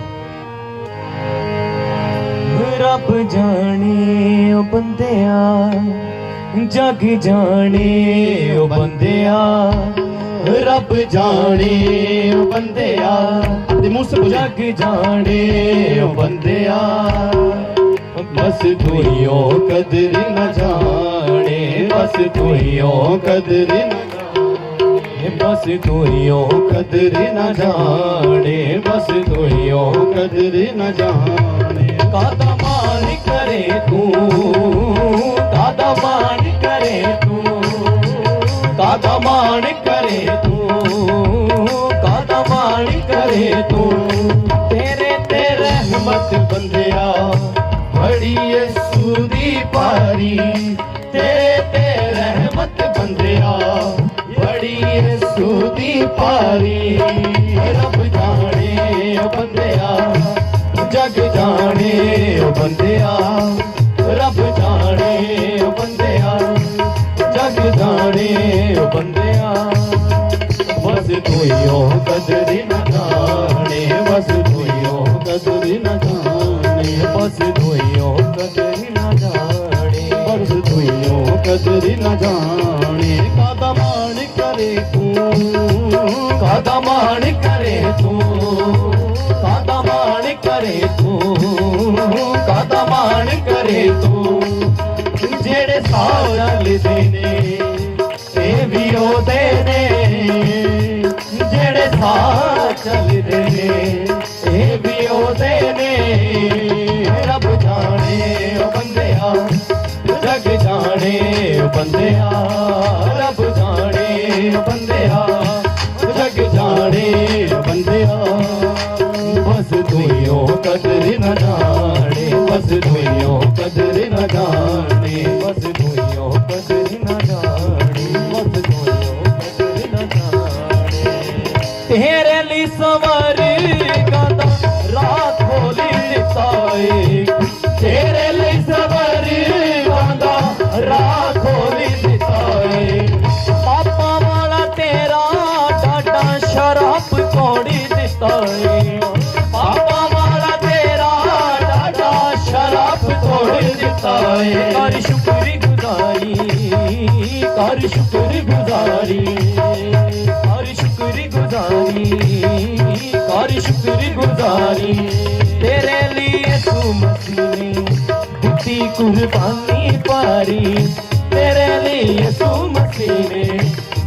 रब जाने ओ बंदेया, जग जाने ओ बंदेया, रब जाने ओ बंदेया, अपने मुंह से बोलो। जग जाने ओ बंदेया, बस तू ही ओ कदर न जाने, बस तू ही ओ कदर न जाने, बस तू ही ओ कदर न जाने, बस तू ही ओ कदर न जाने। कादा मान करे तू, कादा मान करे तू, कादा मान करे तू, कादा मान करे तू। तेरे ते रहमत बंदिया बड़ी यीशु दी पारी, तेरे ते रहमत बंदिया बड़ी यीशु दी पारी। रब जाने ओ बंदिया, जग जाने ओ बंदिया, रब जाने ओ बंदिया, जग जाने ओ बंदिया, बस तू ही ओ कदर न जाने, बस तू ही ओ कदर न जाने, बस तू ही ओ कदर न जाने, बस तू ही ओ कदर न जाने। कादा मान करे तू, कादा मान करे तू, कादा मान करे तू, कादा मान करे तू। जेड़े साल देने ते भी ओदे ने, जेड़े साल चलदे ने ते भी ओदे ने। रब जाने ओ बंदेया, जग जाने ओ बंदेया, रब जाने ओ बंदेया, जग जाने ओ बंदेया, बस तू ही ओ कदर न जाने, बस तू ही ओ कदर न जाने, बस तू ही ओ कदर न जाने, बस तू ही ओ कदर न जाने। तेरे लिए सवार गादा रात खोली दिताए, तेरे लिए सवार गादा रात खोली दिताए। पापा वाला तेरा डाडा शराब कोड़ी दिताए, पापा वाला तेरा डाडा शराब कोड़ी दिताए। कर शुक्र गुजारी, कर शुक्र गुजारी, कर शुक्र गुजारी, कर शुक्र गुजारी। तेरे लिए तू कुर्बानी पारी तेरे लिए यीशु मसीह ने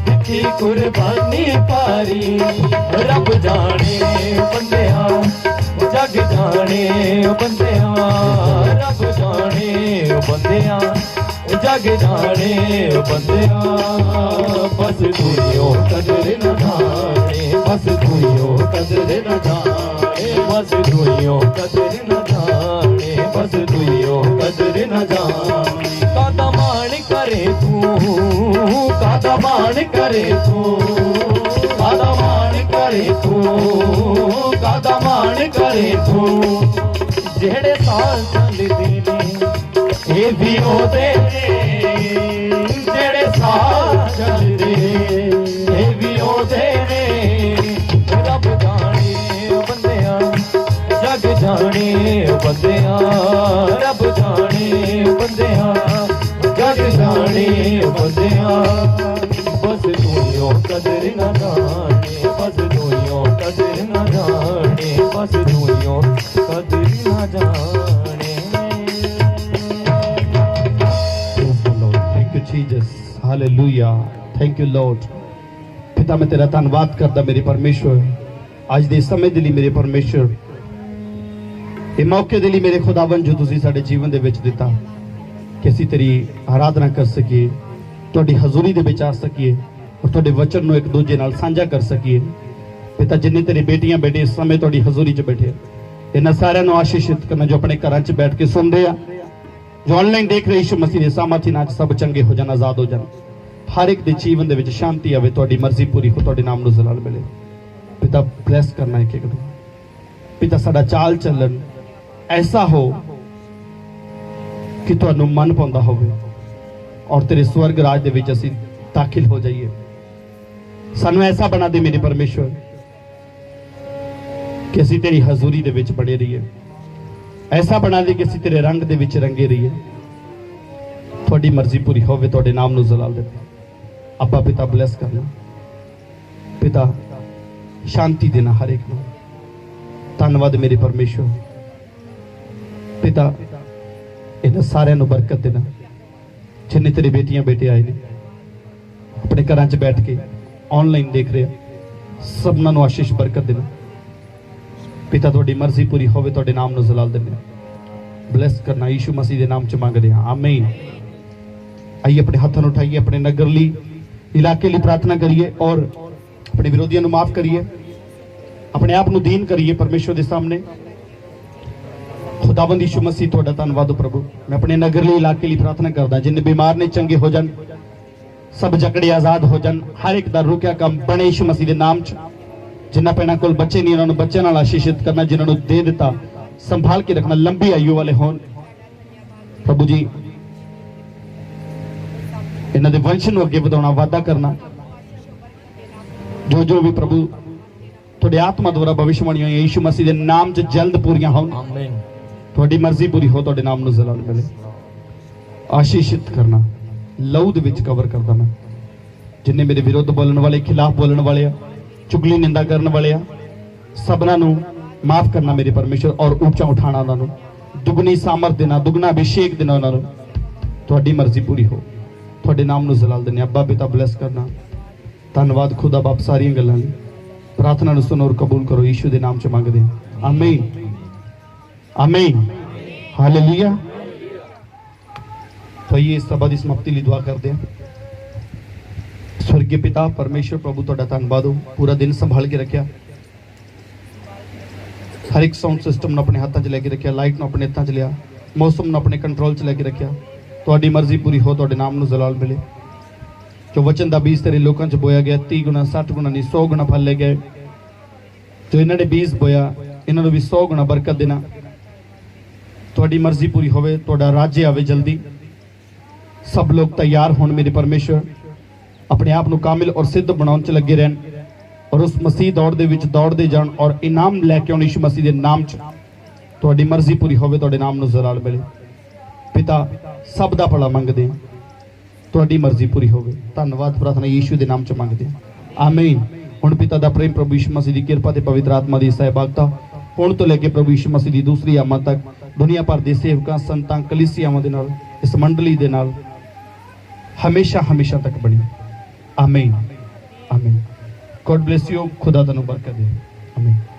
दित्ती कुर्बानी पारी रब जाने बंदिया जग जाने बंदिया रब जाने बंदिया जग जाने बंदिया बस दुनिया कदर न जाने बस दुनिया कदर न जाने बस दुनिया कदर न जाने बस दुनिया कदर न जाने कादा मान करे तू कादा मान करे तू कादा मान करे तू कादा मान करे तू जेड़े साल चलदे ने ये भी ओदे जेड़े साल चलदे ये भी ओदे ने रब जाने बंदिया जग जाने बंदिया रब जाने बंदिया जग जाने बंदिया बस दुनिया कदर न जाने बस दुनिया कदर न जाने बस दुनिया कदर न जाने thank you Jesus hallelujah thank you Lord पिता मैं तेरा धन्यवाद करदा मेरे परमेश्वर आज ਦੇ ਸਮੇਂ ਦੇ ਲਈ ਮੇਰੇ ਪਰਮੇਸ਼ਰ ਇਹ ਮੌਕੇ ਦੇ ਲਈ ਮੇਰੇ ਖੁਦਾਵੰਦ ਜੋ ਤੁਸੀਂ ਸਾਡੇ ਜੀਵਨ ਦੇ ਵਿੱਚ ਦਿੱਤਾ ਕਿ ਅਸੀਂ ਤੇਰੀ ਆਰਾਧਨਾ ਕਰ ਸਕੀਏ ਤੁਹਾਡੀ ਹਜ਼ੂਰੀ ਦੇ ਵਿੱਚ ਆ ਸਕੀਏ ਔਰ ਤੁਹਾਡੇ ਵਚਨ ਨੂੰ ਇੱਕ ਦੂਜੇ ਨਾਲ ਸਾਂਝਾ ਕਰ ਸਕੀਏ ਪਿਤਾ ਜਿੰਨੇ ਤੇਰੇ ਬੇਟੀਆਂ ਬੇਟੇ ਇਸ ਸਮੇਂ ਤੁਹਾਡੀ ਹਜ਼ੂਰੀ 'ਚ ਬੈਠੇ ਇਹਨਾਂ ਸਾਰਿਆਂ ਨੂੰ ਆਸ਼ੀਸ਼ਿਤ ਕਰਨਾ ਜੋ ਆਪਣੇ ਘਰਾਂ 'ਚ ਬੈਠ ਕੇ ਸੁਣਦੇ ਆ ਜੋ ਆਨਲਾਈਨ ਦੇਖ ਰਹੇ ਯਿਸੂ ਮਸੀਹ ਦੇ ਸਾਮਰਥੀ ਨਾਲ ਸਭ ਚੰਗੇ ਹੋ ਜਾਣ ਆਜ਼ਾਦ ਹੋ ਜਾਣ ਹਰ ਇੱਕ ਦੇ ਜੀਵਨ ਦੇ ਵਿੱਚ ਸ਼ਾਂਤੀ ਆਵੇ ਤੁਹਾਡੀ ਮਰਜ਼ੀ ਪੂਰੀ ਹੋ ਤੁਹਾਡੇ ਨਾਮ ਨੂੰ ਜਲਾਲ ਮਿਲੇ ਪਿਤਾ ਬਲੈਸ ਕਰਨਾ ਇੱਕ ਇੱਕ ਨੂੰ ਪਿਤਾ ਸਾਡਾ ਚਾਲ ਚੱਲਣ ਐਸਾ ਹੋ ਕਿ ਤੁਹਾਨੂੰ ਮਨ ਪਾਉਂਦਾ ਹੋਵੇ ਔਰ ਤੇਰੇ ਸਵਰਗ ਰਾਜ ਦੇ ਵਿੱਚ ਅਸੀਂ ਦਾਖਲ ਹੋ ਜਾਈਏ ਸਾਨੂੰ ਐਸਾ ਬਣਾ ਦੇ ਮੇਰੇ ਪਰਮੇਸ਼ਵਰ ਕਿ ਅਸੀਂ ਤੇਰੀ ਹਜ਼ੂਰੀ ਦੇ ਵਿੱਚ ਬਣੇ ਰਹੀਏ ਐਸਾ ਬਣਾ ਦੇ ਕਿ ਅਸੀਂ ਤੇਰੇ ਰੰਗ ਦੇ ਵਿੱਚ ਰੰਗੇ ਰਹੀਏ ਤੁਹਾਡੀ ਮਰਜ਼ੀ ਪੂਰੀ ਹੋਵੇ ਤੁਹਾਡੇ ਨਾਮ ਨੂੰ ਜਲਾਲ ਦੇ ਅੱਬਾ ਪਿਤਾ ਬਲੈਸ ਕਰਨਾ ਪਿਤਾ ਸ਼ਾਂਤੀ ਦੇਣਾ ਹਰ ਇੱਕ ਨੂੰ ਧੰਨਵਾਦ ਮੇਰੇ ਪਰਮੇਸ਼ਵਰ ਪਿਤਾ ਇਹਨਾਂ ਸਾਰਿਆਂ ਨੂੰ ਬਰਕਤ ਦੇਣਾ ਜਿੰਨੇ ਤੇਰੇ ਬੇਟੀਆਂ ਬੇਟੇ ਆਏ ਨੇ ਆਪਣੇ ਘਰਾਂ 'ਚ ਬੈਠ ਕੇ ਆਨਲਾਈਨ ਦੇਖ ਰਹੇ ਸਭਨਾਂ ਨੂੰ ਆਸ਼ੀਸ਼ ਬਰਕਤ ਦੇਣਾ ਪਿਤਾ ਤੁਹਾਡੀ ਮਰਜ਼ੀ ਪੂਰੀ ਹੋਵੇ ਤੁਹਾਡੇ ਨਾਮ ਨੂੰ ਜਲਾਲ ਦਿੰਦੇ ਬਲੈਸ ਕਰਨਾ ਯੀਸ਼ੂ ਮਸੀਹ ਦੇ ਨਾਮ 'ਚ ਮੰਗਦੇ ਹਾਂ ਆਮੀਨ ਆइए अपने हाथों ਨੂੰ उठाइए अपने नगर ਲਈ इलाके ਲਈ प्रार्थना करिए और अपने विरोधियों ਨੂੰ माफ करिए अपने आप ਨੂੰ दीन करिए परमेश्वर ਦੇ सामने खुदाबंद यीशु मसीह ਤੁਹਾਡਾ ਧੰਨਵਾਦ प्रभु मैं अपने नगर ਲਈ इलाके ਲਈ प्रार्थना करदा जिन्ने बीमार ने चंगे हो जान सब जकड़े आजाद हो जान हर एक दा रुकिया काम बने यीशु मसीह ਦੇ ਨਾਮ 'ਚ जिन्ना पैना कोल बच्चे नहीं उन्होंने बच्चे नाल आशीषित करना जिन्होंने दे दिता संभाल के रखना लंबी आयु वाले होन प्रभु जी इन्हां दे वंश नूं अगे वधाउणा वादा करना जो जो भी प्रभु तुहाडी आत्मा द्वारा भविष्यवाणियां होईयां यीशु मसीह दे नाम च जल्द पूरीआं होण आमीन तुहाडी मर्जी पूरी हो तुहाडे नाम नूं जलाल मिले आशीषित करना लहू दे विच कवर करदा मैं जिन्ने मेरे विरुद्ध बोलण वाले खिलाफ बोलण वाले आ चुगली निंदा करने वाले सबना माफ करना मेरे परमेश्वर और ऊंचा उठाना उन्होंने दुगनी सामर्थ देना दुगना अभिषेक देना उन्होंने तुहाडी मर्जी पूरी हो तुहाडे नाम नूं जलाल देने अब्बा पिता ब्लेस करना धन्यवाद खुदा बाप सारियां गल्लां लई प्रार्थना नूं सुनो और कबूल करो यीशु दे नाम च मंगदे हां आमीन आमीन हालेलुया तो ये सभा दी समाप्ति लई दुआ करदे हैं स्वर्गीय पिता परमेश्वर प्रभु तुहाडा धन्नवाद हो पूरा दिन संभाल के रखिया हर एक साउंड सिस्टम नूं अपने हाथां 'च लैके रखिया लाइट नूं अपने हत्थां 'च लिया मौसम नूं अपने कंट्रोल 'च लैके रखिया तुहाडी मर्जी पूरी हो तुहाडे नाम नूं जलाल मिले जो वचन दा बीज तेरे लोकां 'च बोया गया 30 गुना 60 गुना नहीं 100 गुना फल ले गए जो इन्हां ने बीज बोया इन्हां नूं भी 100 गुना बरकत देना तुहाडी मर्जी पूरी होवे तुहाडा राज्य आवे जल्दी सब लोग तैयार होण मेरे परमेश्वर अपने आप को कामिल और सिद्ध बनाने च लगे रहन और उस मसीह दौड़ दे विच दौड़ते जान और इनाम लैके आउण यीशु मसीह दे नाम च तुहाडी मर्जी पूरी होवे तुहाडे नाम नूं जलाल मिले पिता सब दा भला मंगदे हां तुहाडी मर्जी पूरी होवे धन्नवाद प्रार्थना यीशु दे नाम च मंगदे हां आमीन हुण पिता दा प्रेम प्रभु यीशु मसीह दी किरपा ते पवित्र आत्मा दी सहभागिता हुण तो लेके प्रभु यीशु मसीह दी दूसरी आमद तक ਦੁਨੀਆ ਭਰ ਦੇ ਸੇਵਕਾਂ ਸੰਤਾਂ ਕਲੀਸਿਆਵਾਂ ਦੇ ਨਾਲ ਇਸ ਮੰਡਲੀ ਦੇ ਨਾਲ ਹਮੇਸ਼ਾ ਹਮੇਸ਼ਾ ਤੱਕ ਬਣੀ। ਆਮੀਨ ਆਮੀਨ। God bless you. खुदा ਤੁਹਾਨੂੰ ਬਰਕਤ ਦੇ। ਆਮੀਨ।